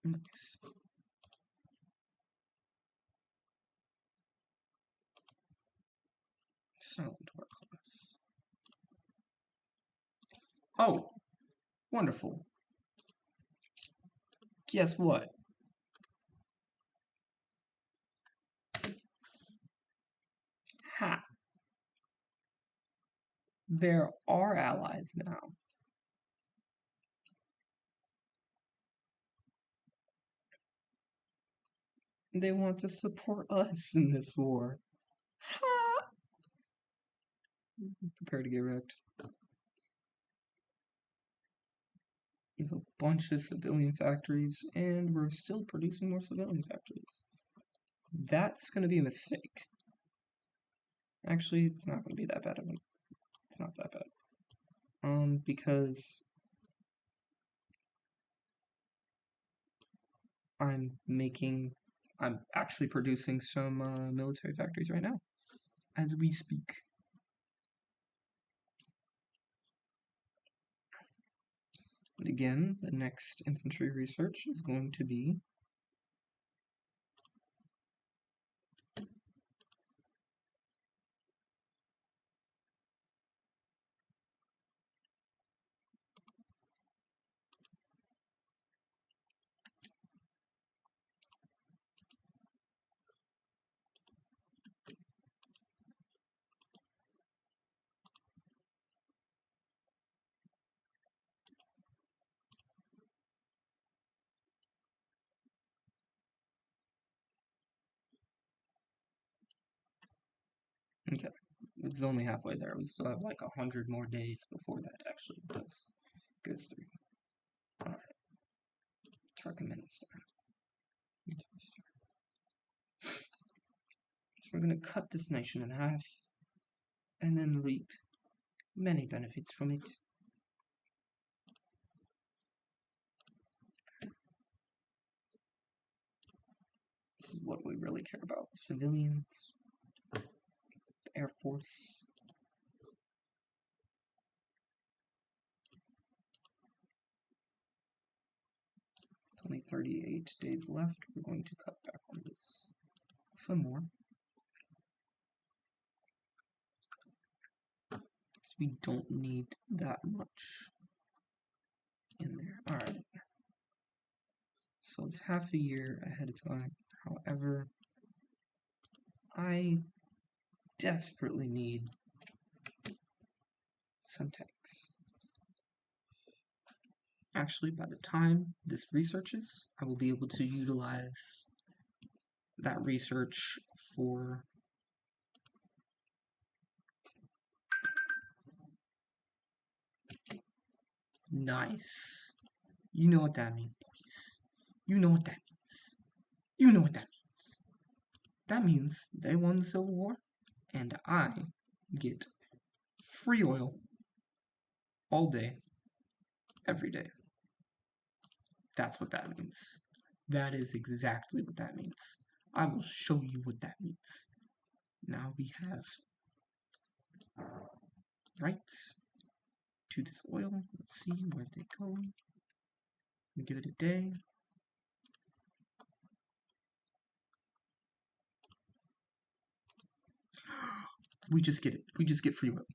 Nice. Silent workhorse. Oh, wonderful. Guess what? Ha! There are allies now. They want to support us in this war. Ha! Prepare to get wrecked. We have a bunch of civilian factories, and we're still producing more civilian factories. That's going to be a mistake. Actually, it's not going to be that bad of a... It's not that bad. Because I'm actually producing some military factories right now, as we speak. And again, the next infantry research is going to be okay. It's only halfway there. We still have like 100 more days before that actually goes through. Alright. Turkmenistan. So we're going to cut this nation in half and then reap many benefits from it. This is what we really care about. Civilians, the Air Force. It's only 38 days left. We're going to cut back on this some more. So we don't need that much in there. Alright. So it's half a year ahead of time. However, I desperately need some tanks. Actually, by the time this researches, I will be able to utilize that research for nice. You know what that means, boys. You know what that means. You know what that means. That means they won the Civil War, and I get free oil all day, every day. That's what that means. That is exactly what that means. I will show you what that means. Now we have Right to this oil. Let's see where they go. We give it a day. We just get it. We just get free will.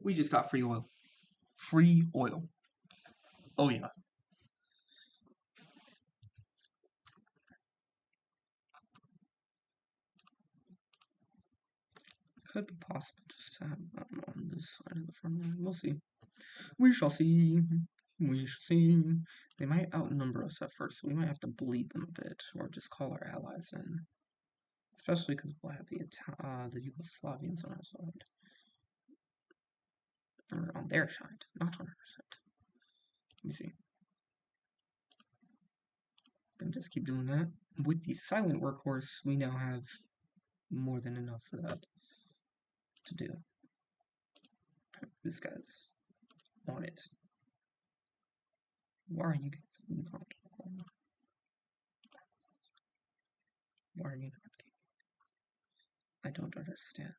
We just got free oil. Free oil. Oh yeah. Could be possible just to have them on this side of the front line. We'll see. We shall see. We shall see. They might outnumber us at first, so we might have to bleed them a bit, or just call our allies in. Especially because we'll have the Yugoslavians on our side. Or on their side, not on our side. Let me see. And just keep doing that. With the silent workhorse, we now have more than enough for that to do. This guy's on it. Why are you guys not? Why are you not? I don't understand.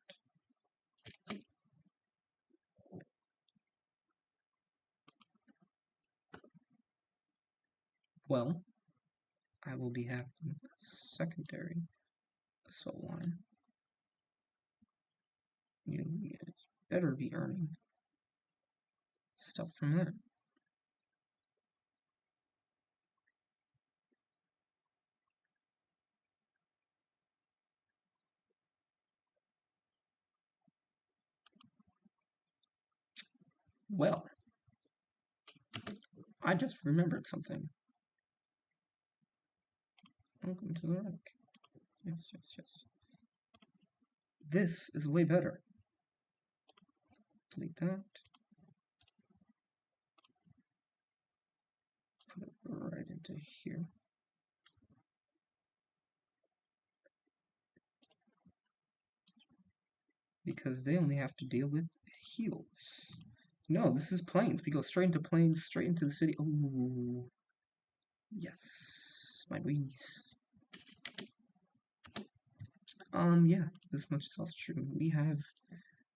Well, I will be having a secondary assault line. You better be earning stuff from that. Well, I just remembered something. Welcome to the rank. Yes, yes, yes. This is way better. Delete that. Put it right into here. Because they only have to deal with heals. No, this is plains. We go straight into plains, straight into the city. Ooh. Yes, my boys. Yeah, this much is also true. We have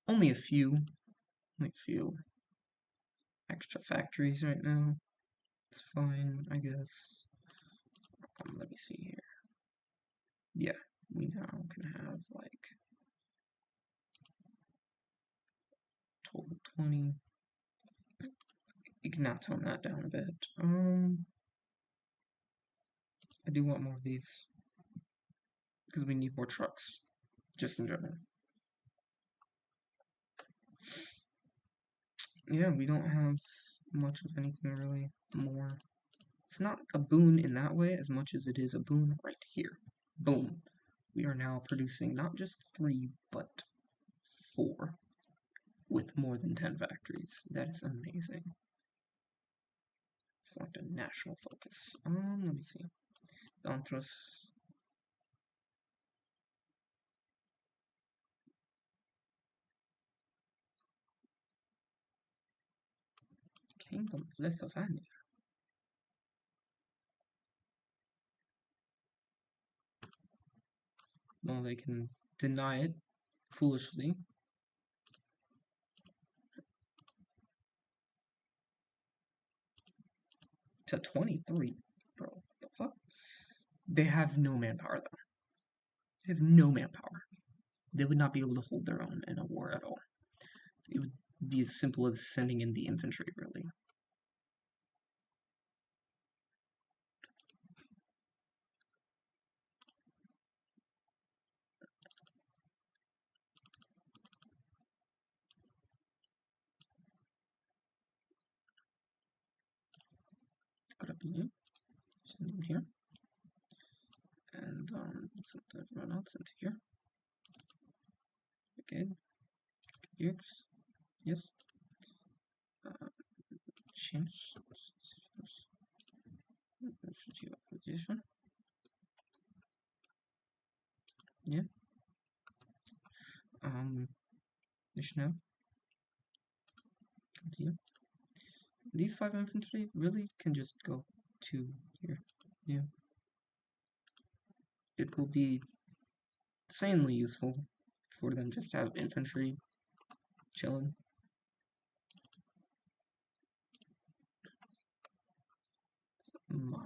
only a few extra factories right now. It's fine, I guess. Let me see here. Yeah, we now can have like total 20. You can now tone that down a bit. I do want more of these because we need more trucks, just in general. Yeah, we don't have much of anything really more. It's not a boon in that way as much as it is a boon right here. Boom. We are now producing not just 3, but 4 with more than 10 factories. That is amazing. Select a national focus. Let me see. Dantros. Kingdom of Lithuania. Well, they can deny it foolishly. To 23, bro. What the fuck? They have no manpower, though. They have no manpower. They would not be able to hold their own in a war at all. It would be as simple as sending in the infantry, really. Gotta be send them here. And send everyone else into here. Okay. Yes. Yes. Change acquisition. Yeah. Ishnev, come to you. These 5 infantry really can just go to here. Yeah. It will be insanely useful for them just to have infantry chilling. My.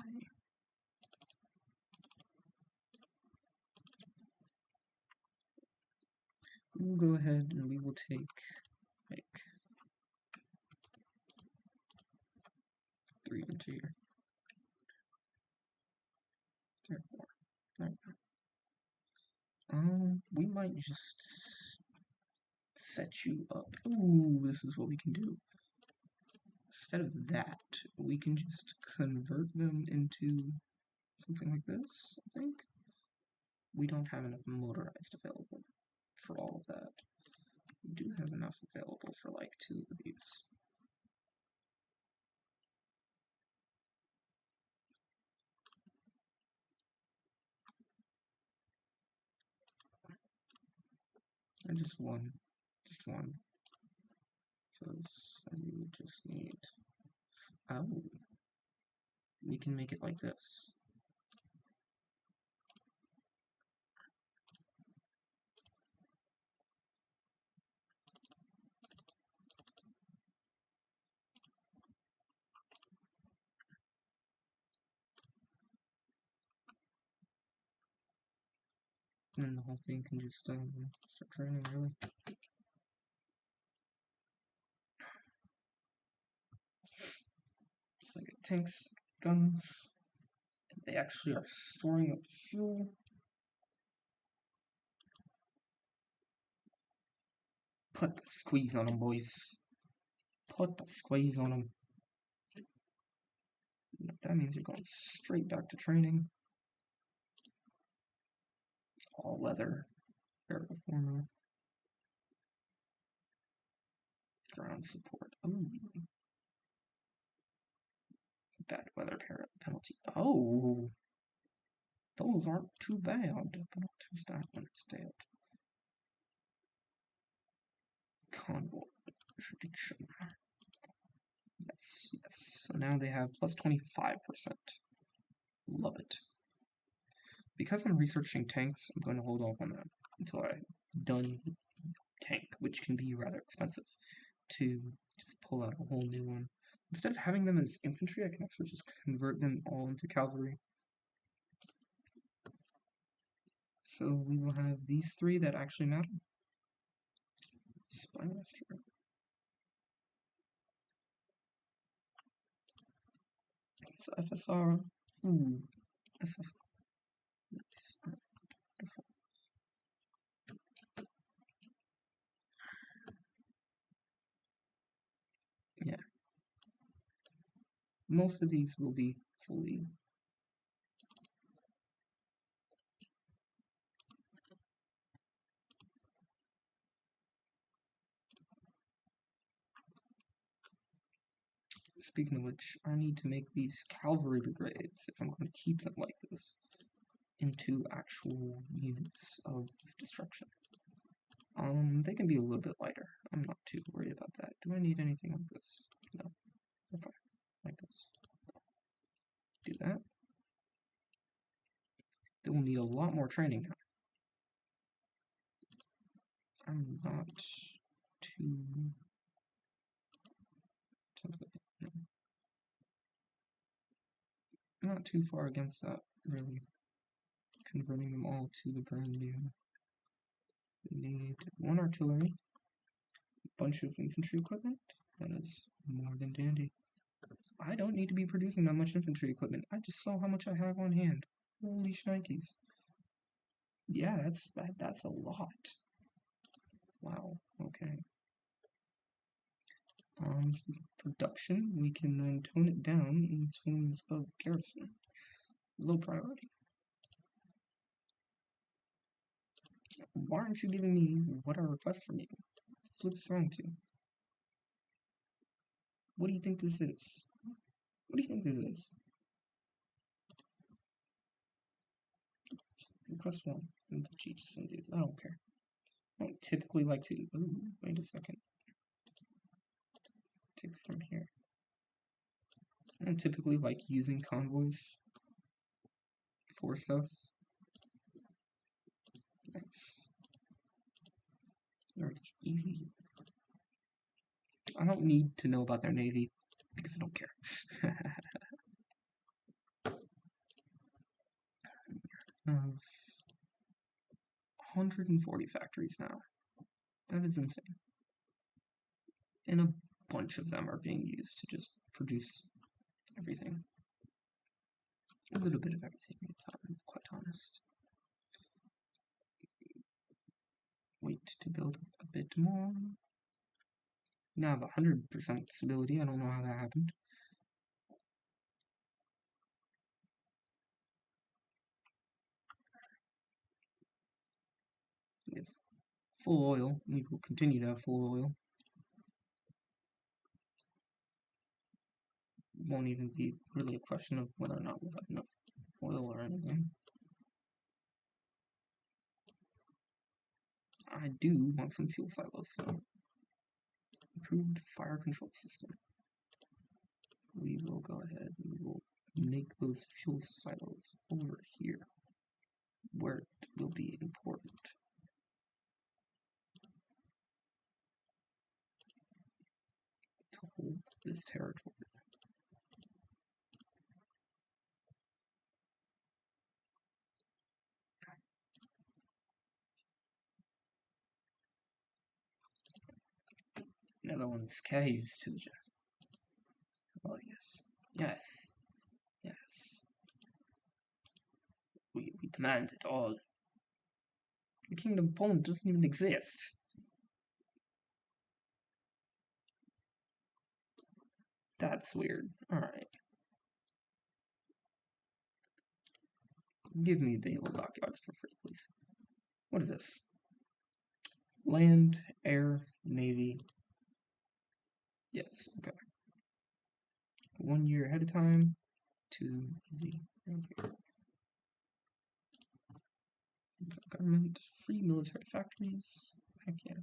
We'll go ahead and we will take like 3 into here. Therefore, there we go. We might just set you up. Ooh, this is what we can do. Instead of that, we can just convert them into something like this, I think. We don't have enough motorized available for all of that. We do have enough available for like 2 of these. And just one. Because we would just need... Oh. We can make it like this. And then the whole thing can just start training, really. It's like tanks, guns. They actually are storing up fuel. Put the squeeze on them, boys. Put the squeeze on them. That means you're going straight back to training. All weather, variable formula, ground support. Ooh. Bad weather penalty. Oh, those aren't too bad. But not too bad when it's dead. Convoy prediction. Yes. So now they have plus 25%. Love it. Because I'm researching tanks, I'm going to hold off on that until I'm done with tank, which can be rather expensive to just pull out a whole new one. Instead of having them as infantry, I can actually just convert them all into cavalry. So we will have these 3 that actually matter. Spymaster. So FSR. Ooh. SF. Yeah. Most of these will be fully. Speaking of which, I need to make these cavalry brigades, if I'm going to keep them like this, into actual units of destruction. They can be a little bit lighter. I'm not too worried about that. Do I need anything like this? No. They're fine. Like this. Do that. They will need a lot more training now. I'm not too... No. Not too far against that, really. Converting them all to the brand new. We need 1 artillery, a bunch of infantry equipment. That is more than dandy. I don't need to be producing that much infantry equipment. I just saw how much I have on hand. Holy shnikes. Yeah, that's a lot. Wow, okay. Production, we can then tone it down in terms of garrison. Low priority. Why aren't you giving me what I request from you? Flip's wrong to. What do you think this is? What do you think this is? Request one. The cheats and dudes. I don't care. I don't typically like to. Ooh, wait a second. Take it from here. I don't typically like using convoys for stuff. Nice. They're just easy. I don't need to know about their navy because I don't care. Of 140 factories now. That is insane. And a bunch of them are being used to just produce everything. A little bit of everything, if I'm quite honest. Wait to build a bit more. Now I have 100% stability. I don't know how that happened. We have full oil. We will continue to have full oil. It won't even be really a question of whether or not we'll have enough oil or anything. I do want some fuel silos, so improved fire control system. We will go ahead and we will make those fuel silos over here, where it will be important. To hold this territory. Netherlands caves to the jet. Oh yes, yes, yes. We demand it all. The Kingdom of Poland doesn't even exist. That's weird. Alright. Give me the naval dockyards for free, please. What is this? Land, air, navy. Yes, okay. 1 year ahead of time. Too easy. Right here. Government, free military factories. Heck yeah.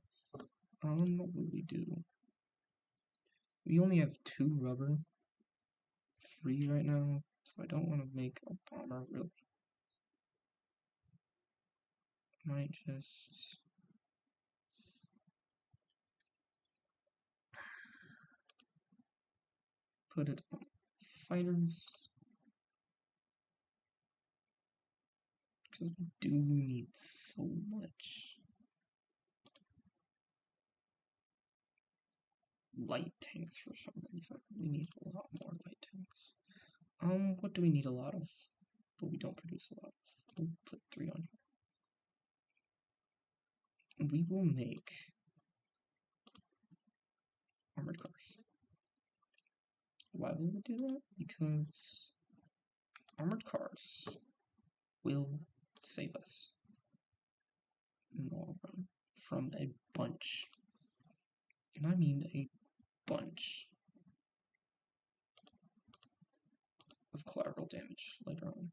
What will we do? We only have 2 rubber free right now, so I don't want to make a bomber, really. Might just... put it on fighters. Because we do need so much light tanks for some reason. We need a lot more light tanks. What do we need a lot of? But we don't produce a lot of. We'll put 3 on here. We will make armored cars. Why will we do that? Because armored cars will save us in the long run from a bunch, and I mean a bunch, of collateral damage later on.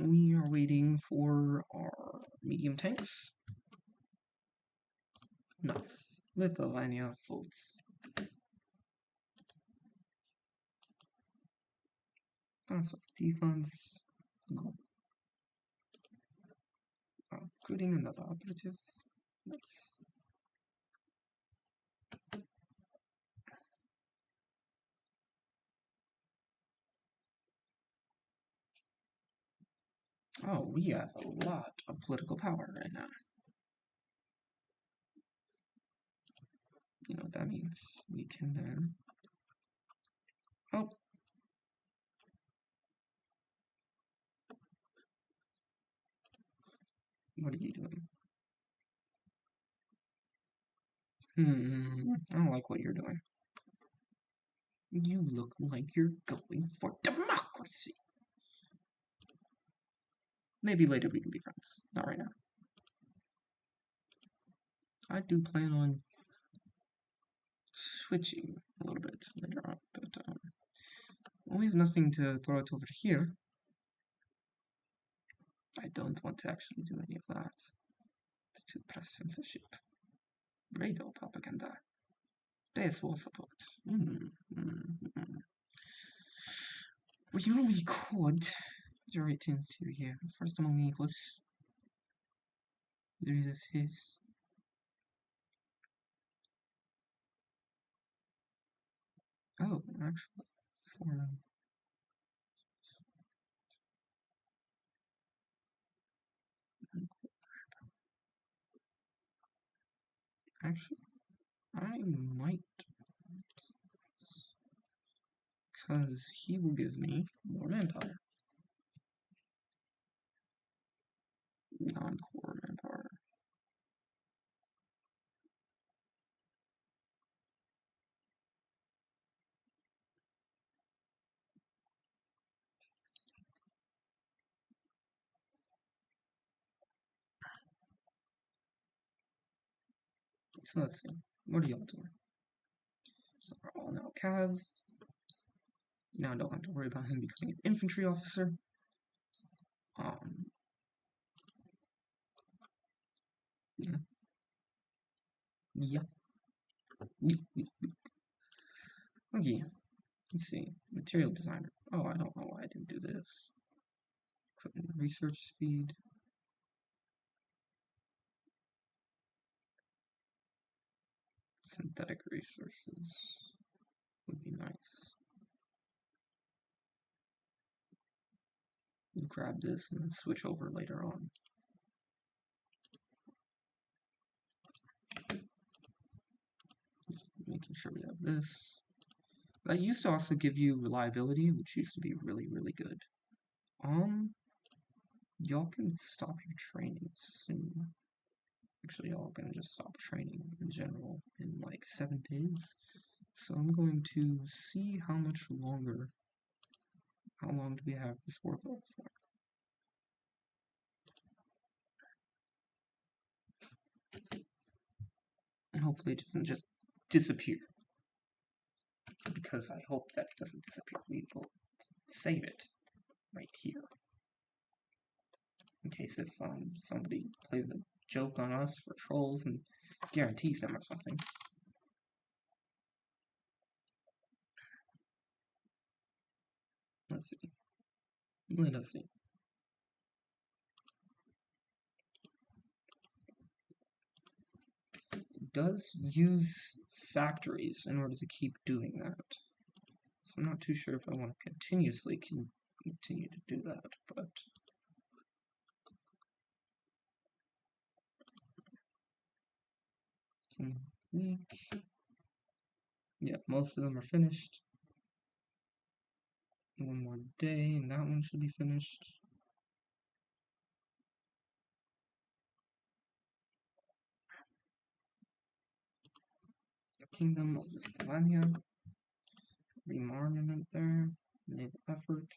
We are waiting for our medium tanks. Nice. Lithuania votes. Lots of defense. Go. Recruiting another operative. Nice. Oh, we have a lot of political power right now. You know what that means? We can then... Oh! What are you doing? I don't like what you're doing. You look like you're going for democracy. Maybe later we can be friends. Not right now. I do plan on switching a little bit later on, but Well, we have nothing to throw it over here. I don't want to actually do any of that. It's too press censorship. Radio propaganda. Base war support. Well, you know we could generate into here. First among equals. There is a face. Oh, actually, for actually, I might, because he will give me more manpower. Non-core manpower. So let's see. What are y'all doing? So we're all now Cav. Now I don't have to worry about him becoming an infantry officer. Yeah. Yeah. Okay. Let's see. Material designer. Oh, I don't know why I didn't do this. Equipment research speed. Synthetic resources would be nice. Grab this and then switch over later on. Just making sure we have this. That used to also give you reliability, which used to be really, really good. Y'all can stop your training soon. Actually, y'all can just stop training in general in like 7 days. So I'm going to see how much longer, how long do we have this war going for? And hopefully it doesn't just disappear. Because I hope that it doesn't disappear. We will save it right here. In case if somebody plays a joke on us for trolls and guarantees them or something. Let's see. Let us see. It does use factories in order to keep doing that. So I'm not too sure if I want to continuously continue to do that, but week. Yeah, most of them are finished. One more day, and that one should be finished. Kingdom of Lithuania. Rearmament there. Naval effort.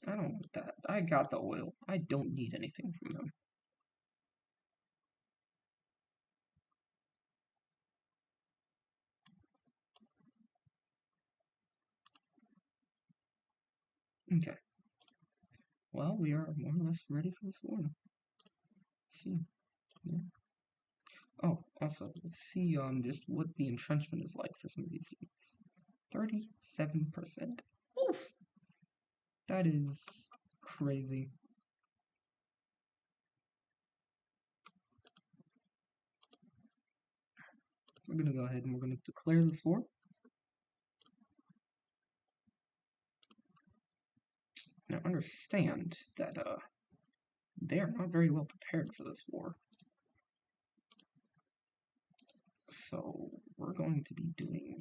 I don't want that. I got the oil. I don't need anything from them. Okay. Well, we are more or less ready for this war. Let's see. Yeah. Oh, also, let's see just what the entrenchment is like for some of these units. 37%. Oof! That is crazy. We're gonna go ahead and we're gonna declare this war. Now understand that they are not very well prepared for this war. So we're going to be doing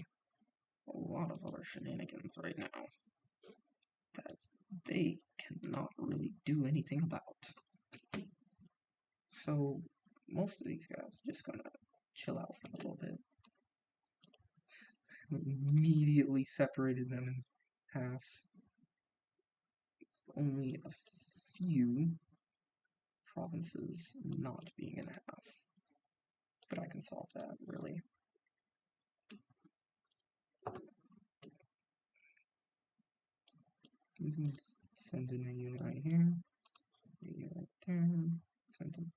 a lot of other shenanigans right now that they cannot really do anything about. So most of these guys are just gonna chill out for a little bit. Immediately separated them in half. It's only a few provinces not being in half. But I can solve that, really. You can just send in a unit right here, a unit right there, send in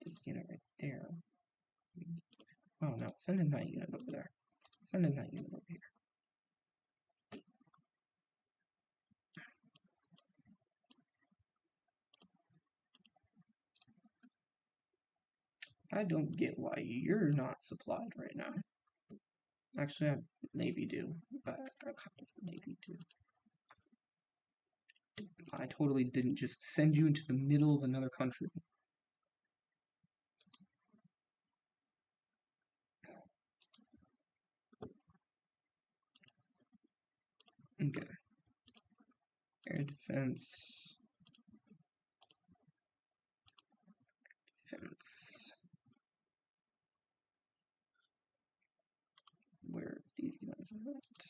this unit right there. Oh no, send in that unit over there. Send in that unit over here. I don't get why you're not supplied right now. Actually, I maybe do, but I kind of maybe do. I totally didn't just send you into the middle of another country. Okay. Air defense. Defense. Where these guys are at.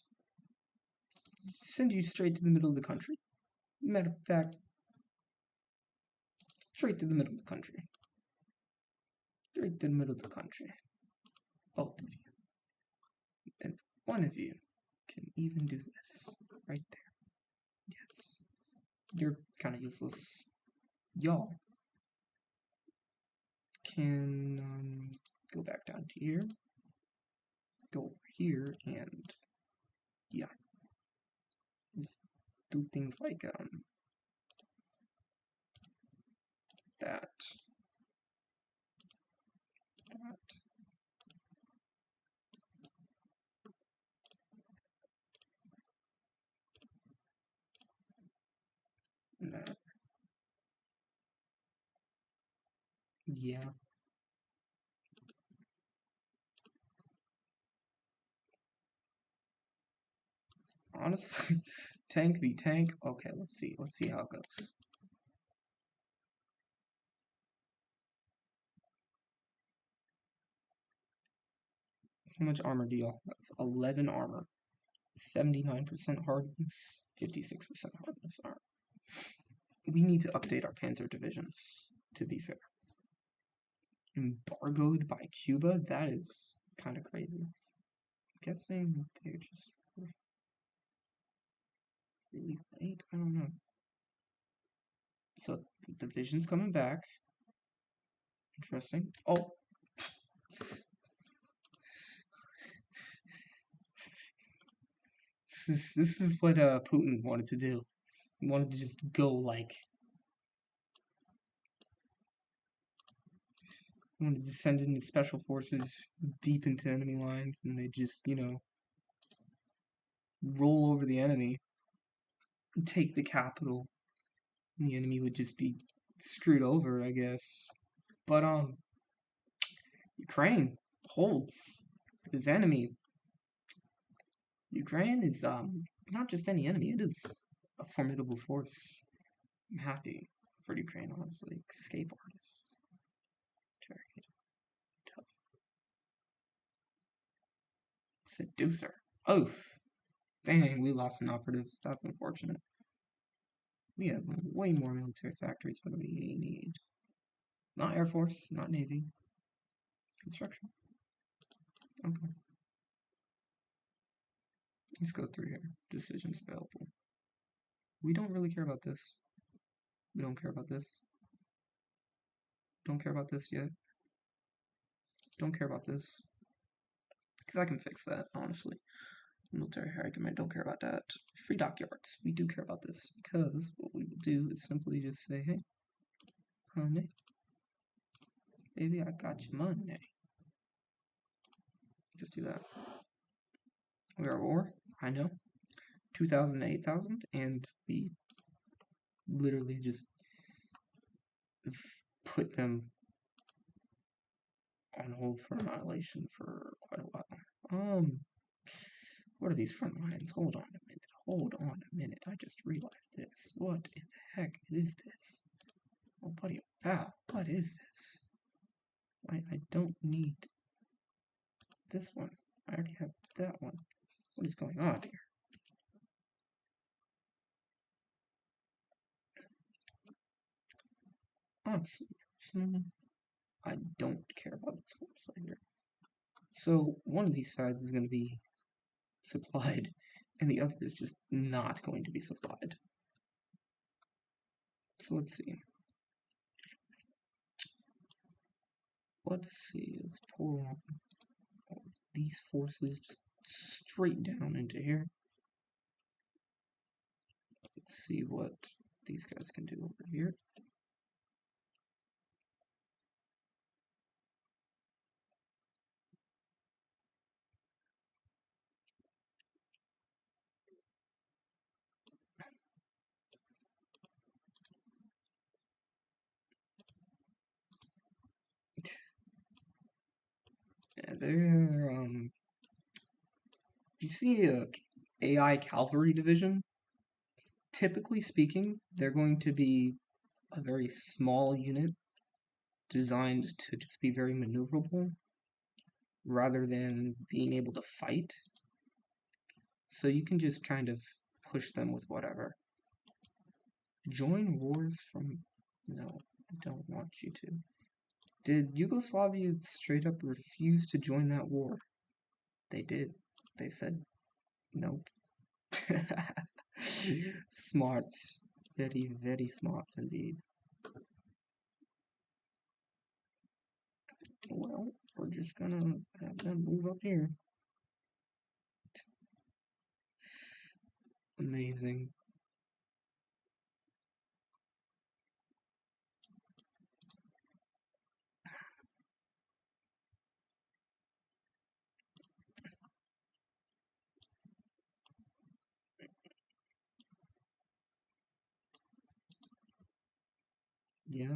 Send you straight to the middle of the country. Matter of fact, straight to the middle of the country. Straight to the middle of the country. Both of you. And one of you can even do this. Right there. Yes. You're kind of useless. Y'all can go back down to here. Go over here and yeah. Just do things like that. That. Yeah. Honestly, tank v tank. Okay, let's see. Let's see how it goes. How much armor do y'all have? 11 armor. 79% hardness. 56% hardness. Alright. We need to update our panzer divisions, to be fair. Embargoed by Cuba? That is kind of crazy. I'm guessing they're just really late? I don't know. So the division's coming back. Interesting. Oh! This is what Putin wanted to do. He wanted to just go like... He wanted to send in the special forces deep into enemy lines and they just, you know, roll over the enemy and take the capital. And the enemy would just be screwed over, I guess. But Ukraine holds his enemy. Ukraine is not just any enemy, it is a formidable force. I'm happy for Ukraine, honestly. Escape artists. Tough. Seducer. Oh, dang, we lost an operative. That's unfortunate. We have way more military factories than we need. Not Air Force, not Navy. Construction. Okay. Let's go through here. Decisions available. We don't really care about this. We don't care about this. Don't care about this yet. Don't care about this. Because I can fix that, honestly. Military argument, don't care about that. Free dockyards. We do care about this. Because what we will do is simply just say, hey, honey, baby, I got your money. Just do that. We are at war, I know. 2,000 to 8,000, and we literally just put them on hold for annihilation for quite a while. What are these front lines? Hold on a minute. Hold on a minute. I just realized this. What in the heck is this? Oh, buddy, wow. What is this? I don't need this one. I already have that one. What is going on here? honestly, I don't care about this force right here. So one of these sides is going to be supplied, and the other is just not going to be supplied. So let's see. Let's pull all of these forces just straight down into here. Let's see what these guys can do over here. Yeah, they're if you see a AI cavalry division, typically speaking, they're going to be a very small unit designed to just be very maneuverable rather than being able to fight. So you can just kind of push them with whatever. Join wars from... No, I don't want you to. Did Yugoslavia straight up refuse to join that war? They did. They said nope. Smart. Very, very smart indeed. Well, we're just gonna have them move up here. Amazing. Yeah.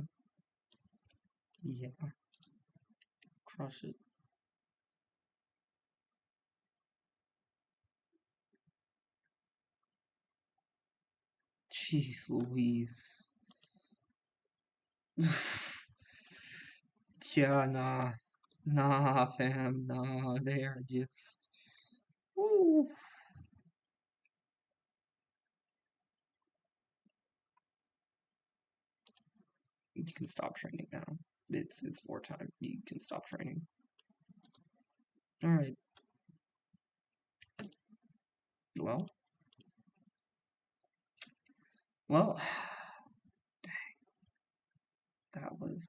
Yeah. Crush it. Jeez Louise. Yeah, nah. Nah, fam. Nah, they are just... Woo. You can stop training now. It's wartime. You can stop training. Alright. Well. Well. Dang. That was,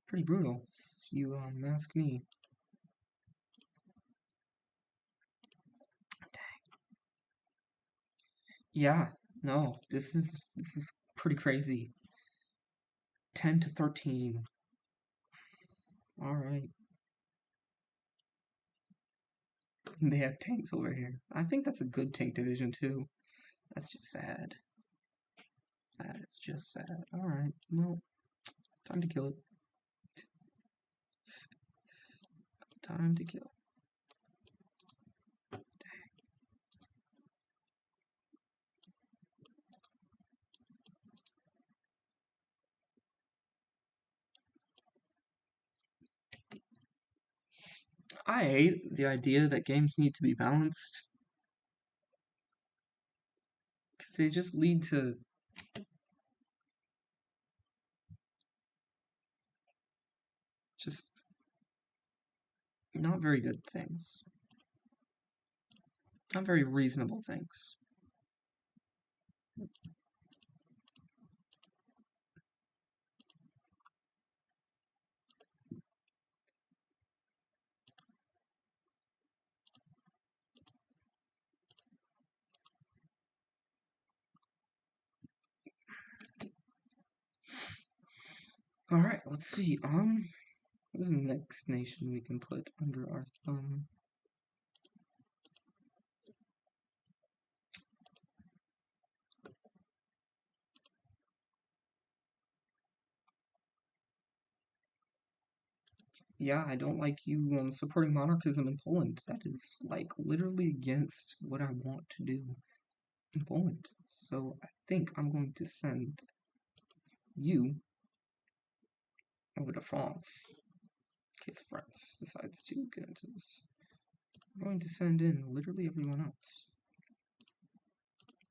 pretty brutal, if you, ask me. Yeah, no, this is pretty crazy. 10 to 13. All right. They have tanks over here. I think that's a good tank division too. That's just sad. That is just sad. All right. Well, time to kill it. Time to kill. I hate the idea that games need to be balanced because they just lead to just not very good things. Not very reasonable things. All right, let's see. What is the next nation we can put under our thumb? Yeah, I don't like you supporting monarchism in Poland. That is like literally against what I want to do in Poland. So I think I'm going to send you over to France in case France decides to get into this. I'm going to send in literally everyone else.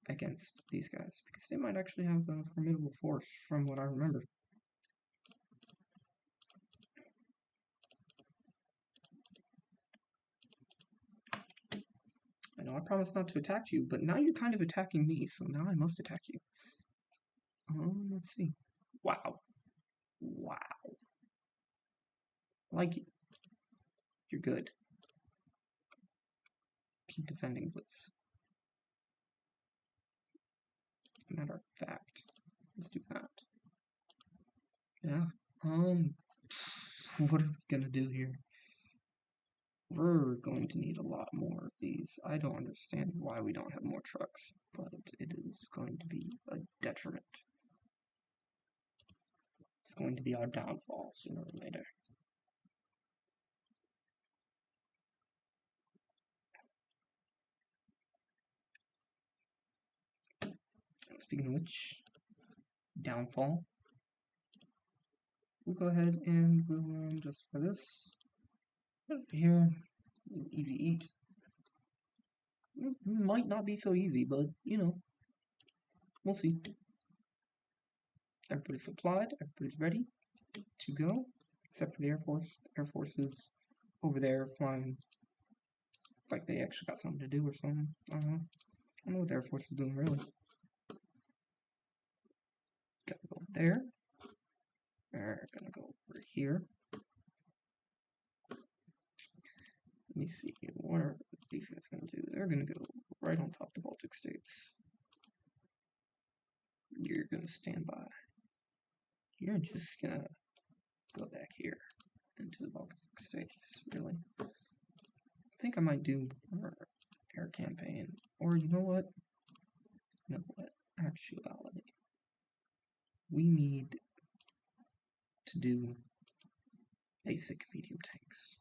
against these guys, because they might actually have a formidable force from what I remember. I know I promised not to attack you, but now you're kind of attacking me, so now I must attack you. Let's see. Wow. Wow. Like you. You're good. Keep defending, please. Matter of fact, let's do that. Yeah. What are we gonna do here? We're going to need a lot more of these. I don't understand why we don't have more trucks, but it is going to be a detriment. It's going to be our downfall sooner or later. Speaking of which, downfall. We'll go ahead and we'll just for this. Over here, easy eat. Might not be so easy, but you know, we'll see. Everybody's supplied, everybody's ready to go, except for the Air Force. The Air Force is over there flying like they actually got something to do or something. I don't know what the Air Force is doing really. Gotta go there. We're gonna go over here. Let me see, what are these guys gonna do? They're gonna go right on top of the Baltic states. You're gonna stand by. You're just gonna go back here into the Baltic states, really. I think I might do our air campaign. Or you know what? You know what? Actuality. We need to do basic medium tanks.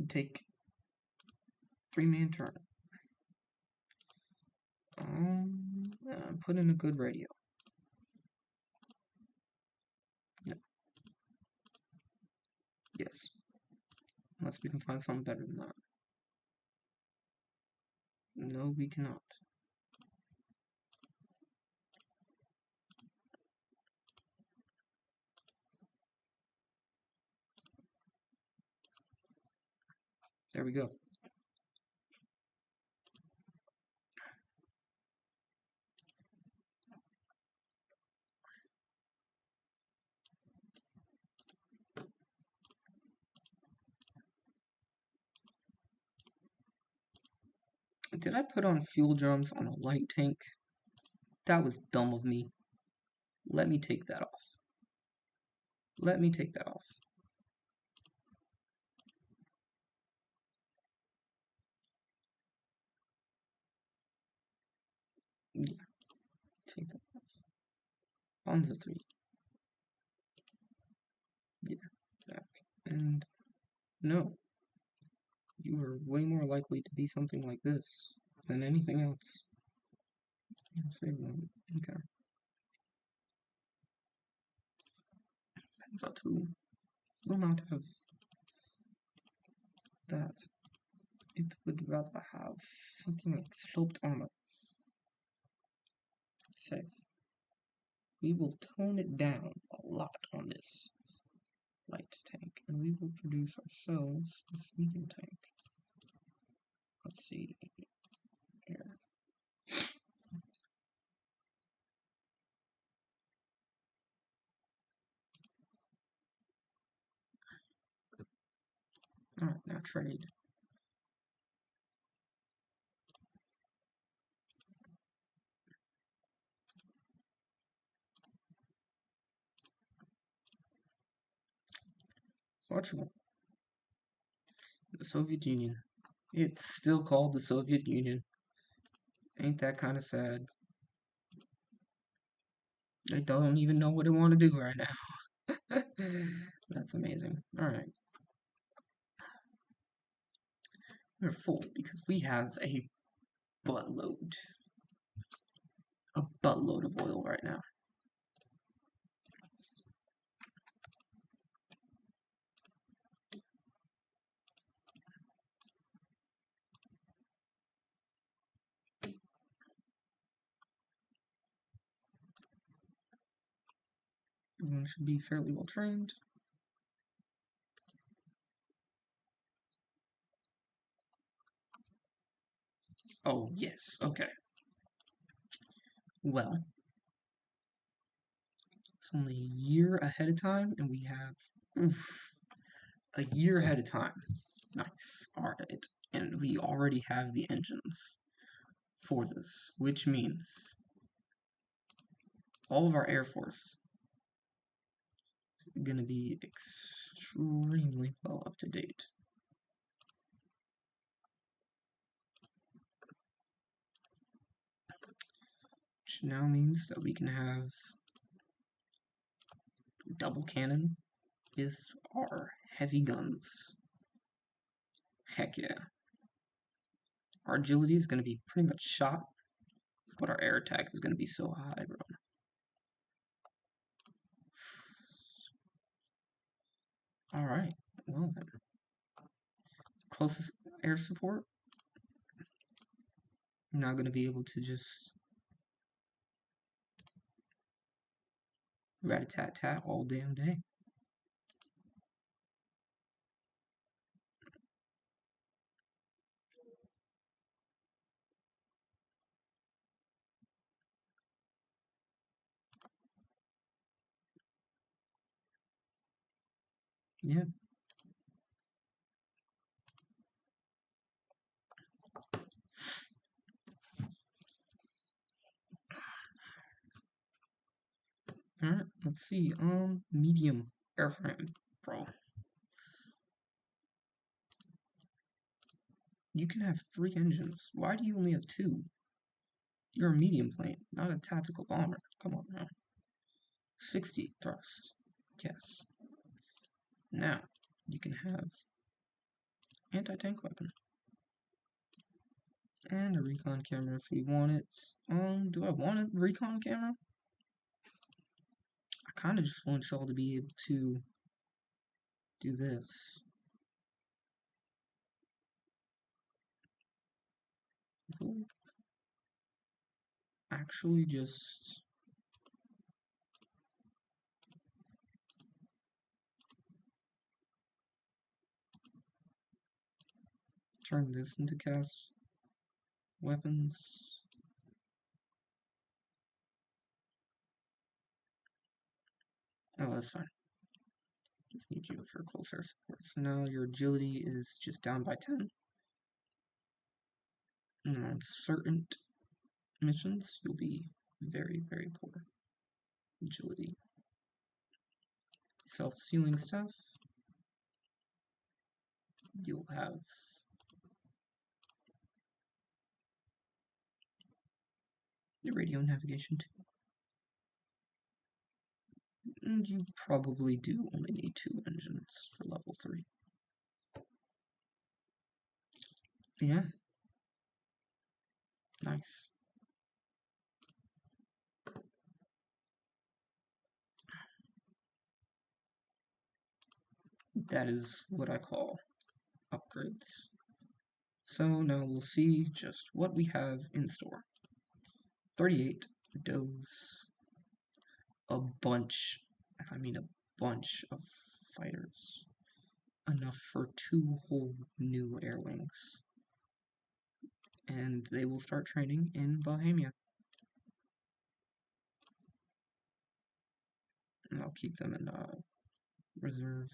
Take 3-man turn. Put in a good radio. No. Yes. Unless we can find something better than that. No, we cannot. There we go. Did I put on fuel drums on a light tank? That was dumb of me. Let me take that off. Let me take that off. Yeah. Take that off. On the 3. Yeah. Back. And no. You are way more likely to be something like this than anything else. Save them. Okay. Panzer II will not have that. It would rather have something like sloped armor. Safe. We will tone it down a lot on this light tank, and we will produce ourselves this medium tank. Let's see here. Alright, now trade. Portugal. The Soviet Union. It's still called the Soviet Union. Ain't that kind of sad? They don't even know what they want to do right now. That's amazing. Alright. We're full because we have a buttload. A buttload of oil right now. Everyone should be fairly well trained. Oh, yes, okay. Well, it's only a year ahead of time, and we have a year ahead of time. Nice. Alright. And we already have the engines for this, which means all of our Air Force is going to be extremely well up to date. Which now means that we can have double cannon with our heavy guns. Heck yeah. Our agility is going to be pretty much shot, but our air attack is going to be so high, bro. Alright, well then. Closest air support. You're not going to be able to just rat-a-tat-tat all damn day. Yeah. Alright, let's see. Medium airframe, bro. You can have 3 engines. Why do you only have 2? You're a medium plane, not a tactical bomber. Come on now. 60 thrust. Yes. Now, you can have anti-tank weapon. And a recon camera if we want it. Do I want a recon camera? I kind of just want y'all to be able to do this. Actually just turn this into cast weapons. Oh, that's fine. Just need you for close air support. So now your agility is just down by 10. And on certain missions, you'll be very, very poor. Agility. Self-sealing stuff. You'll have the radio navigation too. And you probably do only need 2 engines for level 3. Yeah. Nice. That is what I call upgrades. So now we'll see just what we have in store. 38 does a bunch, I mean a bunch of fighters. Enough for 2 whole new air wings. And they will start training in Bohemia. And I'll keep them in reserve.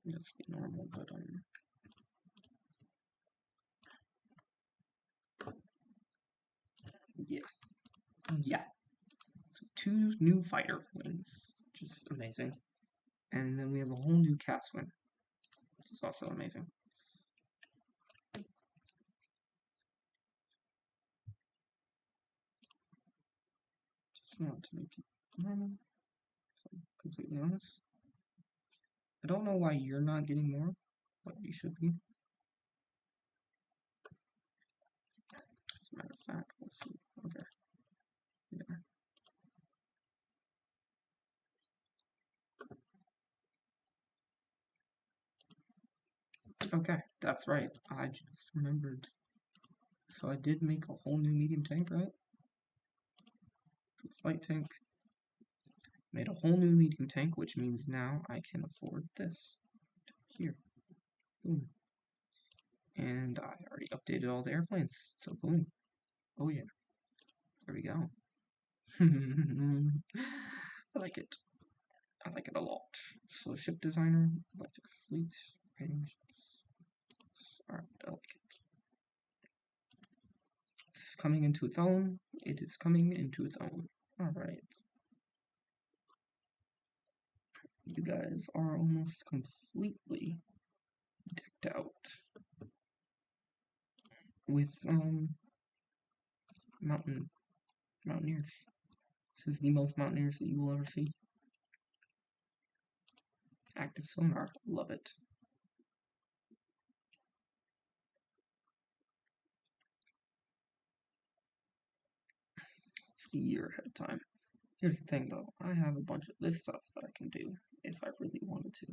Let's be normal, but yeah. So 2 new fighter wings, which is amazing. And then we have a whole new cast wing, which is also amazing. Just not to make it normal, if I'm completely honest. I don't know why you're not getting more, but you should be. As a matter of fact, let's see. Okay. Yeah. Okay, that's right. I just remembered. So I did make a whole new medium tank, right? Light tank. Made a whole new medium tank, which means now I can afford this. Here. Boom. And I already updated all the airplanes, so boom. Oh yeah. There we go. I like it. I like it a lot. So ship designer, electric fleet, rating ships. Alright, I like it. It's coming into its own. It is coming into its own. Alright. You guys are almost completely decked out with mountaineers. This is the most mountaineers that you will ever see. Active sonar, love it. It's the year ahead of time. Here's the thing though, I have a bunch of this stuff that I can do if I really wanted to.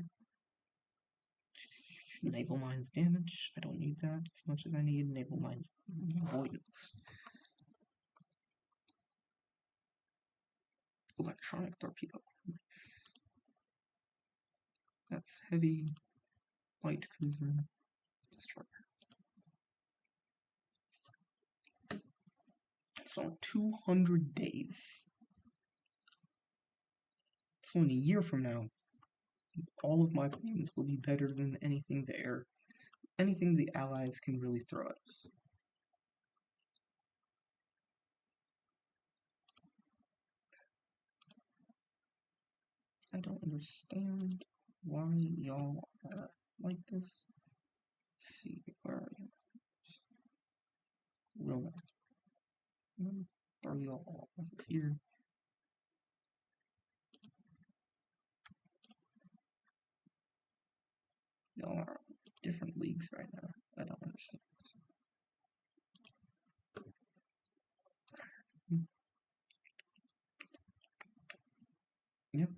Naval mines damage, I don't need that as much as I need naval mines avoidance. Electronic torpedo, nice. That's heavy, light cruiser, destroyer. So 200 days. So in a year from now, all of my planes will be better than anything the Allies can really throw at us. I don't understand why y'all are like this. Let's see, where are you? Wilmer. Throw y'all over here. Y'all are different leagues right now. I don't understand. Yep.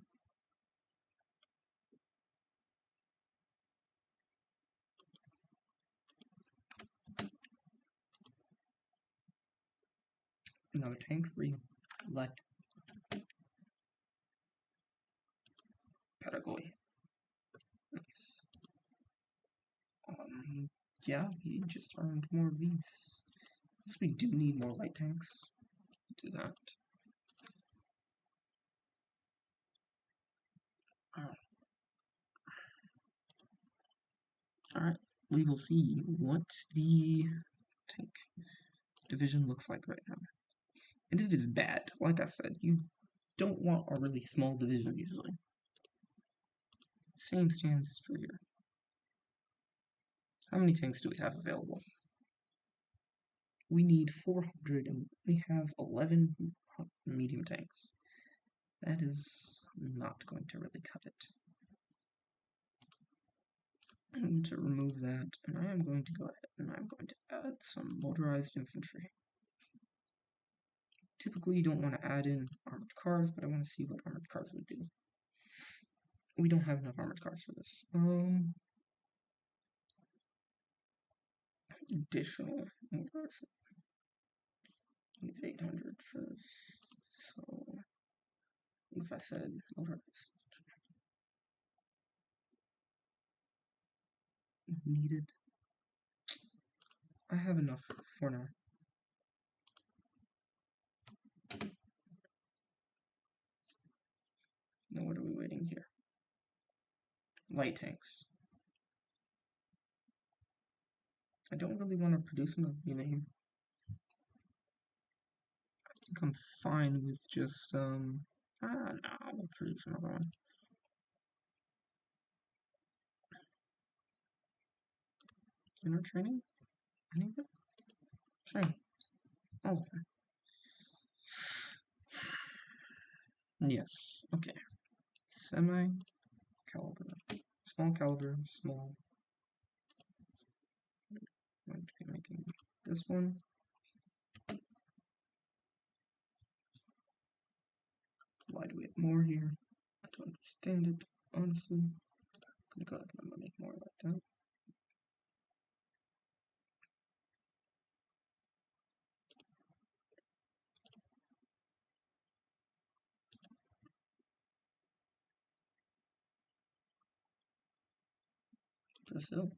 Another tank free. Let Paraguay. Nice. Yeah, he just earned more of these. Since we do need more light tanks, do that. Alright, we will see what the tank division looks like right now. And it is bad. Like I said, you don't want a really small division usually. Same stands for here. How many tanks do we have available? We need 400 and we have 11 medium tanks. That is not going to really cut it. I'm going to remove that, and I am going to go ahead and I'm going to add some motorized infantry. Typically, you don't want to add in armored cars, but I want to see what armored cars would do. We don't have enough armored cars for this. Additional motorized. We have 800 for this, so if I said motorized needed, I have enough for now. Now what are we waiting here? Light tanks. I don't really want to produce another name. I think I'm fine with just, no, we'll produce another one. Inner training? Any of it? Training. All of them. Yes, okay. Semi-caliber. Small caliber, small. I'm going to be making this one. Why do we have more here? I don't understand it, honestly. I'm gonna go ahead and I'm gonna make more like that. Brazil.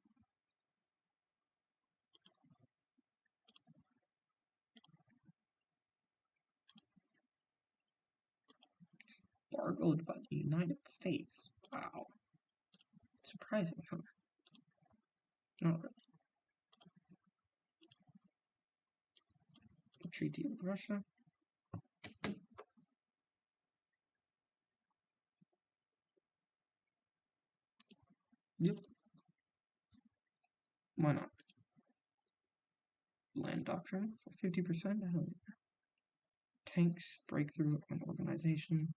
Embargoed by the United States. Wow. Surprising, huh? Not really. Treaty with Russia. Yep. Why not? Land doctrine for 50%. I don't know. Tanks, breakthrough, and organization.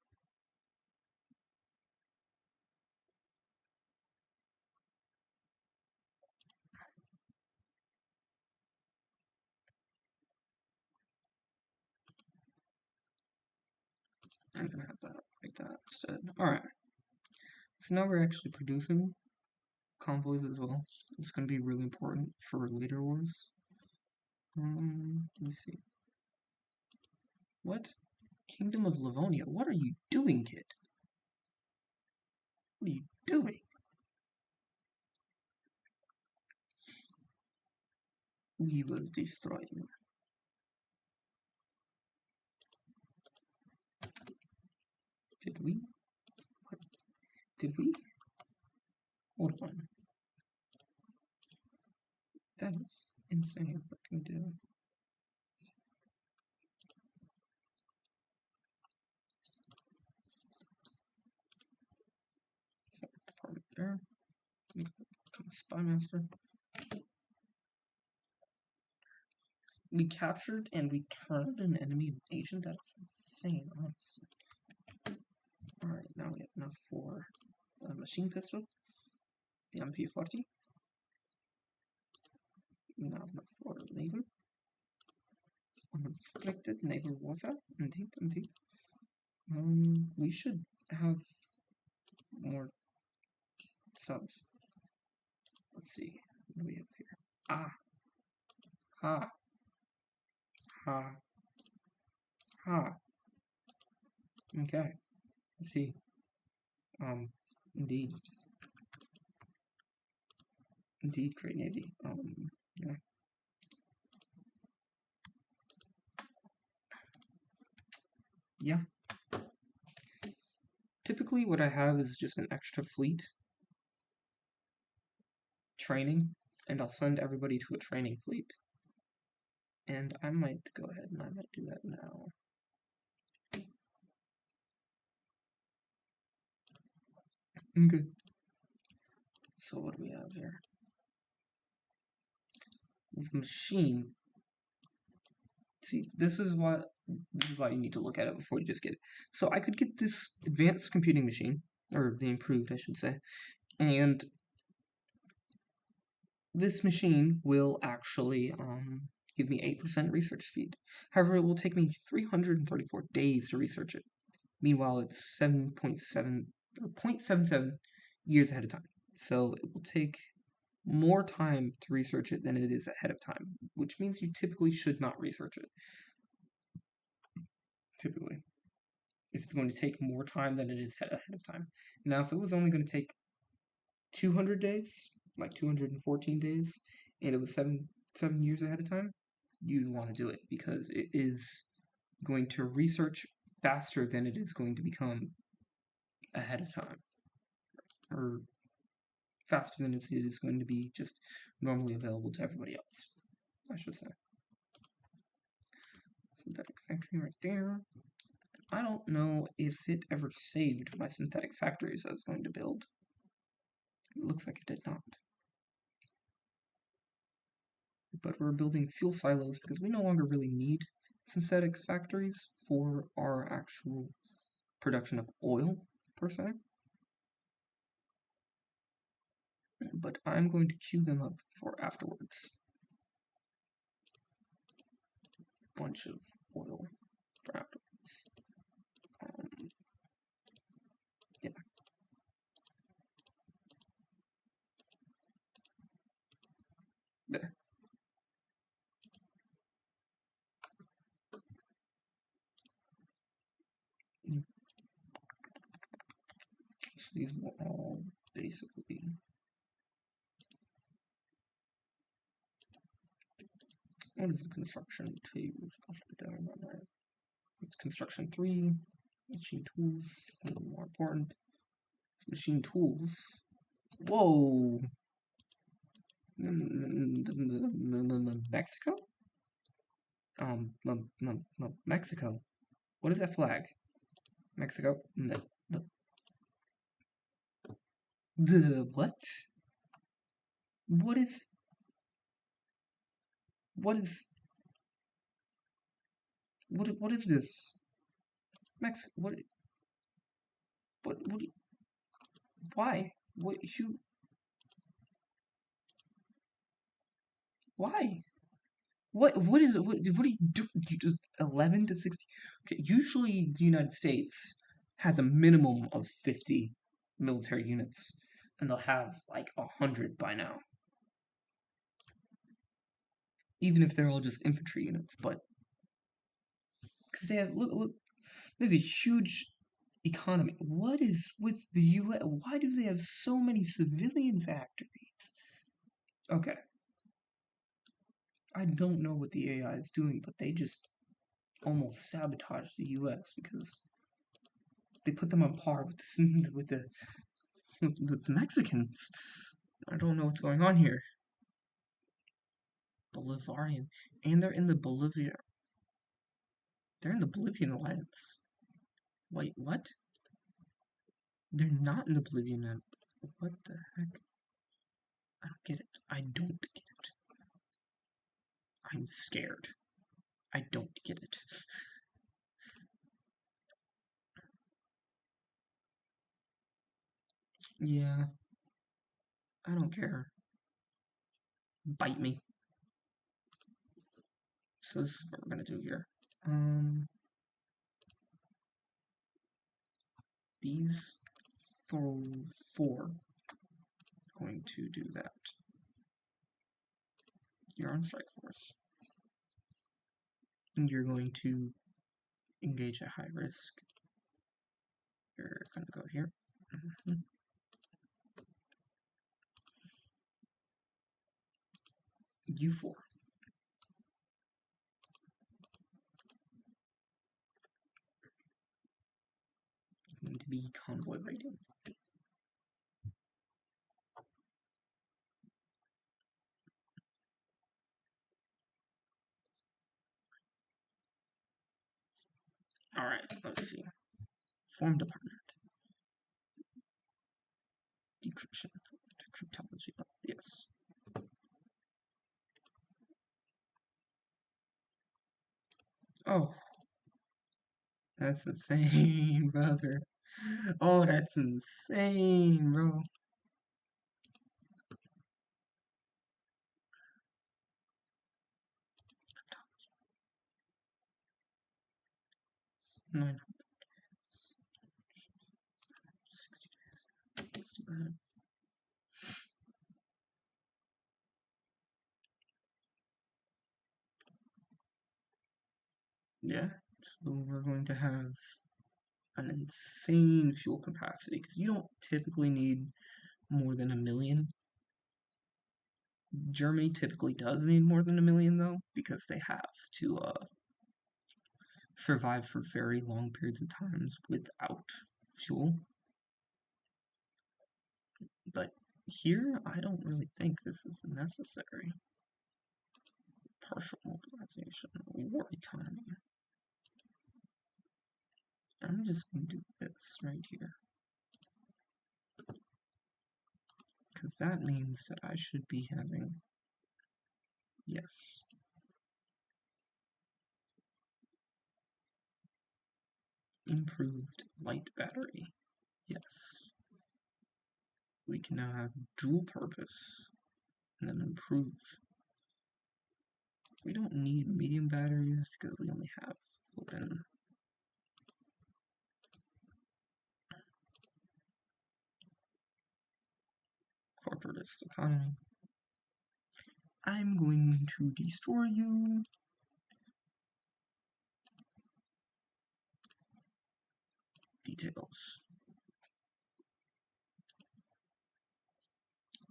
I'm gonna have that like that instead. Alright. So now we're actually producing convoys as well. It's gonna be really important for later wars. Let me see. What? Kingdom of Livonia. What are you doing, kid? What are you doing? We will destroy you. Did we? What? Did we? Hold on. That is insane. What can we do? Department there. Become a spy master. We captured and we turned an enemy agent. That is insane, honestly. Alright, now we have enough for the machine pistol, the MP40. We now have enough for naval. Unrestricted naval warfare. Indeed, indeed. We should have more subs. Let's see. What do we have here? Ah. Ha. Ha. Ha. Okay. Let's see. Indeed. Indeed, great navy. Yeah. Yeah. Typically, what I have is just an extra fleet training, and I'll send everybody to a training fleet. And I might go ahead and I might do that now. Okay. So what do we have here? With machine. See, this is why you need to look at it before you just get it. So I could get this advanced computing machine, or the improved, I should say, and this machine will actually give me 8% research speed. However, it will take me 334 days to research it. Meanwhile, it's 7.7 or 0.77 years ahead of time. So it will take more time to research it than it is ahead of time, which means you typically should not research it. Typically, if it's going to take more time than it is ahead of time. Now, if it was only going to take 200 days, like 214 days, and it was 7 years ahead of time, you'd want to do it because it is going to research faster than it is going to become ahead of time, or faster than it is going to be just normally available to everybody else, I should say. Synthetic factory right there. I don't know if it ever saved my synthetic factories I was going to build. It looks like it did not. But we're building fuel silos because we no longer really need synthetic factories for our actual production of oil, per se. But I'm going to queue them up for afterwards. Bunch of oil for afterwards. Yeah. There. So these will all basically What is the construction 2? It's construction 3. Machine tools, a little more important. It's machine tools. Whoa! Mexico? Mexico. What is that flag? Mexico? What? What is this? Mexico? Why? Why? What is it? What do you do? You just 11 to 60? Okay, usually the United States has a minimum of 50 military units, and they'll have like 100 by now. Even if they're all just infantry units, but because they have look, they have a huge economy. What is with the U.S.? Why do they have so many civilian factories? Okay, I don't know what the AI is doing, but they just almost sabotage the U.S. because they put them on par with the Mexicans. I don't know what's going on here. Bolivarian, and they're in the Bolivia. They're in the Bolivian alliance. Wait, what? They're not in the Bolivian. What the heck? I don't get it. I don't get it. I'm scared. I don't get it. Yeah. I don't care. Bite me. So this is what we're gonna do here. These four going to do that. You're on strike force. And you're going to engage at high risk. You're gonna go here. U4. Going to be convoy rating. Alright, let's see. Form department. Decryption. Cryptology. Oh, yes. Oh. That's insane, brother. Oh, that's insane, bro. $900. 60 days. Let's do that. Yeah, so we're going to have an insane fuel capacity because you don't typically need more than 1 million. Germany typically does need more than 1 million though because they have to survive for very long periods of times without fuel. But here, I don't really think this is necessary. Partial mobilization, war economy. I'm just going to do this right here. Because that means that I should be having, yes. Improved light battery, yes. We can now have dual purpose, and then improved. We don't need medium batteries because we only have flippin' corporatist economy. I'm going to destroy you. Details.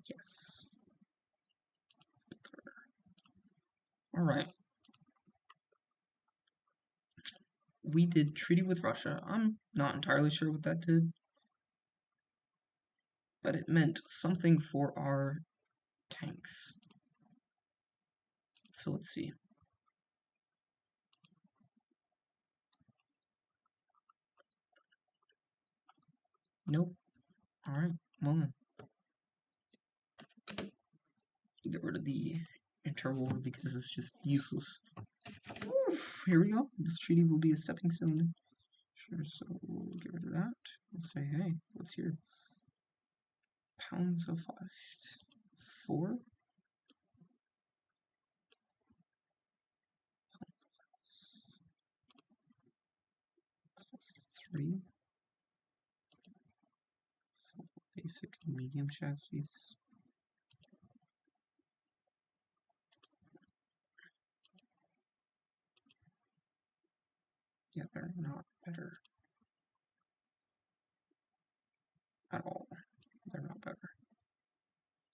Yes. Alright. we did treaty with Russia. I'm not entirely sure what that did, but it meant something for our tanks. So let's see. Nope. Alright, well then. Get rid of the interwar because it's just useless. Oof, here we go. This treaty will be a stepping stone. Sure, so we'll get rid of that. We'll say, hey, what's your pound so fast? 4? 3? Basic medium chassis. Yeah, they're not better at all. They're not better.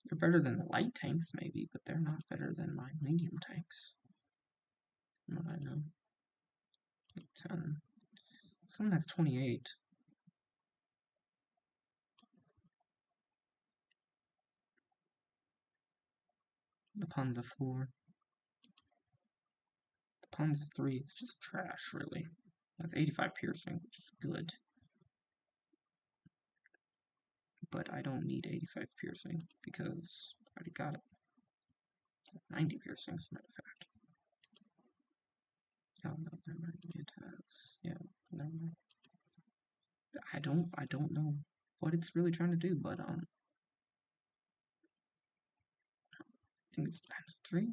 They're better than the light tanks, maybe, but they're not better than my medium tanks. From what I know. 10. Some has 28. The Panzer IV. The Panzer III is just trash, really. That's 85 piercing, which is good. But I don't need 85 piercing because I already got it. 90 piercing, as a matter of fact. Oh no, never mind. It has, yeah, never mind. I don't know what it's really trying to do, but I think it's Panzer III.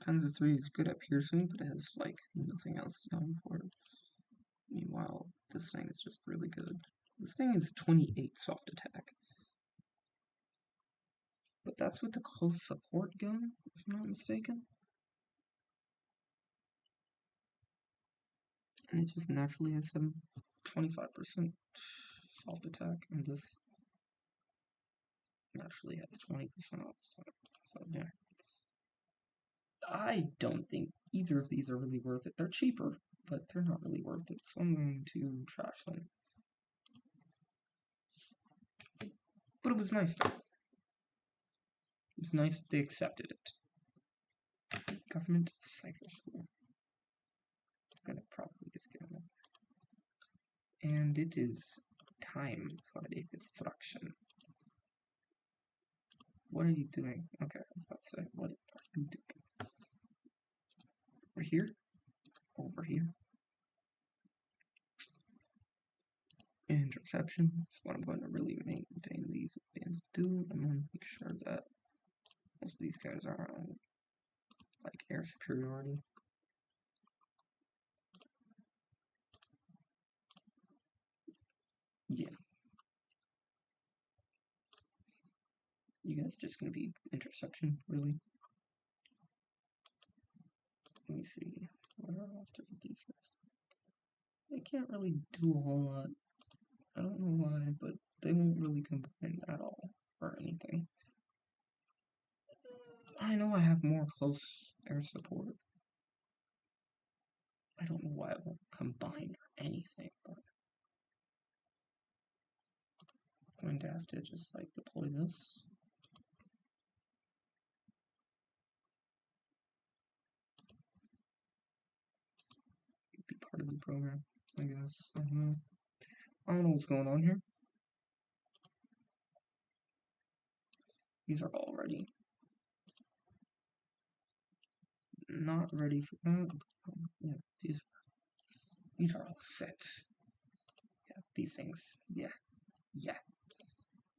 Panzer III is good at piercing, but it has like nothing else going for it. Meanwhile, this thing is just really good. This thing is 28 soft attack. But that's with the close support gun, if I'm not mistaken. And it just naturally has some 25% soft attack, and this naturally has 20% off. So yeah. I don't think either of these are really worth it. They're cheaper, but they're not really worth it, so I'm going to trash them. But it was nice though. It was nice they accepted it. Government Cipher School. I'm gonna probably just get them. And it is time for the destruction. What are you doing? Okay, I was about to say, what are you doing? Over here? Over here. Interception. That's what I'm going to really maintain these things do. I'm going to make sure that most of these guys are on like air superiority. Yeah. You guys just gonna be interception, really? Let me see. What are after these guys? They can't really do a whole lot. I don't know why, but they won't really combine at all or anything. I know I have more close air support. I don't know why it won't combine or anything, but I'm going to have to just like deploy this. Be part of the program, I guess. I don't know what's going on here. These are all ready. Not ready for that. Yeah, these are all set. Yeah, these things. Yeah.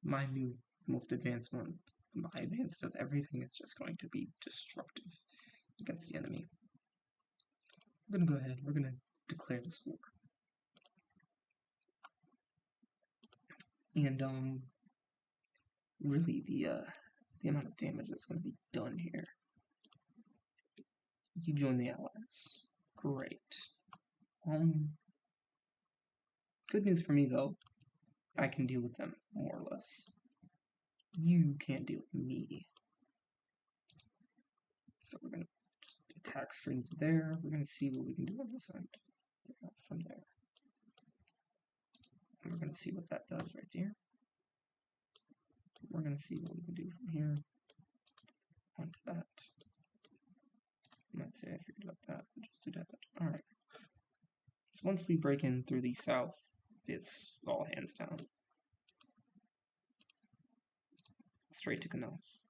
My new most advanced one, my advanced of everything is just going to be destructive against the enemy. We're gonna go ahead. We're gonna declare this war. And really the amount of damage that's gonna be done here. You join the Allies. Great. Good news for me though. I can deal with them more or less. You can't deal with me. So we're gonna attack streams there. We're going to see what we can do on this end. From there. And we're going to see what that does right there. We're going to see what we can do from here onto that. Let's say I figured out that. Just do that. Alright. So once we break in through the south, it's all hands down. Straight to canals.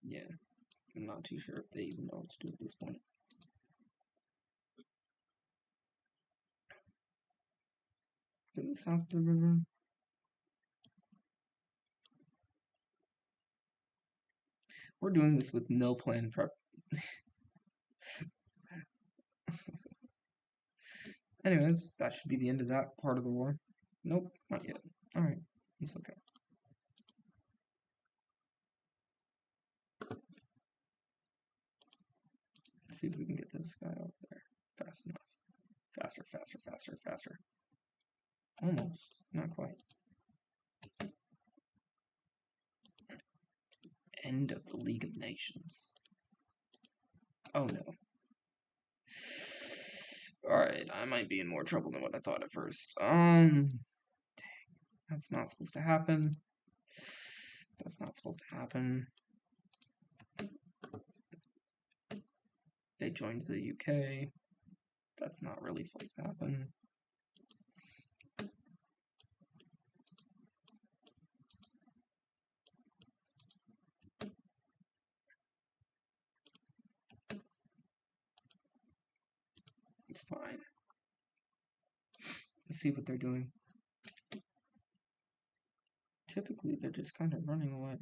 Yeah, I'm not too sure if they even know what to do at this point. To the south of the river. We're doing this with no plan prep. Anyways, that should be the end of that part of the war. Nope, not yet. Alright, it's okay. Let's see if we can get this guy over there fast enough. Faster, faster, faster, faster. Almost, not quite. End of the League of Nations. Oh no. Alright, I might be in more trouble than what I thought at first. Dang. That's not supposed to happen. That's not supposed to happen. They joined the UK. That's not really supposed to happen. It's fine. Let's see what they're doing. Typically, they're just kind of running away.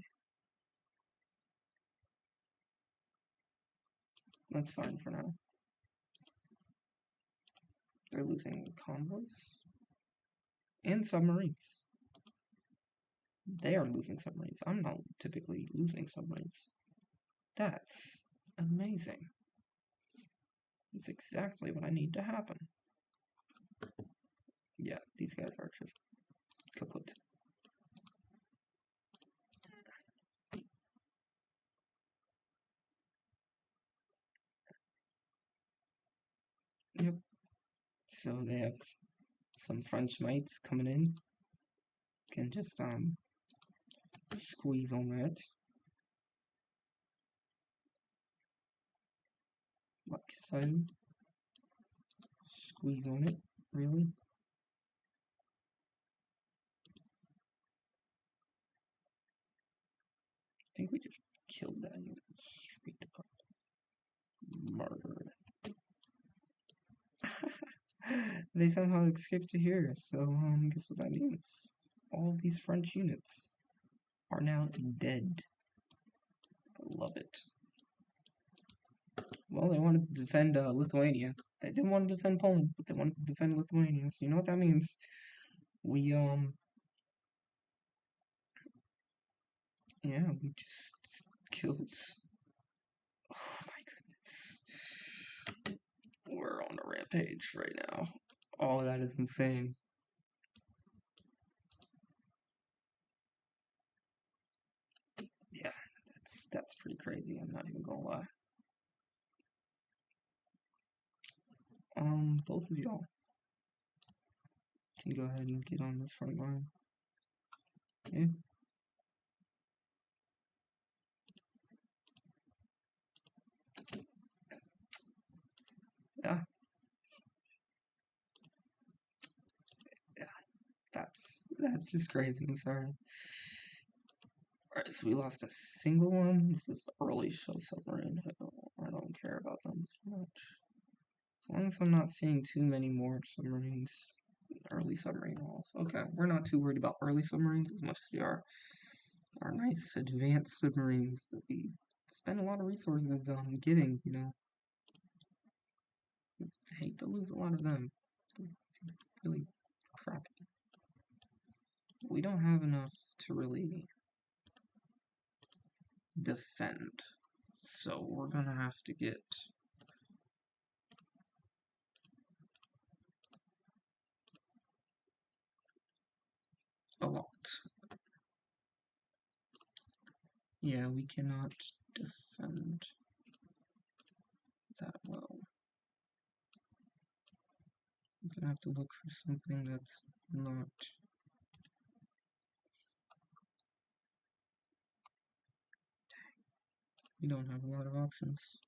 That's fine for now. They're losing convoys and submarines. They are losing submarines. I'm not typically losing submarines. That's amazing. It's exactly what I need to happen. Yeah, these guys are just kaput. Yep. So they have some French mates coming in. Can just squeeze on that. Like so. Squeeze on it, really. I think we just killed that unit straight up. Murdered. They somehow escaped to here, so guess what that means? All of these French units are now dead. I love it. Well, they wanted to defend Lithuania. They didn't want to defend Poland, but they wanted to defend Lithuania. So you know what that means? We yeah, we just killed. Oh my goodness. We're on a rampage right now. Oh, that is insane. Yeah, that's pretty crazy. I'm not even gonna lie. Both of y'all can go ahead and get on this front line. Okay. Yeah. Yeah. That's just crazy. I'm sorry. Alright, so we lost a single one. This is early show submarine. I don't care about them too much. As long as I'm not seeing too many more submarines. Early submarine walls. Okay, we're not too worried about early submarines as much as we are our nice advanced submarines that we spend a lot of resources on getting, you know. I hate to lose a lot of them. They're really crappy. We don't have enough to really defend. So we're gonna have to get a lot. Yeah, we cannot defend that well. I'm gonna have to look for something that's not... We don't have a lot of options.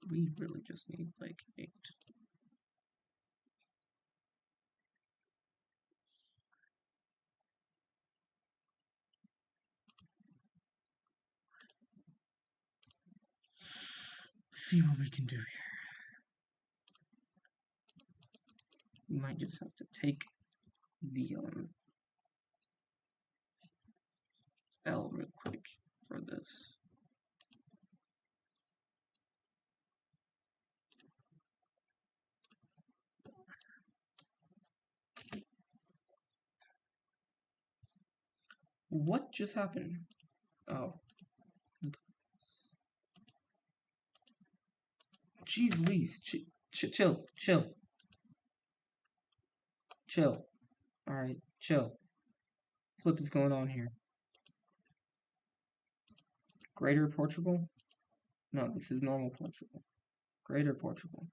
We really just need like 8. See what we can do here. We might just have to take the L real quick for this. What just happened? Oh. Jeez Louise. Chill. Chill. Alright, chill. Flip is going on here. Greater Portugal? No, this is normal Portugal. Greater Portugal.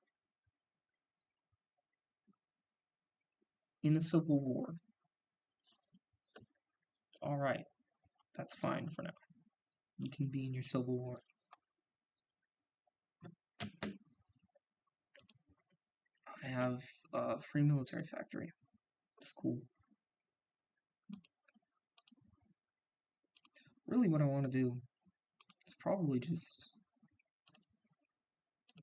In the Civil War. Alright, that's fine for now. You can be in your Civil War. I have a free military factory. It's cool. Really what I want to do is probably just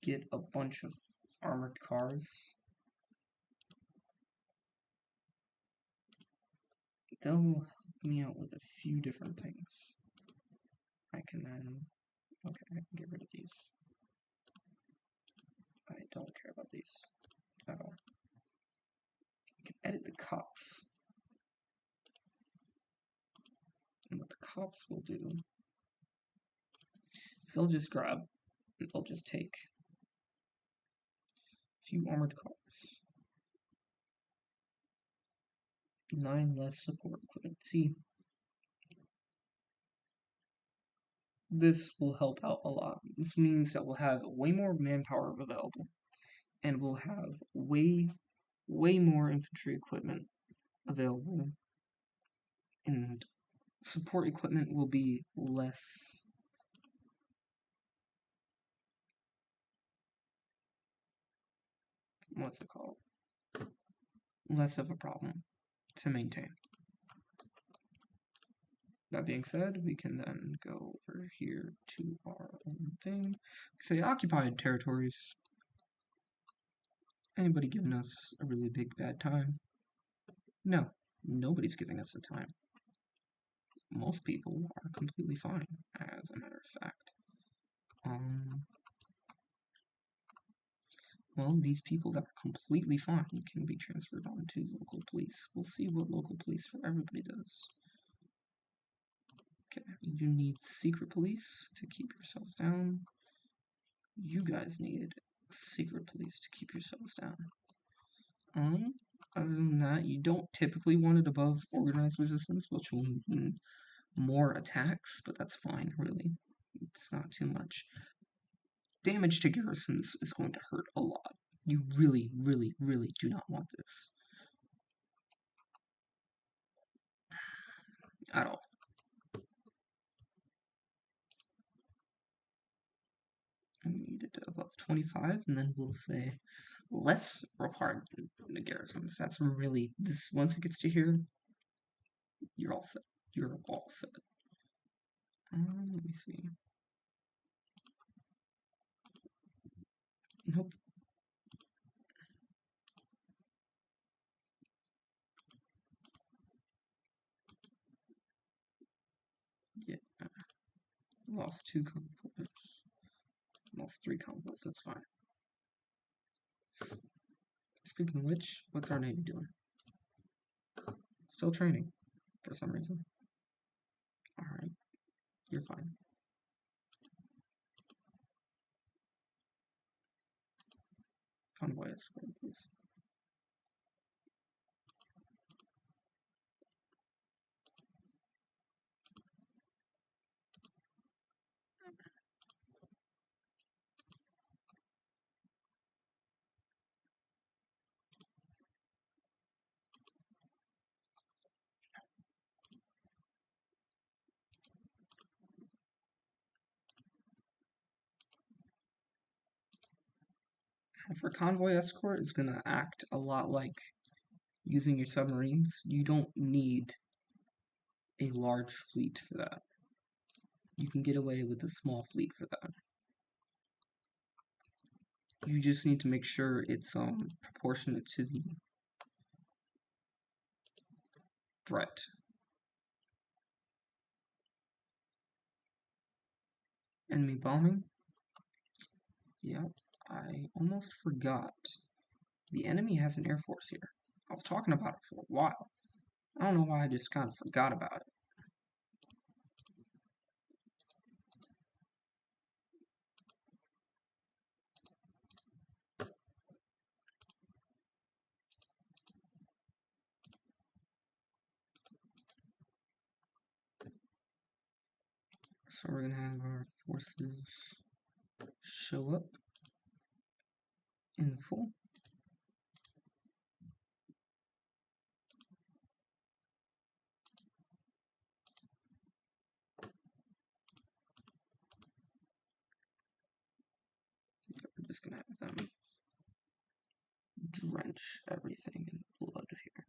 get a bunch of armored cars. They'll help me out with a few different things. I can then... Okay, I can get rid of these. I don't care about these at all. I can edit the cops. And what the cops will do is they'll just grab, they'll just take a few armored cars. 9 less support equipment. See, this will help out a lot. This means that we'll have way more manpower available, and we'll have way more infantry equipment available, and support equipment will be less. What's it called? Less of a problem to maintain. That being said, we can then go over here to our own thing. Say occupied territories. Anybody giving us a really big bad time? No, nobody's giving us a time. Most people are completely fine, as a matter of fact. Well, these people that are completely fine can be transferred on to local police. We'll see what local police for everybody does. Okay, you need secret police to keep yourselves down. You guys need secret police to keep yourselves down. Other than that, you don't typically want it above organized resistance, which will mean more attacks, but that's fine, really. It's not too much. Damage to garrisons is going to hurt a lot. You really do not want this. At all. I need it above 25, and then we'll say less required in the garrisons. That's really this. Once it gets to here, you're all set. You're all set. Let me see. Nope. Yeah. Lost 2 convoys. Lost 3 convoys. That's fine. Speaking of which, what's our Navy doing? Still training, for some reason. Alright, you're fine. Convoy escort, please. For convoy escort, it's gonna act a lot like using your submarines. You don't need a large fleet for that. You can get away with a small fleet for that. You just need to make sure it's proportionate to the threat. Enemy bombing. Yeah, I almost forgot. The enemy has an air force here. I was talking about it for a while. I don't know why I just kind of forgot about it. So we're gonna have our forces show up in full. We're just gonna have them drench everything in blood here.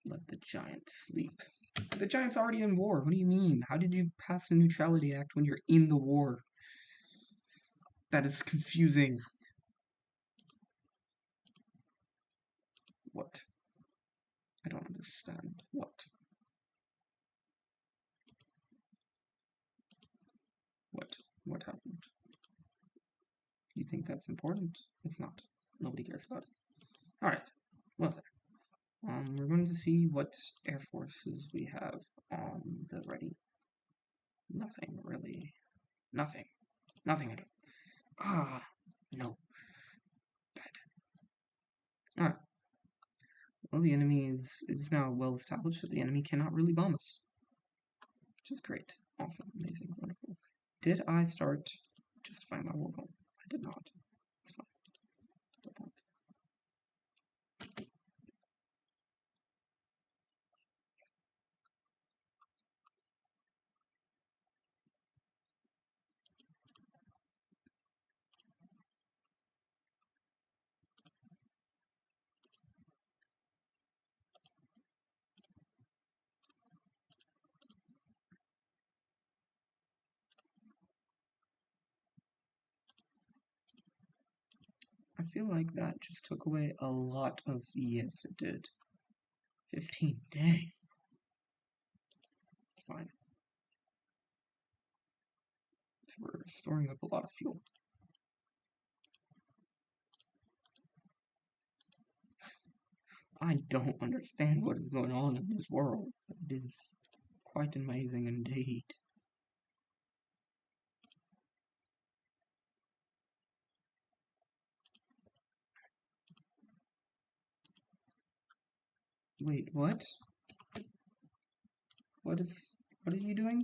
Let the giants sleep. The giant's already in war. What do you mean? How did you pass a neutrality act when you're in the war? That is confusing. What? I don't understand. What? What happened? You think that's important? It's not. Nobody cares about it. Alright. Well then. We're going to see what air forces we have on the ready. Nothing, really. Nothing. Nothing at all. Ah, no. Bad. Alright. Well, the enemy is now well established that the enemy cannot really bomb us. Which is great. Awesome. Amazing. Wonderful. Did I start justifying my war goal? I did not. It's fine. No point. I feel like that just took away a lot of... Yes, it did. 15. Dang. It's fine. So we're storing up a lot of fuel. I don't understand what is going on in this world. It is quite amazing indeed. Wait, what? What are you doing?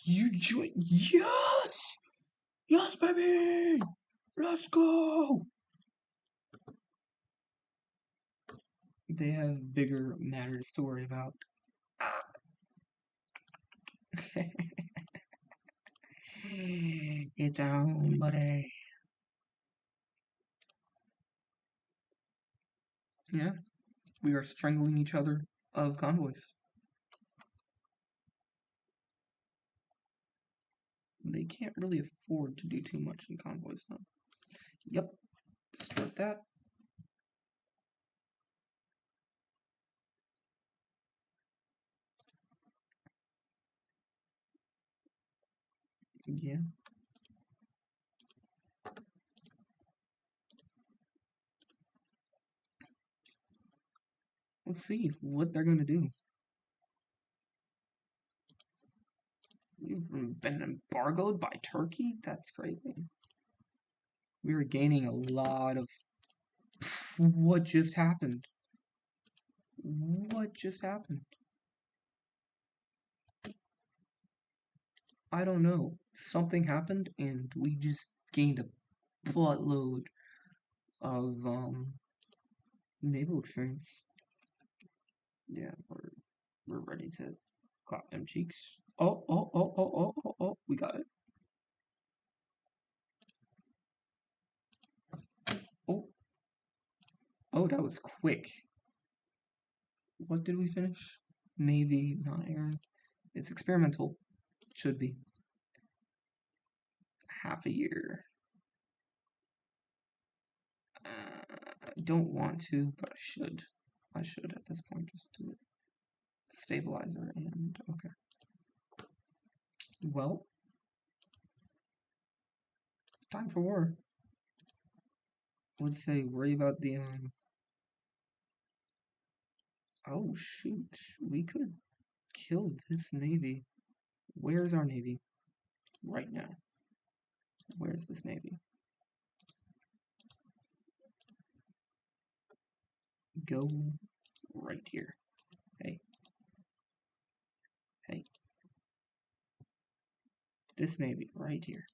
You join? Yes! Yes, baby! Let's go! They have bigger matters to worry about. It's our own buddy. Yeah, we are strangling each other of convoys. They can't really afford to do too much in convoys, though. Yep, start that. Yeah. Let's see what they're gonna do. We've been embargoed by Turkey? That's crazy. We are gaining a lot of... What just happened? What just happened? I don't know. Something happened and we just gained a buttload of naval experience. Yeah, we're ready to clap them cheeks. Oh, we got it. Oh, that was quick. What did we finish? Navy, not air. It's experimental. Should be. Half a year. I don't want to, but I should. I should at this point just do it. Stabilizer and okay. Well, time for war. Let's say worry about the oh shoot, we could kill this navy. Where's our navy? Right now. Where's this navy? Go right here. Hey. Hey. This navy right here.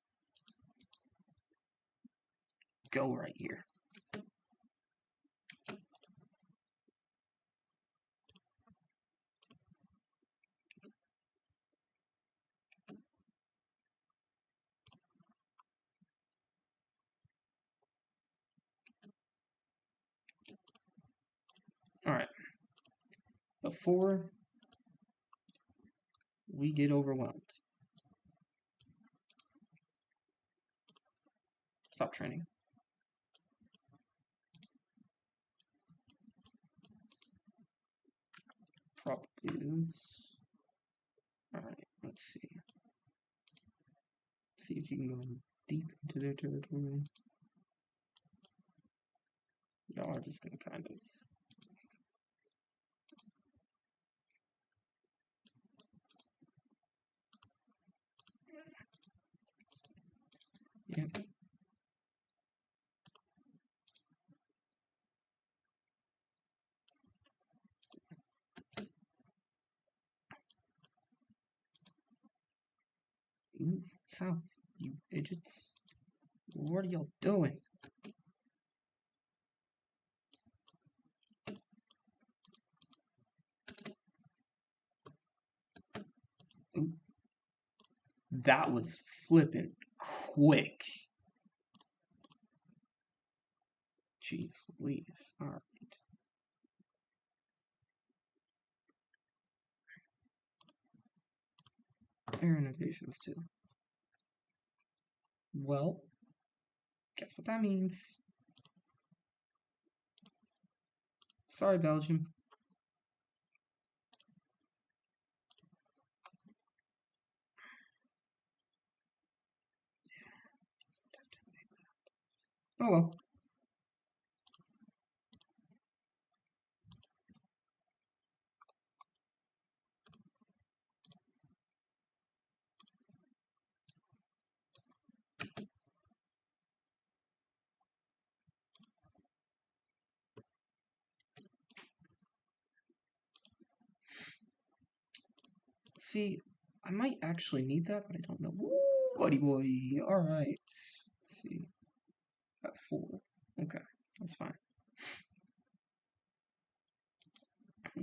Go right here. Alright. Before we get overwhelmed. Stop training. Probably is. Alright, let's see. See if you can go deep into their territory. Y'all are just gonna kind of... Yep. Move south, you idiots. What are y'all doing? Ooh. That was flippin' quick. Jeez Louise. Alright. Air innovations too. Well, guess what that means. Sorry, Belgium. Oh well. See, I might actually need that, but I don't know. Woo, buddy boy. Alright. Let's see. At 4. Okay, that's fine.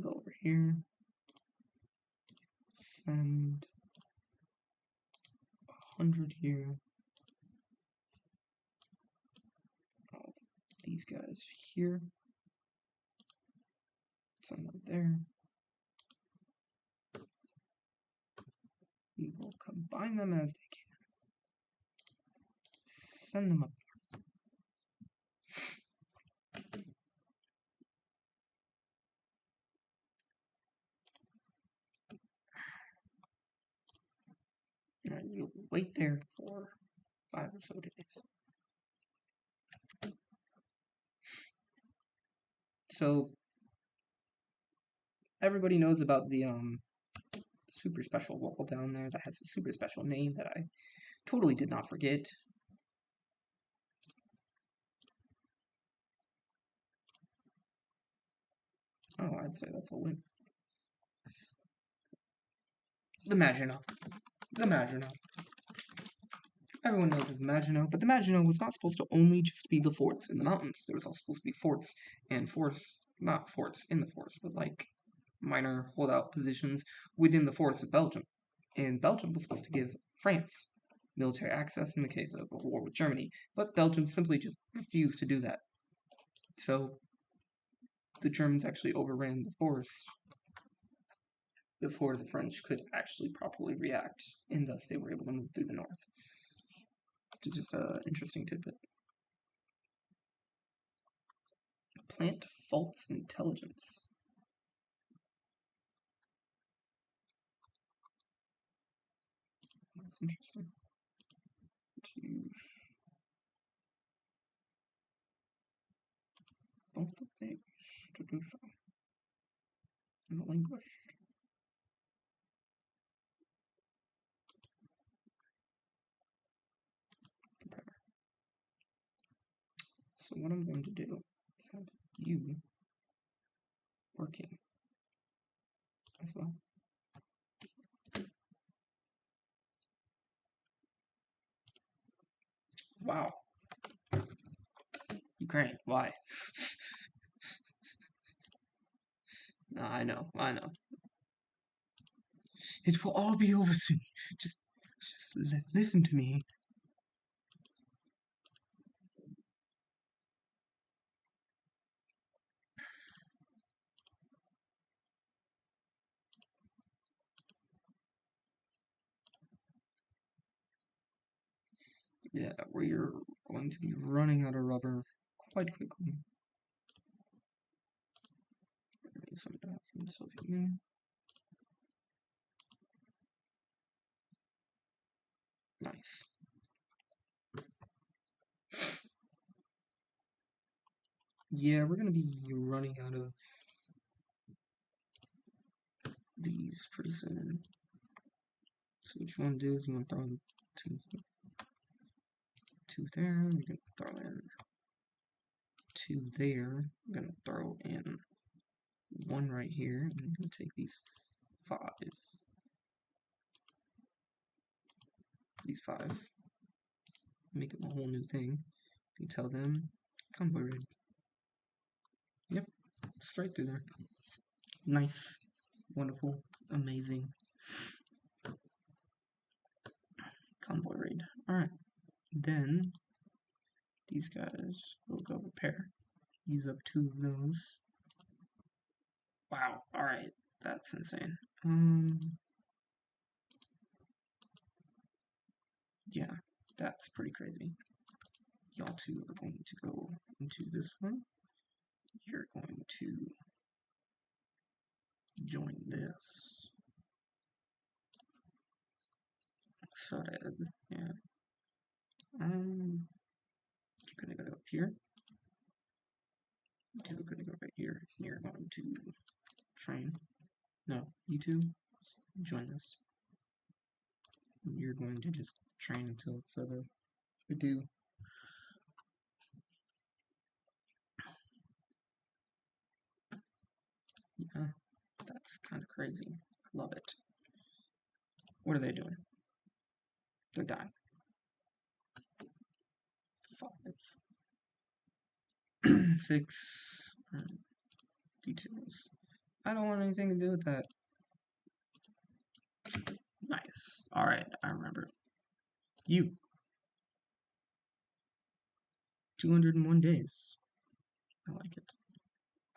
Go over here. Send 100 here. All these guys here. Send them there. We will combine them as they can. Send them up. And you'll wait there for 5 or so days. So everybody knows about the super special wall down there that has a super special name that I totally did not forget. Oh, I'd say that's a win. The Maginot. The Maginot. Everyone knows of the Maginot, but the Maginot was not supposed to only just be the forts in the mountains. There was also supposed to be forts and forts, not forts in the forest, but like minor holdout positions within the forests of Belgium. And Belgium was supposed to give France military access in the case of a war with Germany, but Belgium simply just refused to do that. So the Germans actually overran the forest before the French could actually properly react, and thus they were able to move through the north. It's just an interesting tidbit. Plant faults intelligence. That's interesting. Both of these to do so. In the English. Prepare. So what I'm going to do is have you working as well. Wow. Ukraine, why? No, I know. It will all be over soon. Just listen to me. Yeah, we're going to be running out of rubber quite quickly. Some of that from the Soviet Union. Nice. Yeah, we're gonna be running out of these pretty soon. So what you want to do is you want to throw in two there. We're gonna throw in two there. I'm gonna throw in one right here. And I'm gonna take these five. Make it a whole new thing. You can tell them convoy raid. Yep, straight through there. Nice, wonderful, amazing convoy raid. Alright, then these guys will go repair. Use up two of those. Wow, alright, that's insane. Yeah, that's pretty crazy. Y'all two are going to go into this one. You're going to join this. So that, yeah. You're gonna go up here. You two are gonna go right here. You're going to train. No, you two join this. You're going to just train until further ado. Yeah, that's kind of crazy. Love it. What are they doing? They're dying. 5, 6, details. I don't want anything to do with that. Nice. Alright, I remember. You. 201 days. I like it.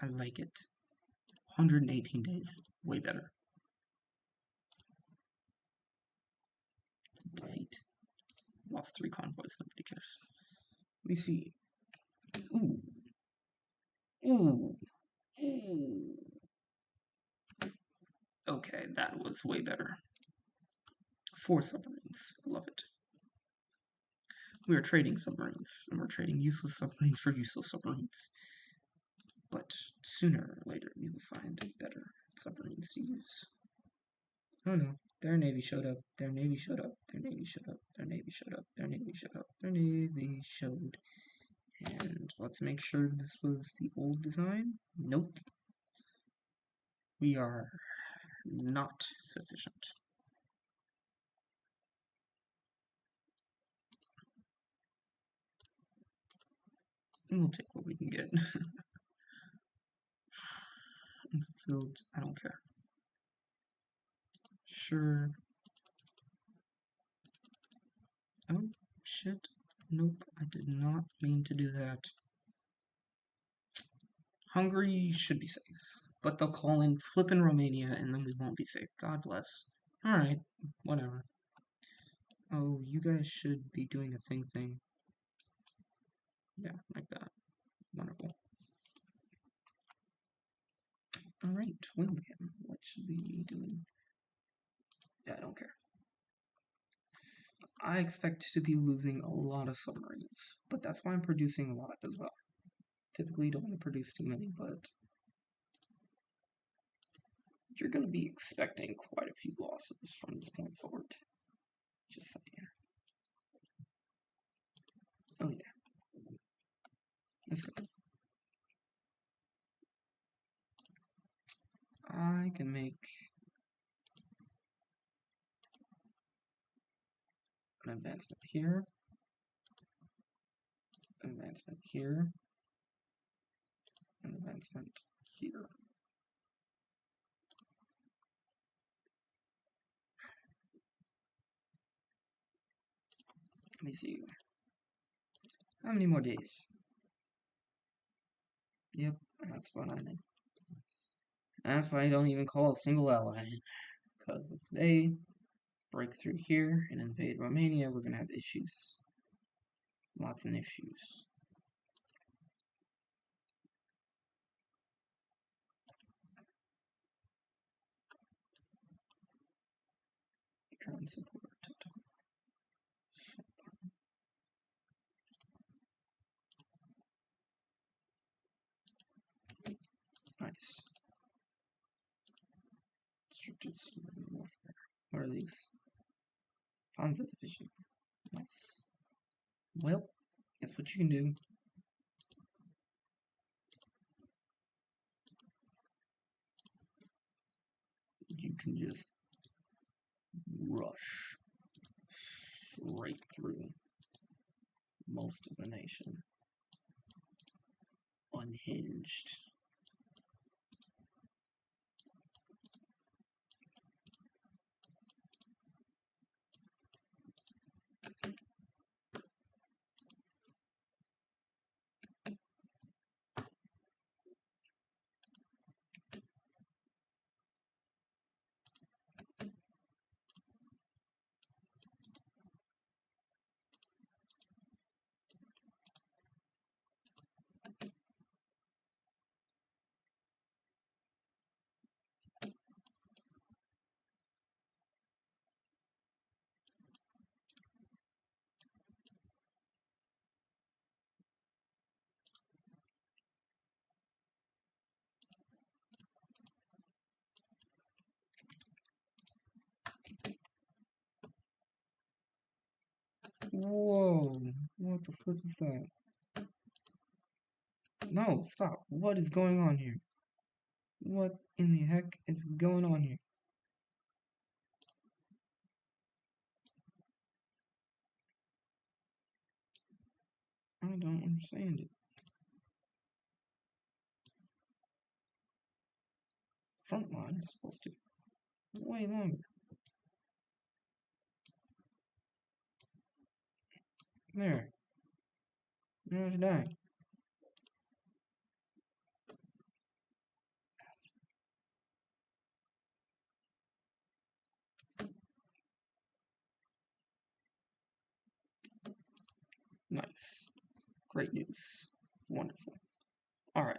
I like it. 118 days. Way better. Defeat. Lost 3 convoys. Nobody cares. Let me see. Ooh. Ooh. Ooh. Okay, that was way better. 4 submarines. I love it. We are trading submarines, and we're trading useless submarines for useless submarines. But sooner or later, we will find better submarines to use. Oh no, their navy showed up. Their navy showed up. Their navy showed up. Their navy showed up. Their navy showed up. Their navy showed. And let's make sure this was the old design. Nope. We are not sufficient. And we'll take what we can get. Unfulfilled, I don't care. Sure. Oh, shit. Nope, I did not mean to do that. Hungary should be safe, but they'll call in flippin' Romania and then we won't be safe. God bless. Alright, whatever. Oh, you guys should be doing a thing. Yeah, like that. Wonderful. Alright, William, what should we be doing? Yeah, I don't care. I expect to be losing a lot of submarines, but that's why I'm producing a lot as well. Typically, you don't want to produce too many, but you're going to be expecting quite a few losses from this point forward. Just saying. Oh yeah. Let's go. I can make an advancement here, an advancement here, an advancement here. Let me see. How many more days? Yep, that's what I mean. That's why I don't even call a single ally. Because if they break through here and invade Romania, we're going to have issues. Lots of issues. Current support. Nice. Restricted submarine warfare. What are these? Panzer division. Nice. Well, guess what you can do. You can just rush straight through most of the nation. Unhinged. Whoa, what the flip is that? No, stop. What is going on here? What in the heck is going on here? I don't understand it. Front line is supposed to be way longer. There. Now it's dying. Nice. Great news. Wonderful. Alright.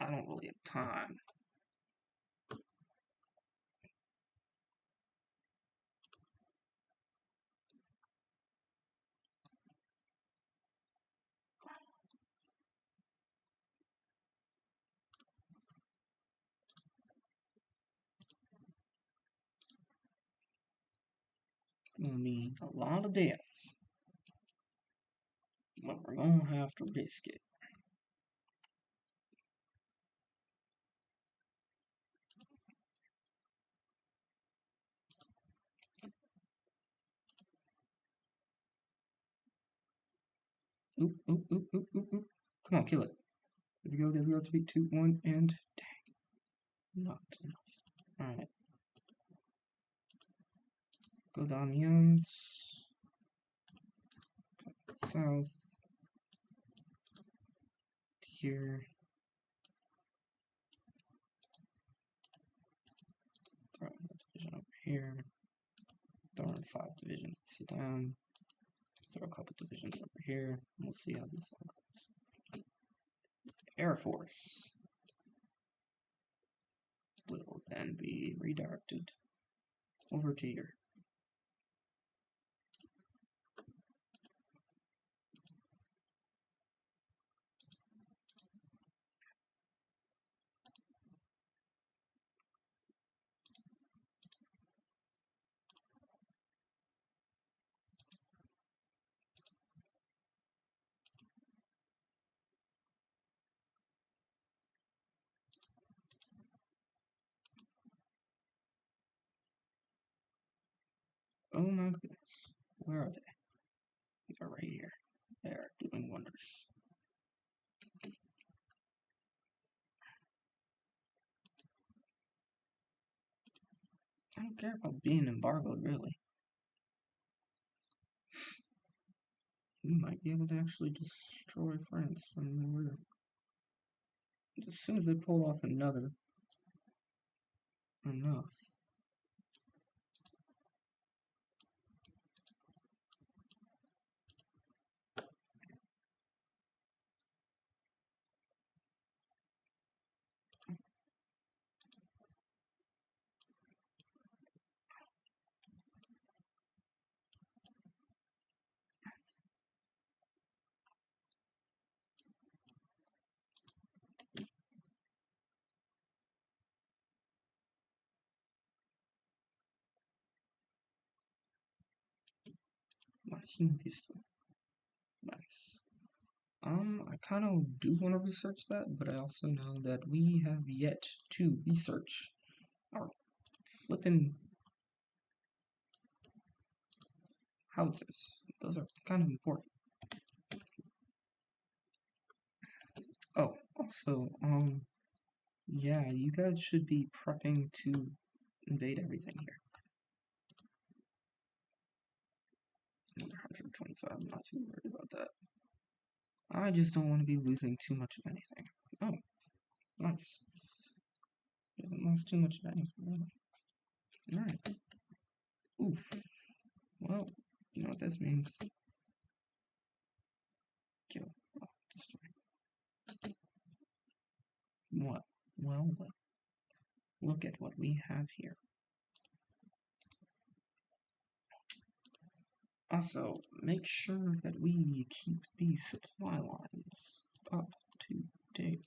I don't really have time. Gonna be a lot of deaths, but we're gonna have to risk it. Oop, oop, oop, oop, oop, oop. Come on, kill it. There we go, there we go. 3, 2, 1, and dang. Not enough. Alright. Go down the ends. South. Here. Throw a division over here. Throw in 5 divisions to sit down. Throw a couple divisions over here. We'll see how this all goes. Air Force will then be redirected over to here. Oh my goodness. Where are they? They're right here. They're doing wonders. I don't care about being embargoed, really. We might be able to actually destroy France from the rear. As soon as they pull off another enough. Machine pistol. Nice. I kind of do want to research that, but I also know that we have yet to research our flippin' howitzers. Those are kind of important. Oh, also, yeah, you guys should be prepping to invade everything here. 125, I'm not too worried about that. I just don't want to be losing too much of anything. Oh, nice. We haven't lost too much of anything, really. Alright. Oof. Well, you know what this means. Kill. Oh, destroy. What? Well, well. Look at what we have here. Also, make sure that we keep these supply lines up to date.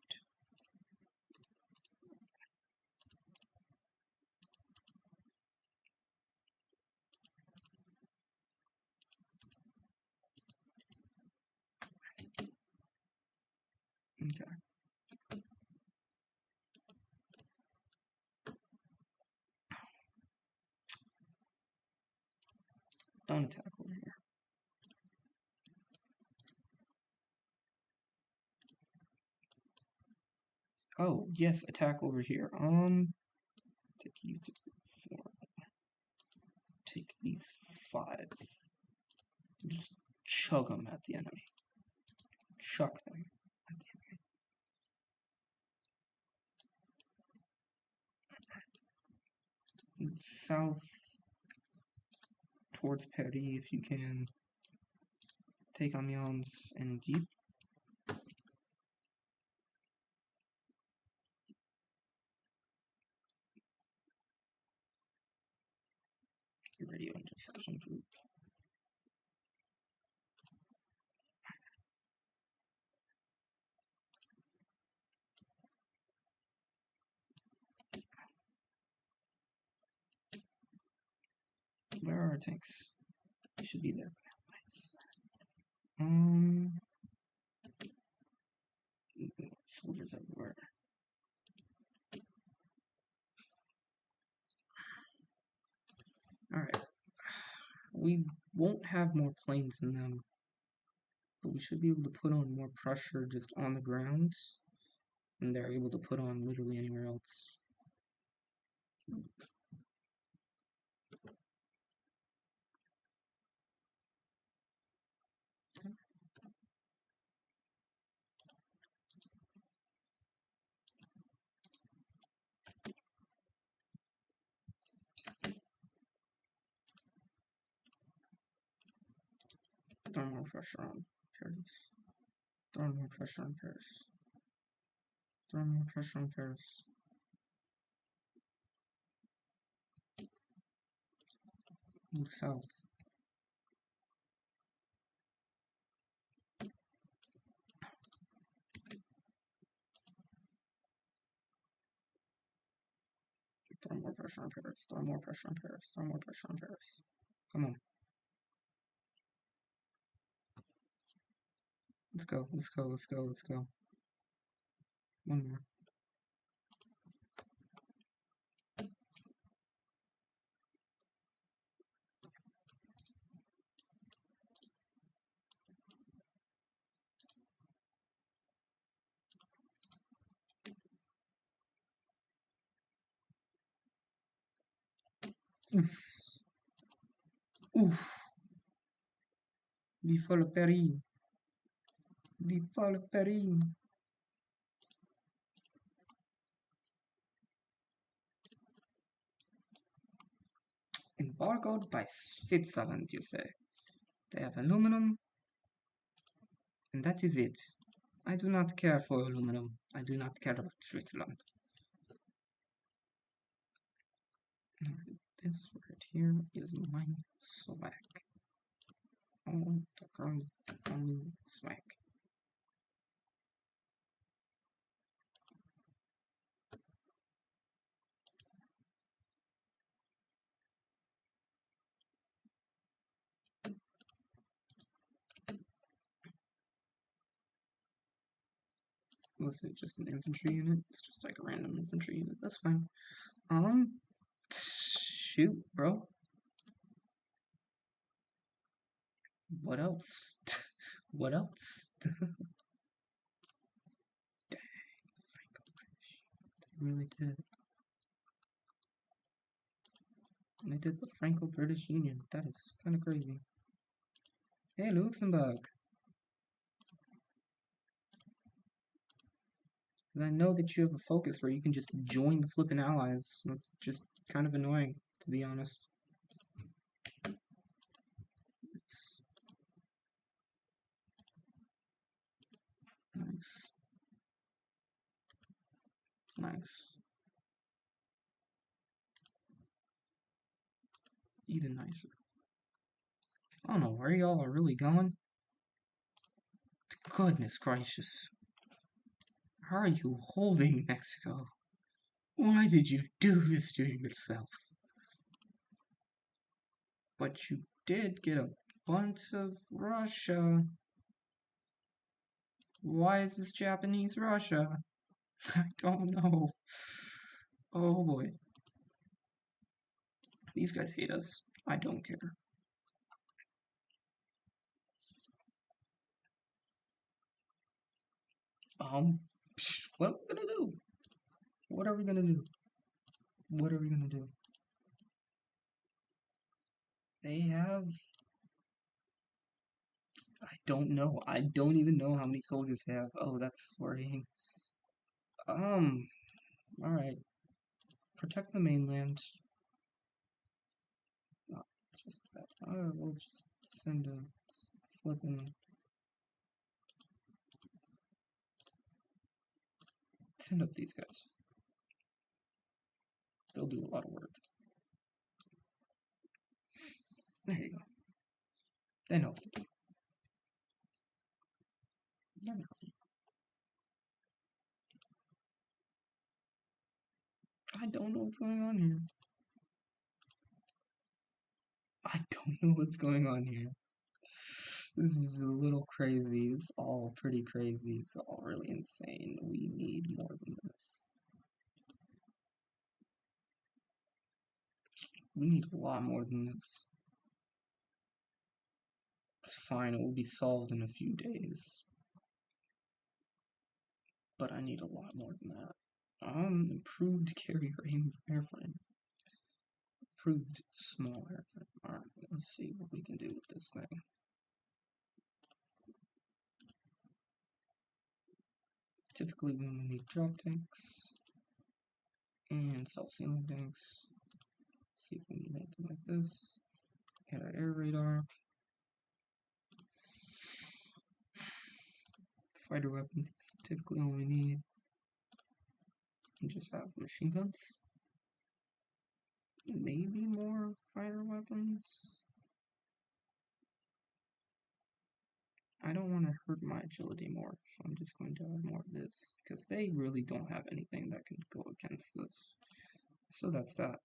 Okay. Don't attack over here. Oh, yes, attack over here. Take you to 4. Take these 5. Just chug them at the enemy. Chuck them at the enemy. Move south towards Paris if you can. Take Amiens and Deep. Radio interception group. Where are our tanks? It should be there. Soldiers everywhere. Alright. We won't have more planes than them, but we should be able to put on more pressure just on the ground, and they're able to put on literally anywhere else. Throw more pressure on Paris. Throw more pressure on Paris. Throw more pressure on Paris. Move south. Throw more pressure on Paris. Throw more pressure on Paris. Throw more pressure on Paris. Come on. Let's go. Let's go. Let's go. Let's go. One more. Oof. Oof. Viva le Paris. Viva le Paris. Embargoed by Switzerland, you say? They have aluminum, and that is it. I do not care for aluminum. I do not care about Switzerland. This right here is my swag. Oh, the girl call me swag. Was it just an infantry unit? It's just like a random infantry unit. That's fine. Shoot, bro. What else? What else? Dang, they really did. They did the Franco-British Union. That is kind of crazy. Hey, Luxembourg. Because I know that you have a focus where you can just join the flippin' allies. That's just kind of annoying, to be honest. Nice. Nice. Even nicer. I don't know where y'all are really going. Goodness gracious. How are you holding Mexico? Why did you do this to yourself? But you did get a bunch of Russia. Why is this Japanese Russia? I don't know. Oh boy. These guys hate us. I don't care. What are we gonna do? What are we gonna do? What are we gonna do? They have... I don't know. I don't even know how many soldiers they have. Oh, that's worrying. Alright. Protect the mainland. Not just that. We'll just send a flippin'... Send up these guys. They'll do a lot of work. There you go. They know what to do. They know. I don't know what's going on here. I don't know what's going on here. This is a little crazy. It's all pretty crazy. It's all really insane. We need more than this. We need a lot more than this. It's fine. It will be solved in a few days. But I need a lot more than that. Improved carrier airframe. Improved small airframe. Alright, let's see what we can do with this thing. Typically we only need drop tanks and self-sealing tanks. Let's see if we need anything like this. Hit our air radar. Fighter weapons typically all we need. We just have machine guns. Maybe more fighter weapons. I don't want to hurt my agility more, so I'm just going to add more of this, because they really don't have anything that can go against this. So that's that.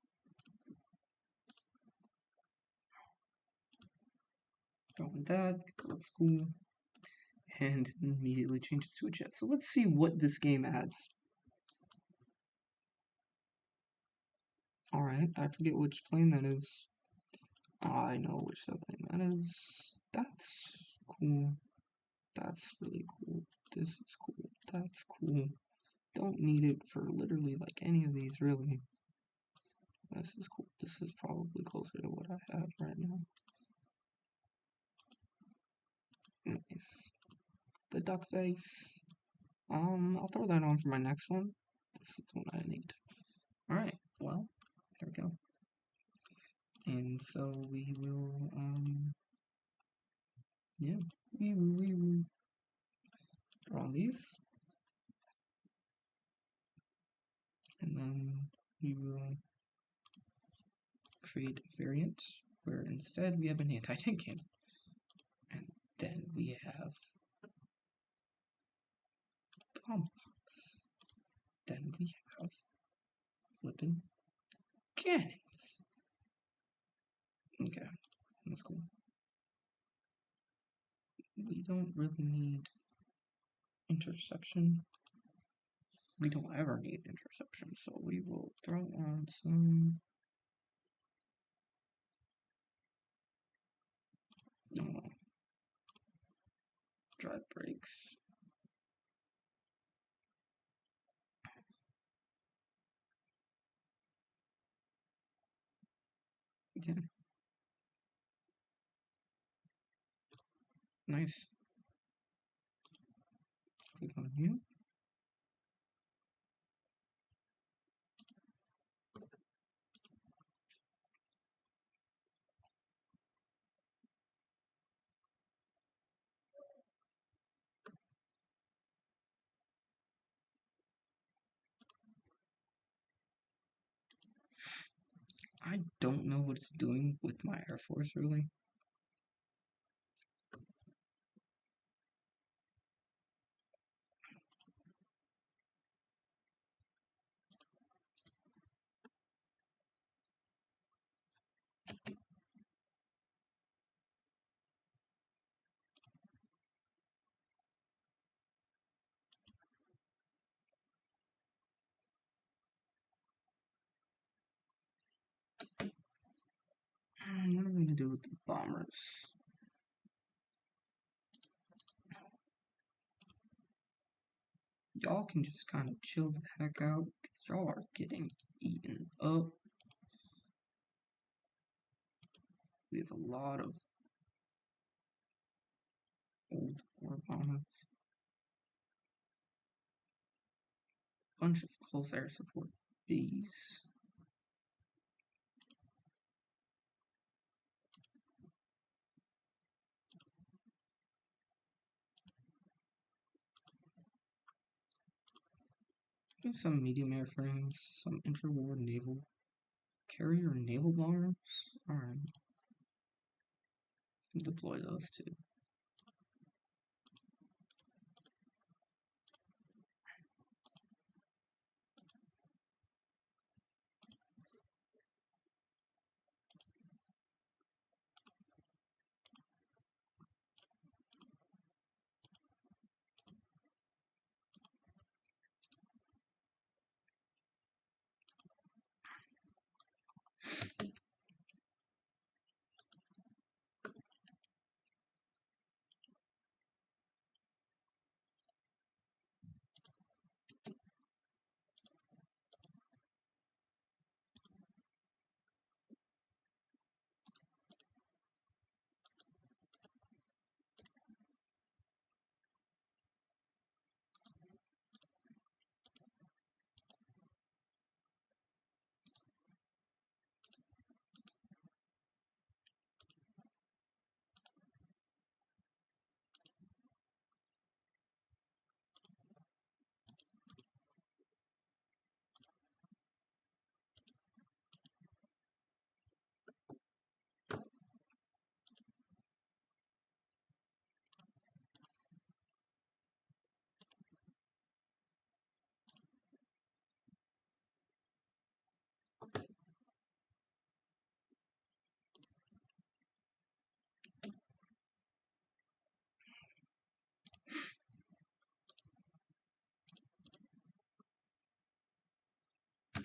Don't want that, because that's cool. And it immediately changes to a jet. So let's see what this game adds. Alright, I forget which plane that is. I know which plane that is. That's cool. That's really cool. This is cool. That's cool. Don't need it for literally like any of these, really. This is cool. This is probably closer to what I have right now. Nice. The duck face. I'll throw that on for my next one. This is what I need. Alright, well, there we go. And so we will, yeah, we will throw on these. And then we will create a variant where instead we have an anti-tank cannon. And then we have bomb box. Then we have flipping cannons. Okay, that's cool. We don't really need interception. We don't ever need interception, so we will throw on some drive brakes. Yeah. Nice. Click on new. I don't know what it's doing with my Air Force, really. What am I going to do with the bombers? Y'all can just kind of chill the heck out, because y'all are getting eaten up. We have a lot of old war bombers. Bunch of close air support Bs. Some medium airframes, some interwar naval carrier and naval bombers. Alright. Deploy those too.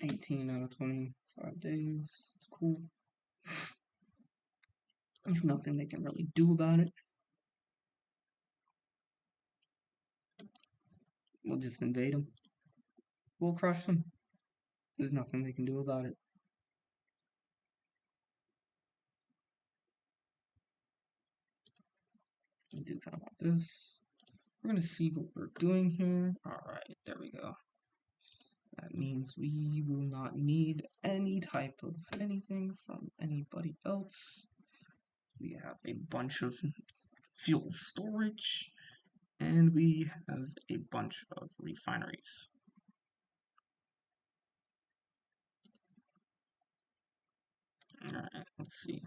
18 out of 25 days. It's cool. There's nothing they can really do about it. We'll just invade them. We'll crush them. There's nothing they can do about it. We do kind of want this. We're going to see what we're doing here. Alright, there we go. That means we will not need any type of anything from anybody else. We have a bunch of fuel storage, and we have a bunch of refineries. Alright, let's see.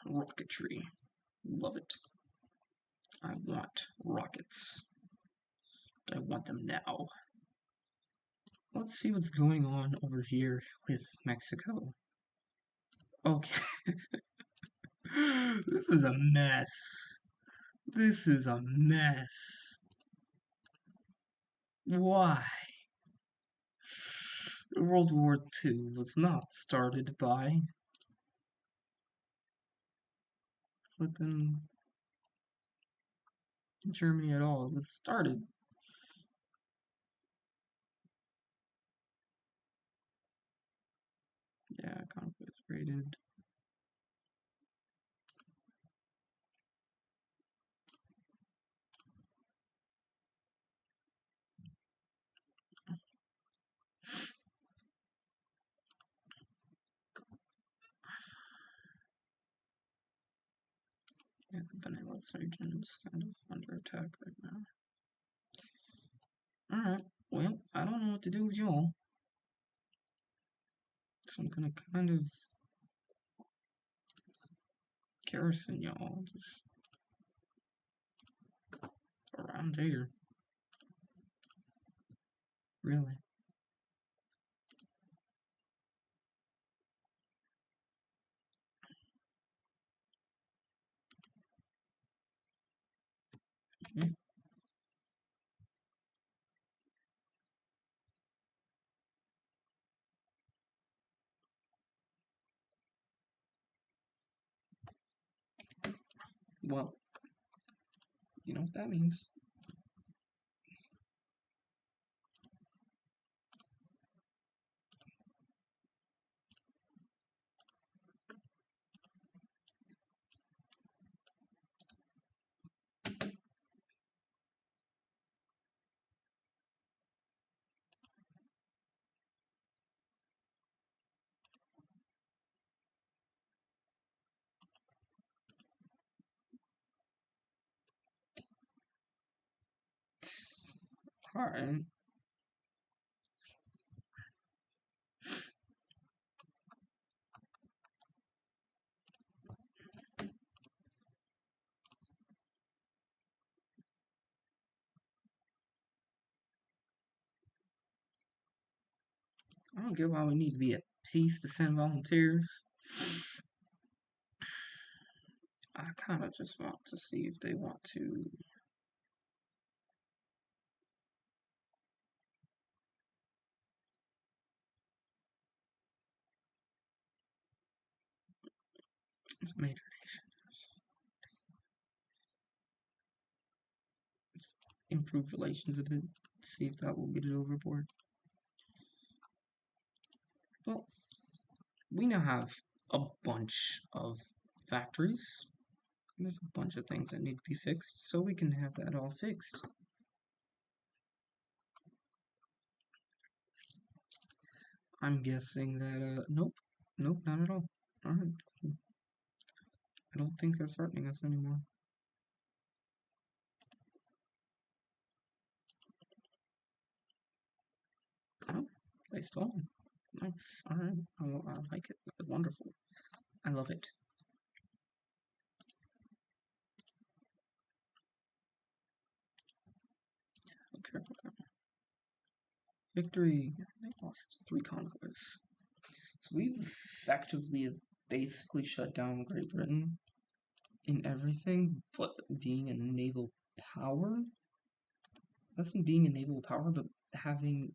Rocketry. Love it. I want rockets. I want them now. Let's see what's going on over here with Mexico. Okay. This is a mess. This is a mess. Why? World War II was not started by flipping Germany at all. It was started. Yeah, conflict rated. Yeah, the Benelux region is kind of under attack right now. Alright, well, I don't know what to do with y'all. So I'm gonna kind of garrison y'all just around here. Really. Mm-hmm. Well, you know what that means. Alright. I don't get why we need to be at peace to send volunteers. I kind of just want to see if they want to. It's a major nation. Let's improve relations a bit. See if that will get it overboard. Well, we now have a bunch of factories. There's a bunch of things that need to be fixed, so we can have that all fixed. I'm guessing that, nope, not at all. Alright, cool. I don't think they're threatening us anymore. Oh, they stole them. Nice, alright, I like it, wonderful. I love it. Don't care about that one. Victory. They lost 3 convoys. So we've effectively basically shut down Great Britain in everything but being a naval power. That's in being a naval power, but having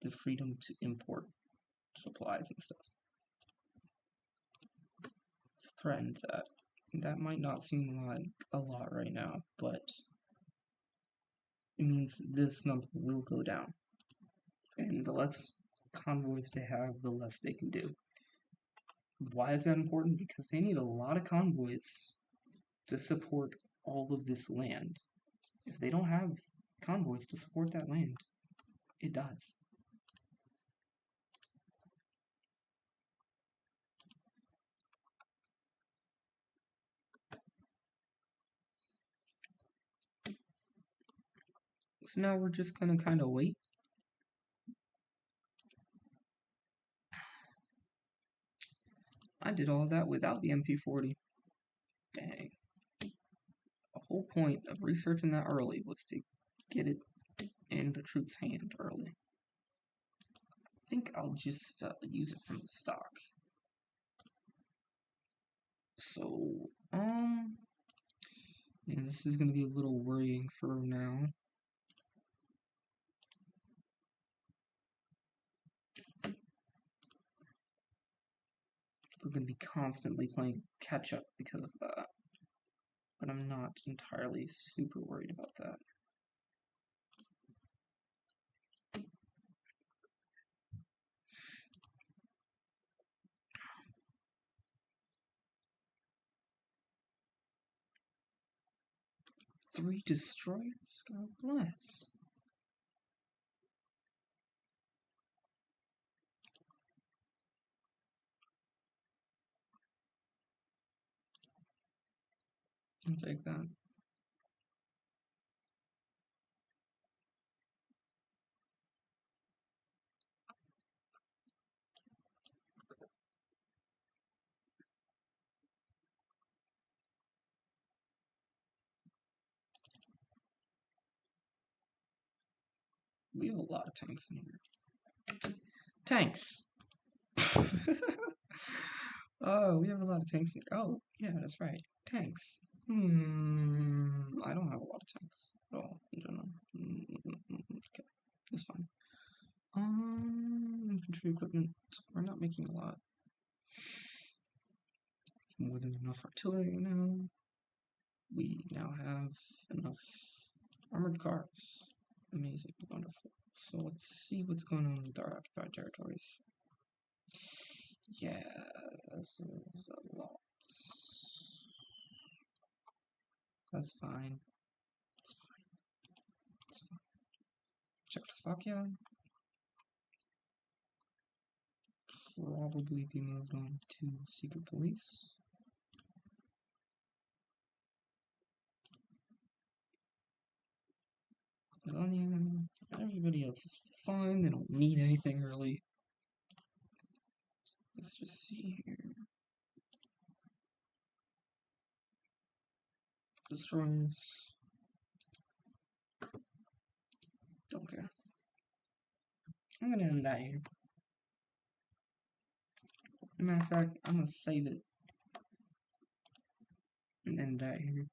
the freedom to import supplies and stuff threatens that. That might not seem like a lot right now, but it means this number will go down. And the less convoys they have, the less they can do. Why is that important? Because they need a lot of convoys to support all of this land. If they don't have convoys to support that land, it dies. So now we're just gonna kind of wait. I did all that without the MP40. Dang. The whole point of researching that early was to get it in the troops' hand early. I think I'll just use it from the stock. So, yeah, this is gonna be a little worrying for now. We're gonna be constantly playing catch up because of that. But I'm not entirely super worried about that. Three destroyers? God bless. I'll take that. We have a lot of tanks in here. Tanks! Oh, we have a lot of tanks here. Oh, yeah, that's right. Tanks. I don't have a lot of tanks at all in general. Okay, that's fine. Infantry equipment. We're not making a lot. More than enough artillery now. We now have enough armored cars. Amazing, wonderful. So let's see what's going on with our occupied territories. Yeah, this is a lot. That's fine. It's fine. It's fine. Czechoslovakia. Probably be moved on to secret police. Everybody else is fine. They don't need anything really. Let's just see here. Destroyers. Don't care. I'm gonna end that here. Matter of fact, I'm gonna save it and end that here.